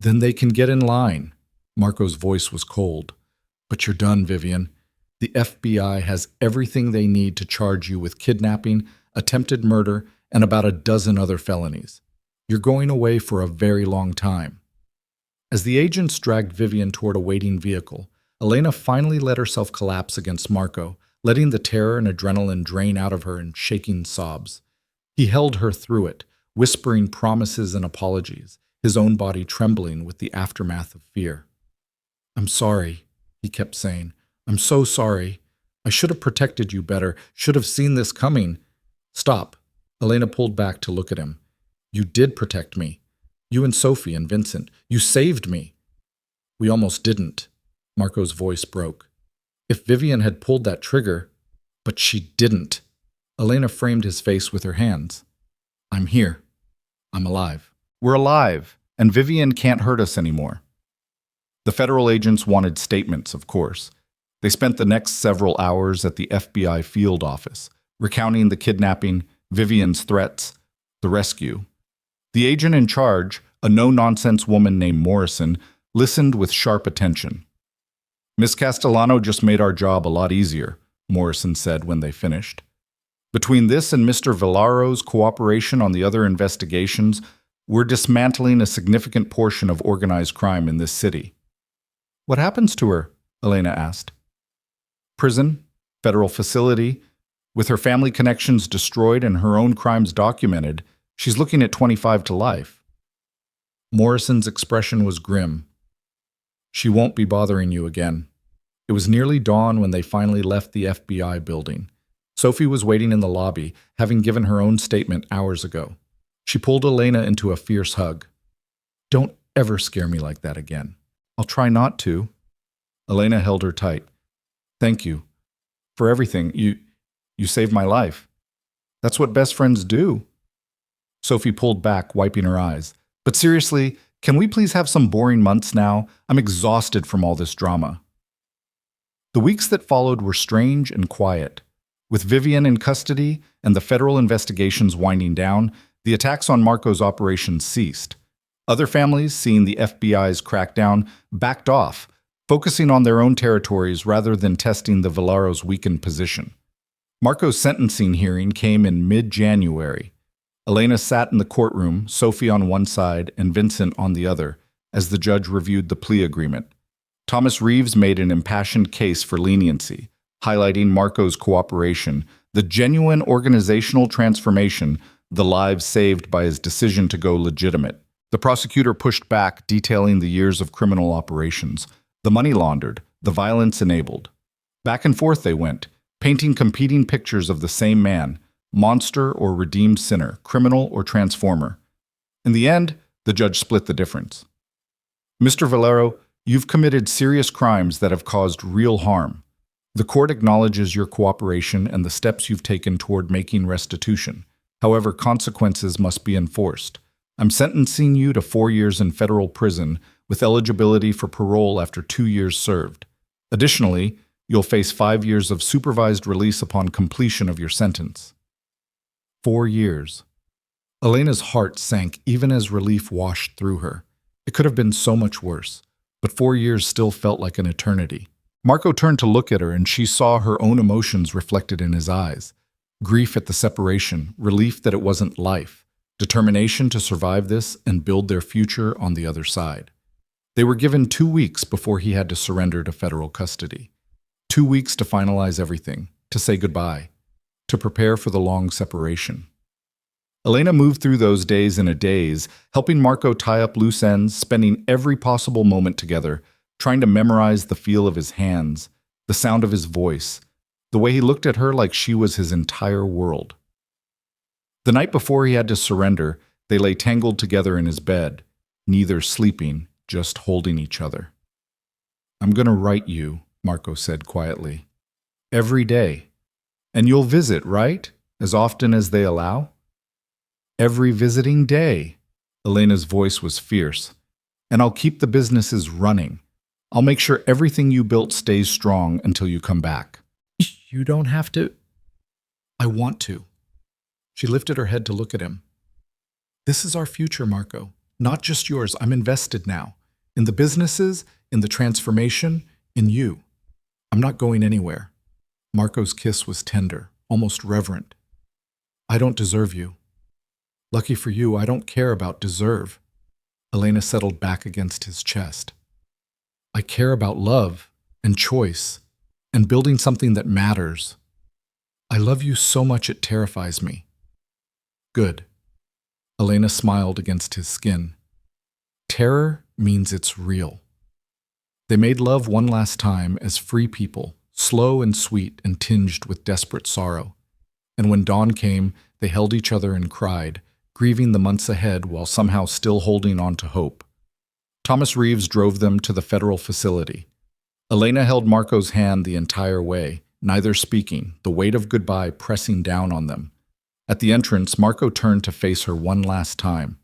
"Then they can get in line." Marco's voice was cold. "But you're done, Vivian. The FBI has everything they need to charge you with kidnapping, attempted murder, and about a dozen other felonies. You're going away for a very long time." As the agents dragged Vivian toward a waiting vehicle, Elena finally let herself collapse against Marco, letting the terror and adrenaline drain out of her in shaking sobs. He held her through it, whispering promises and apologies, his own body trembling with the aftermath of fear. "I'm sorry," he kept saying. "I'm so sorry. I should have protected you better, should have seen this coming." "Stop." Elena pulled back to look at him. "You did protect me. You and Sophie and Vincent. You saved me." "We almost didn't." Marco's voice broke. If Vivian had pulled that trigger, but she didn't. Elena framed his face with her hands. "I'm here. I'm alive. We're alive, and Vivian can't hurt us anymore." The federal agents wanted statements, of course. They spent the next several hours at the FBI field office, recounting the kidnapping, Vivian's threats, the rescue. The agent in charge, a no-nonsense woman named Morrison, listened with sharp attention. "Miss Castellano just made our job a lot easier," Morrison said when they finished. "Between this and Mr. Villaro's cooperation on the other investigations, we're dismantling a significant portion of organized crime in this city." "What happens to her?" Elena asked. "Prison, federal facility. With her family connections destroyed and her own crimes documented, she's looking at 25 to life. Morrison's expression was grim. She won't be bothering you again. It was nearly dawn when they finally left the FBI building. Sophie was waiting in the lobby, having given her own statement hours ago. She pulled Elena into a fierce hug. Don't ever scare me like that again. I'll try not to. Elena held her tight. Thank you. For everything. You saved my life. That's what best friends do. Sophie pulled back, wiping her eyes. But seriously, can we please have some boring months now? I'm exhausted from all this drama. The weeks that followed were strange and quiet. With Vivian in custody and the federal investigations winding down, the attacks on Marco's operations ceased. Other families, seeing the FBI's crackdown, backed off, focusing on their own territories rather than testing the Villaros' weakened position. Marco's sentencing hearing came in mid-January. Elena sat in the courtroom, Sophie on one side and Vincent on the other, as the judge reviewed the plea agreement. Thomas Reeves made an impassioned case for leniency, highlighting Marco's cooperation, the genuine organizational transformation, the lives saved by his decision to go legitimate. The prosecutor pushed back, detailing the years of criminal operations, the money laundered, the violence enabled. Back and forth they went, painting competing pictures of the same man, monster or redeemed sinner, criminal or transformer. In the end, the judge split the difference. Mr. Villaro, you've committed serious crimes that have caused real harm. The court acknowledges your cooperation and the steps you've taken toward making restitution. However, consequences must be enforced. I'm sentencing you to 4 years in federal prison with eligibility for parole after 2 years served. Additionally, you'll face 5 years of supervised release upon completion of your sentence. 4 years. Elena's heart sank even as relief washed through her. It could have been so much worse, but 4 years still felt like an eternity. Marco turned to look at her and she saw her own emotions reflected in his eyes. Grief at the separation, relief that it wasn't life, determination to survive this and build their future on the other side. They were given 2 weeks before he had to surrender to federal custody. 2 weeks to finalize everything, to say goodbye, to prepare for the long separation. Elena moved through those days in a daze, helping Marco tie up loose ends, spending every possible moment together, trying to memorize the feel of his hands, the sound of his voice, the way he looked at her like she was his entire world. The night before he had to surrender, they lay tangled together in his bed, neither sleeping, just holding each other. I'm going to write you, Marco said quietly. Every day. And you'll visit, right? As often as they allow? Every visiting day. Elena's voice was fierce. And I'll keep the businesses running. I'll make sure everything you built stays strong until you come back. You don't have to. I want to. She lifted her head to look at him. This is our future, Marco. Not just yours. I'm invested now. In the businesses, in the transformation, in you. I'm not going anywhere. Marco's kiss was tender, almost reverent. I don't deserve you. Lucky for you, I don't care about deserve. Elena settled back against his chest. I care about love and choice and building something that matters. I love you so much it terrifies me. Good. Elena smiled against his skin. Terror means it's real. They made love one last time as free people, slow and sweet and tinged with desperate sorrow. And when dawn came, they held each other and cried, grieving the months ahead while somehow still holding on to hope. Thomas Reeves drove them to the federal facility. Elena held Marco's hand the entire way, neither speaking, the weight of goodbye pressing down on them. At the entrance, Marco turned to face her one last time.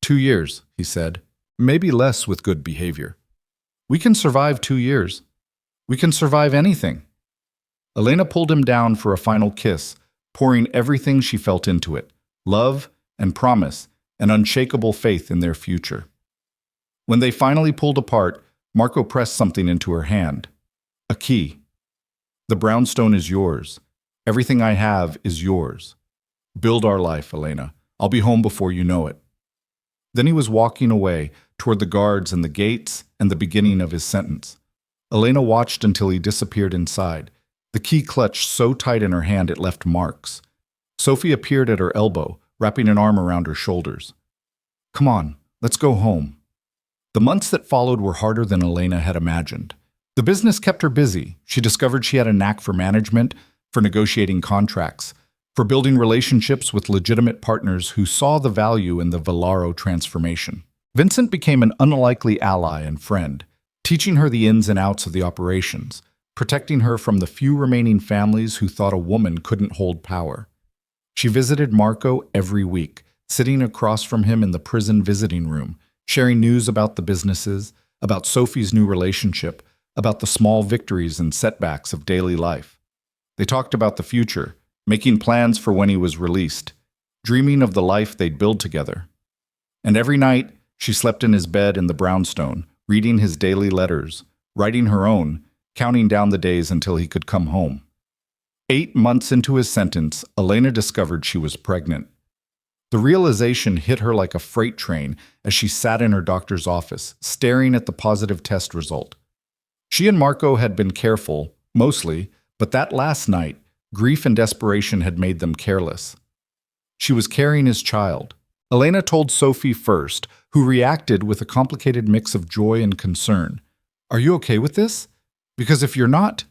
2 years, he said, maybe less with good behavior. We can survive 2 years. We can survive anything. Elena pulled him down for a final kiss, pouring everything she felt into it, love and promise and unshakable faith in their future. When they finally pulled apart, Marco pressed something into her hand. A key. The brownstone is yours. Everything I have is yours. Build our life, Elena. I'll be home before you know it. Then he was walking away toward the guards and the gates and the beginning of his sentence. Elena watched until he disappeared inside, the key clutched so tight in her hand it left marks. Sophie appeared at her elbow, wrapping an arm around her shoulders. "Come on, let's go home." The months that followed were harder than Elena had imagined. The business kept her busy. She discovered she had a knack for management, for negotiating contracts, for building relationships with legitimate partners who saw the value in the Velaro transformation. Vincent became an unlikely ally and friend, teaching her the ins and outs of the operations, protecting her from the few remaining families who thought a woman couldn't hold power. She visited Marco every week, sitting across from him in the prison visiting room, sharing news about the businesses, about Sophie's new relationship, about the small victories and setbacks of daily life. They talked about the future, making plans for when he was released, dreaming of the life they'd build together. And every night, she slept in his bed in the brownstone, reading his daily letters, writing her own, counting down the days until he could come home. 8 months into his sentence, Elena discovered she was pregnant. The realization hit her like a freight train as she sat in her doctor's office, staring at the positive test result. She and Marco had been careful, mostly, but that last night, grief and desperation had made them careless. She was carrying his child. Elena told Sophie first, who reacted with a complicated mix of joy and concern. "Are you okay with this? Because if you're not—"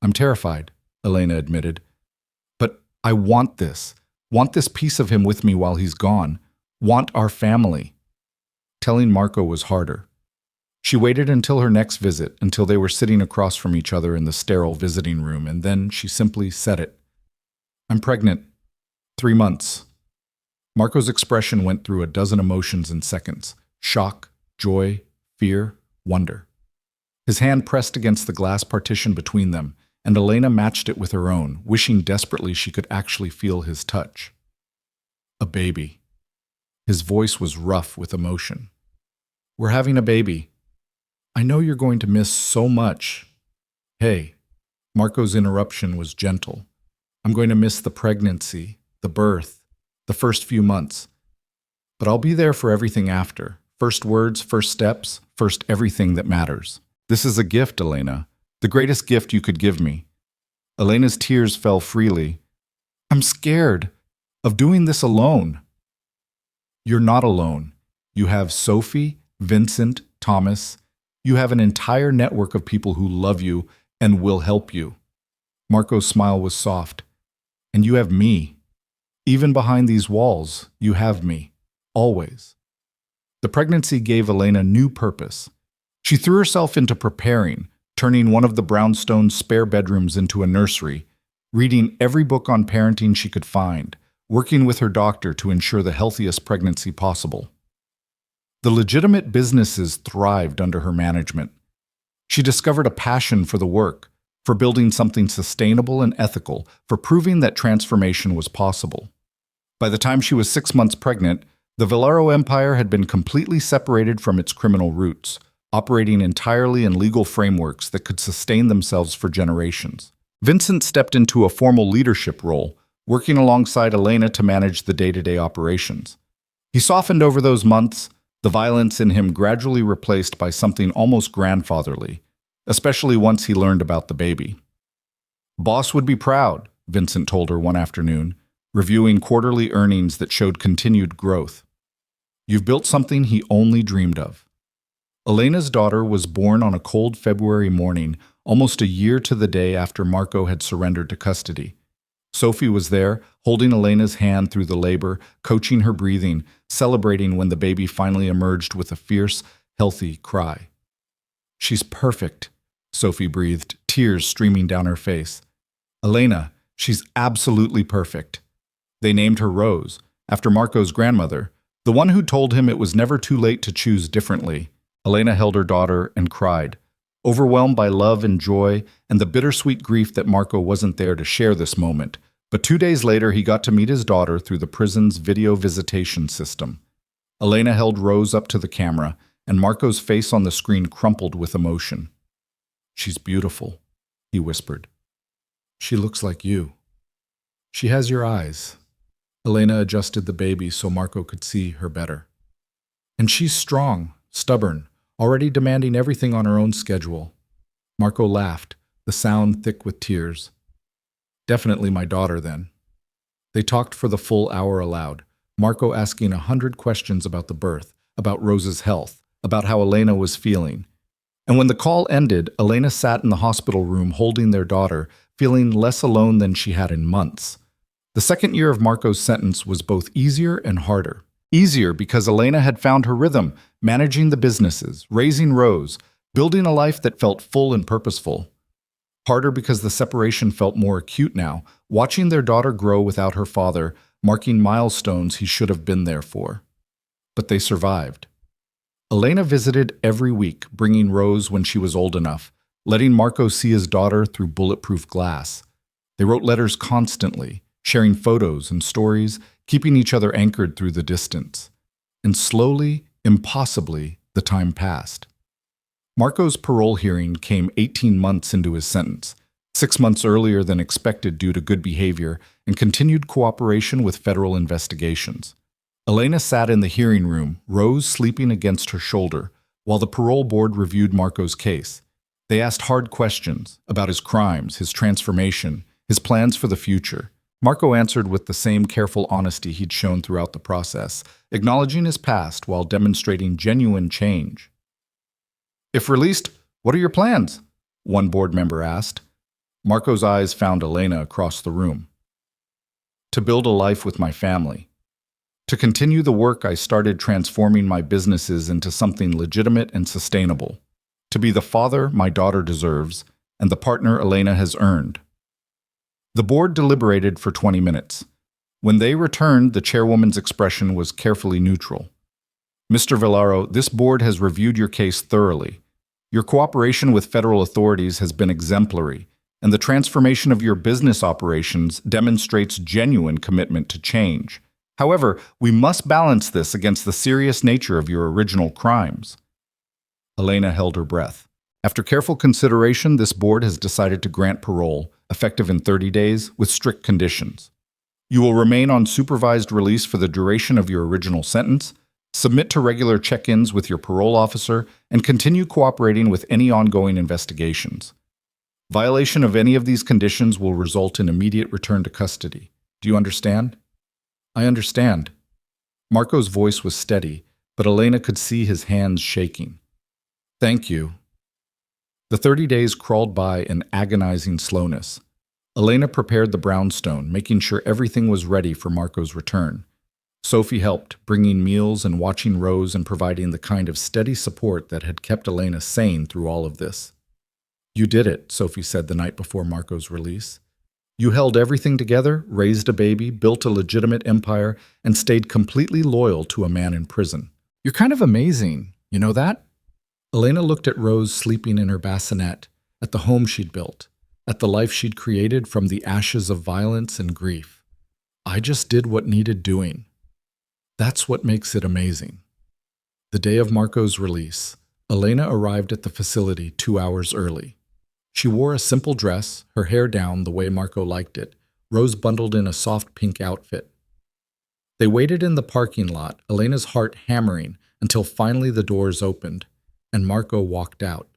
"I'm terrified," Elena admitted. "But I want this piece of him with me while he's gone, want our family." Telling Marco was harder. She waited until her next visit, until they were sitting across from each other in the sterile visiting room, and then she simply said it. "I'm pregnant. 3 months. Marco's expression went through a dozen emotions in seconds: shock, joy, fear, wonder. His hand pressed against the glass partition between them, and Elena matched it with her own, wishing desperately she could actually feel his touch. "A baby." His voice was rough with emotion. "We're having a baby. I know you're going to miss so much." "Hey." Marco's interruption was gentle. "I'm going to miss the pregnancy, the birth, the first few months. But I'll be there for everything after. First words, first steps, first everything that matters. This is a gift, Elena. The greatest gift you could give me." Elena's tears fell freely. "I'm scared of doing this alone." "You're not alone. You have Sophie, Vincent, Thomas. You have an entire network of people who love you and will help you." Marco's smile was soft. "And you have me. Even behind these walls, you have me. Always." The pregnancy gave Elena new purpose. She threw herself into preparing, turning one of the brownstone spare bedrooms into a nursery, reading every book on parenting she could find, working with her doctor to ensure the healthiest pregnancy possible. The legitimate businesses thrived under her management. She discovered a passion for the work, for building something sustainable and ethical, for proving that transformation was possible. By the time she was 6 months pregnant, the Velaro Empire had been completely separated from its criminal roots, operating entirely in legal frameworks that could sustain themselves for generations. Vincent stepped into a formal leadership role, working alongside Elena to manage the day-to-day operations. He softened over those months, the violence in him gradually replaced by something almost grandfatherly, especially once he learned about the baby. "Boss would be proud," Vincent told her one afternoon, reviewing quarterly earnings that showed continued growth. "You've built something he only dreamed of." Elena's daughter was born on a cold February morning, almost a year to the day after Marco had surrendered to custody. Sophie was there, holding Elena's hand through the labor, coaching her breathing, celebrating when the baby finally emerged with a fierce, healthy cry. "She's perfect," Sophie breathed, tears streaming down her face. "Elena, she's absolutely perfect." They named her Rose, after Marco's grandmother, the one who told him it was never too late to choose differently. Elena held her daughter and cried, overwhelmed by love and joy and the bittersweet grief that Marco wasn't there to share this moment. But 2 days later, he got to meet his daughter through the prison's video visitation system. Elena held Rose up to the camera, and Marco's face on the screen crumpled with emotion. "She's beautiful," he whispered. "She looks like you. She has your eyes." Elena adjusted the baby so Marco could see her better. "And she's strong, stubborn, already demanding everything on her own schedule." Marco laughed, the sound thick with tears. Definitely my daughter, then. They talked for the full hour aloud, Marco asking 100 questions about the birth, about Rose's health, about how Elena was feeling. And when the call ended, Elena sat in the hospital room holding their daughter, feeling less alone than she had in months. The second year of Marco's sentence was both easier and harder. Easier because Elena had found her rhythm, managing the businesses, raising Rose, building a life that felt full and purposeful. Harder because the separation felt more acute now, watching their daughter grow without her father, marking milestones he should have been there for. But they survived. Elena visited every week, bringing Rose when she was old enough, letting Marco see his daughter through bulletproof glass. They wrote letters constantly, sharing photos and stories, keeping each other anchored through the distance. And slowly, impossibly, the time passed. Marco's parole hearing came 18 months into his sentence, 6 months earlier than expected due to good behavior and continued cooperation with federal investigations. Elena sat in the hearing room, Rose sleeping against her shoulder, while the parole board reviewed Marco's case. They asked hard questions about his crimes, his transformation, his plans for the future. Marco answered with the same careful honesty he'd shown throughout the process, acknowledging his past while demonstrating genuine change. "If released, what are your plans?" one board member asked. Marco's eyes found Elena across the room. "To build a life with my family. To continue the work I started, transforming my businesses into something legitimate and sustainable. To be the father my daughter deserves and the partner Elena has earned." The board deliberated for 20 minutes. When they returned, the chairwoman's expression was carefully neutral. "Mr. Villaro, this board has reviewed your case thoroughly. Your cooperation with federal authorities has been exemplary, and the transformation of your business operations demonstrates genuine commitment to change. However, we must balance this against the serious nature of your original crimes." Elena held her breath. After careful consideration, this board has decided to grant parole, effective in 30 days, with strict conditions. You will remain on supervised release for the duration of your original sentence, submit to regular check-ins with your parole officer, and continue cooperating with any ongoing investigations. Violation of any of these conditions will result in immediate return to custody. Do you understand? "I understand." Marco's voice was steady, but Elena could see his hands shaking. "Thank you." The 30 days crawled by in agonizing slowness. Elena prepared the brownstone, making sure everything was ready for Marco's return. Sophie helped, bringing meals and watching Rose and providing the kind of steady support that had kept Elena sane through all of this. "You did it," Sophie said the night before Marco's release. "You held everything together, raised a baby, built a legitimate empire, and stayed completely loyal to a man in prison. You're kind of amazing, you know that?" Elena looked at Rose sleeping in her bassinet, at the home she'd built, at the life she'd created from the ashes of violence and grief. "I just did what needed doing." That's what makes it amazing. The day of Marco's release, Elena arrived at the facility 2 hours early. She wore a simple dress, her hair down the way Marco liked it, Rose bundled in a soft pink outfit. They waited in the parking lot, Elena's heart hammering, until finally the doors opened, and Marco walked out.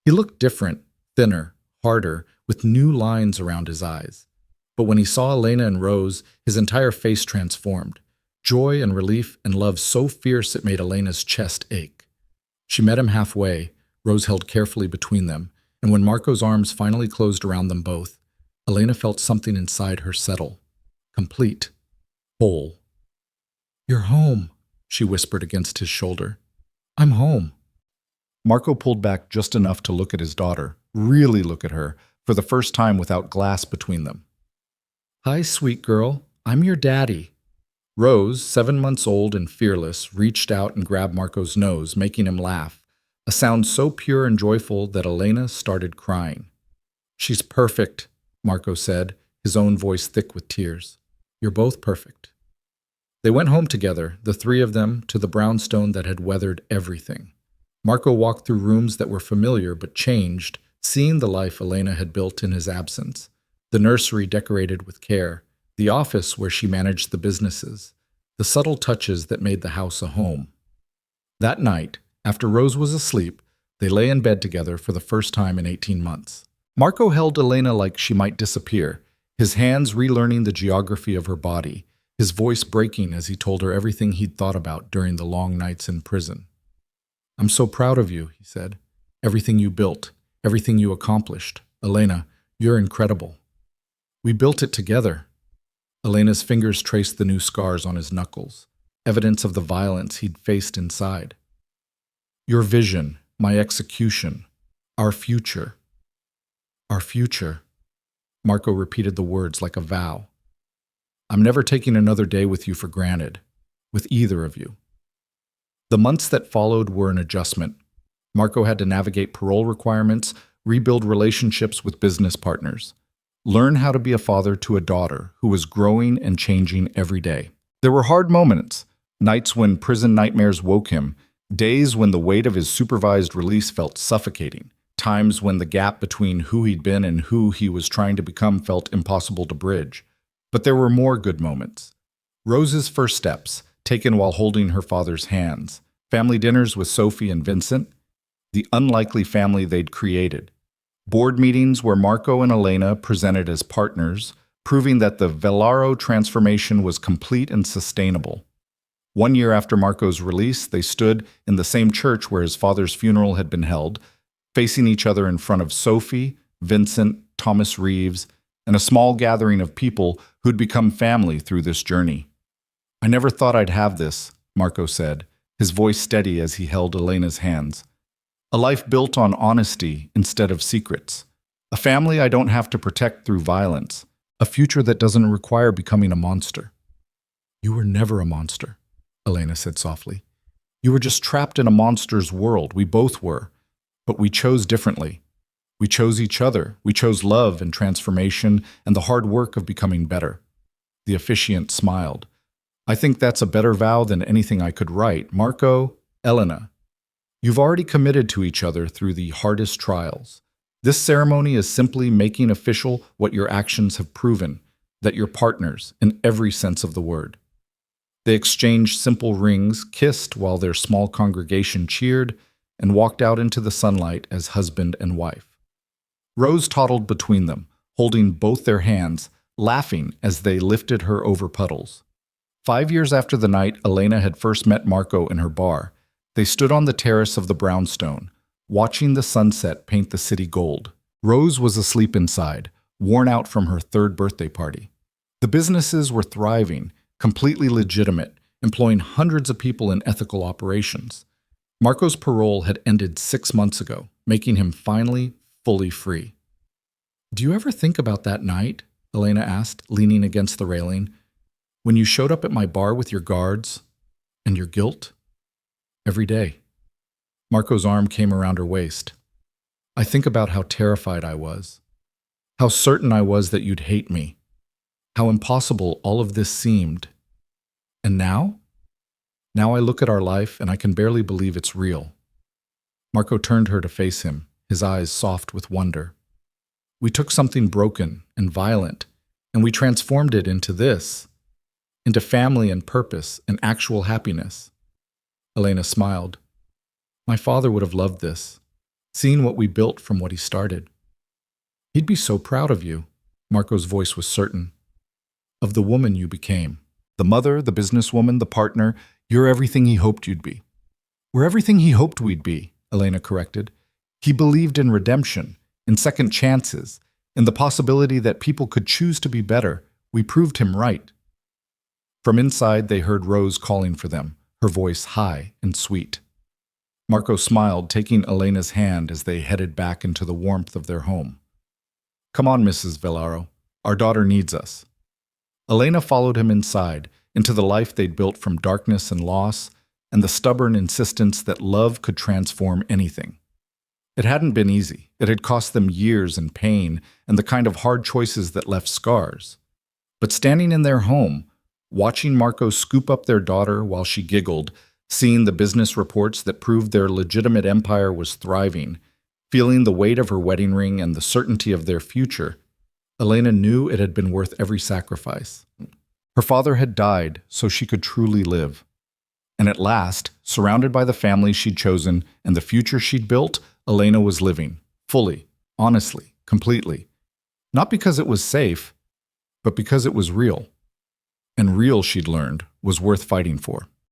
He looked different, thinner, harder, with new lines around his eyes. But when he saw Elena and Rose, his entire face transformed. Joy and relief and love so fierce it made Elena's chest ache. She met him halfway, Rose held carefully between them, and when Marco's arms finally closed around them both, Elena felt something inside her settle. Complete. Whole. "You're home," she whispered against his shoulder. "I'm home." Marco pulled back just enough to look at his daughter, really look at her, for the first time without glass between them. "Hi, sweet girl. I'm your daddy." Rose, 7 months old and fearless, reached out and grabbed Marco's nose, making him laugh, a sound so pure and joyful that Elena started crying. "She's perfect," Marco said, his own voice thick with tears. "You're both perfect." They went home together, the three of them, to the brownstone that had weathered everything. Marco walked through rooms that were familiar but changed, seeing the life Elena had built in his absence. The nursery decorated with care, the office where she managed the businesses, the subtle touches that made the house a home. That night, after Rose was asleep, they lay in bed together for the first time in 18 months. Marco held Elena like she might disappear, his hands relearning the geography of her body, his voice breaking as he told her everything he'd thought about during the long nights in prison. "I'm so proud of you," he said. "Everything you built, everything you accomplished. Elena, you're incredible." "We built it together." Elena's fingers traced the new scars on his knuckles, evidence of the violence he'd faced inside. "Your vision, my execution, our future." "Our future." Marco repeated the words like a vow. "I'm never taking another day with you for granted, with either of you." The months that followed were an adjustment. Marco had to navigate parole requirements, rebuild relationships with business partners, learn how to be a father to a daughter who was growing and changing every day. There were hard moments, nights when prison nightmares woke him, days when the weight of his supervised release felt suffocating, times when the gap between who he'd been and who he was trying to become felt impossible to bridge. But there were more good moments. Rose's first steps, taken while holding her father's hands, family dinners with Sophie and Vincent, the unlikely family they'd created, board meetings where Marco and Elena presented as partners, proving that the Velaro transformation was complete and sustainable. 1 year after Marco's release, they stood in the same church where his father's funeral had been held, facing each other in front of Sophie, Vincent, Thomas Reeves, and a small gathering of people who'd become family through this journey. "I never thought I'd have this," Marco said, his voice steady as he held Elena's hands. "A life built on honesty instead of secrets. A family I don't have to protect through violence. A future that doesn't require becoming a monster." "You were never a monster," Elena said softly. "You were just trapped in a monster's world. We both were. But we chose differently. We chose each other. We chose love and transformation and the hard work of becoming better." The officiant smiled. "I think that's a better vow than anything I could write. Marco, Elena, you've already committed to each other through the hardest trials. This ceremony is simply making official what your actions have proven, that you're partners in every sense of the word." They exchanged simple rings, kissed while their small congregation cheered, and walked out into the sunlight as husband and wife. Rose toddled between them, holding both their hands, laughing as they lifted her over puddles. 5 years after the night Elena had first met Marco in her bar, they stood on the terrace of the brownstone, watching the sunset paint the city gold. Rose was asleep inside, worn out from her 3rd birthday party. The businesses were thriving, completely legitimate, employing hundreds of people in ethical operations. Marco's parole had ended 6 months ago, making him finally fully free. "Do you ever think about that night?" Elena asked, leaning against the railing. "When you showed up at my bar with your guards and your guilt?" "Every day." Marco's arm came around her waist. "I think about how terrified I was, how certain I was that you'd hate me, how impossible all of this seemed. And now? Now I look at our life and I can barely believe it's real." Marco turned her to face him, his eyes soft with wonder. "We took something broken and violent, and we transformed it into this, into family and purpose and actual happiness." Elena smiled. "My father would have loved this, seeing what we built from what he started. He'd be so proud of you." Marco's voice was certain. "Of the woman you became. The mother, the businesswoman, the partner. You're everything he hoped you'd be." "We're everything he hoped we'd be," Elena corrected. "He believed in redemption, in second chances, in the possibility that people could choose to be better. We proved him right." From inside, they heard Rose calling for them, her voice high and sweet. Marco smiled, taking Elena's hand as they headed back into the warmth of their home. "Come on, Mrs. Velaro. Our daughter needs us." Elena followed him inside, into the life they'd built from darkness and loss, and the stubborn insistence that love could transform anything. It hadn't been easy. It had cost them years and pain and the kind of hard choices that left scars. But standing in their home, watching Marco scoop up their daughter while she giggled, seeing the business reports that proved their legitimate empire was thriving, feeling the weight of her wedding ring and the certainty of their future, Elena knew it had been worth every sacrifice. Her father had died so she could truly live. And at last, surrounded by the family she'd chosen and the future she'd built, Elena was living, fully, honestly, completely. Not because it was safe, but because it was real. And real, she'd learned, was worth fighting for.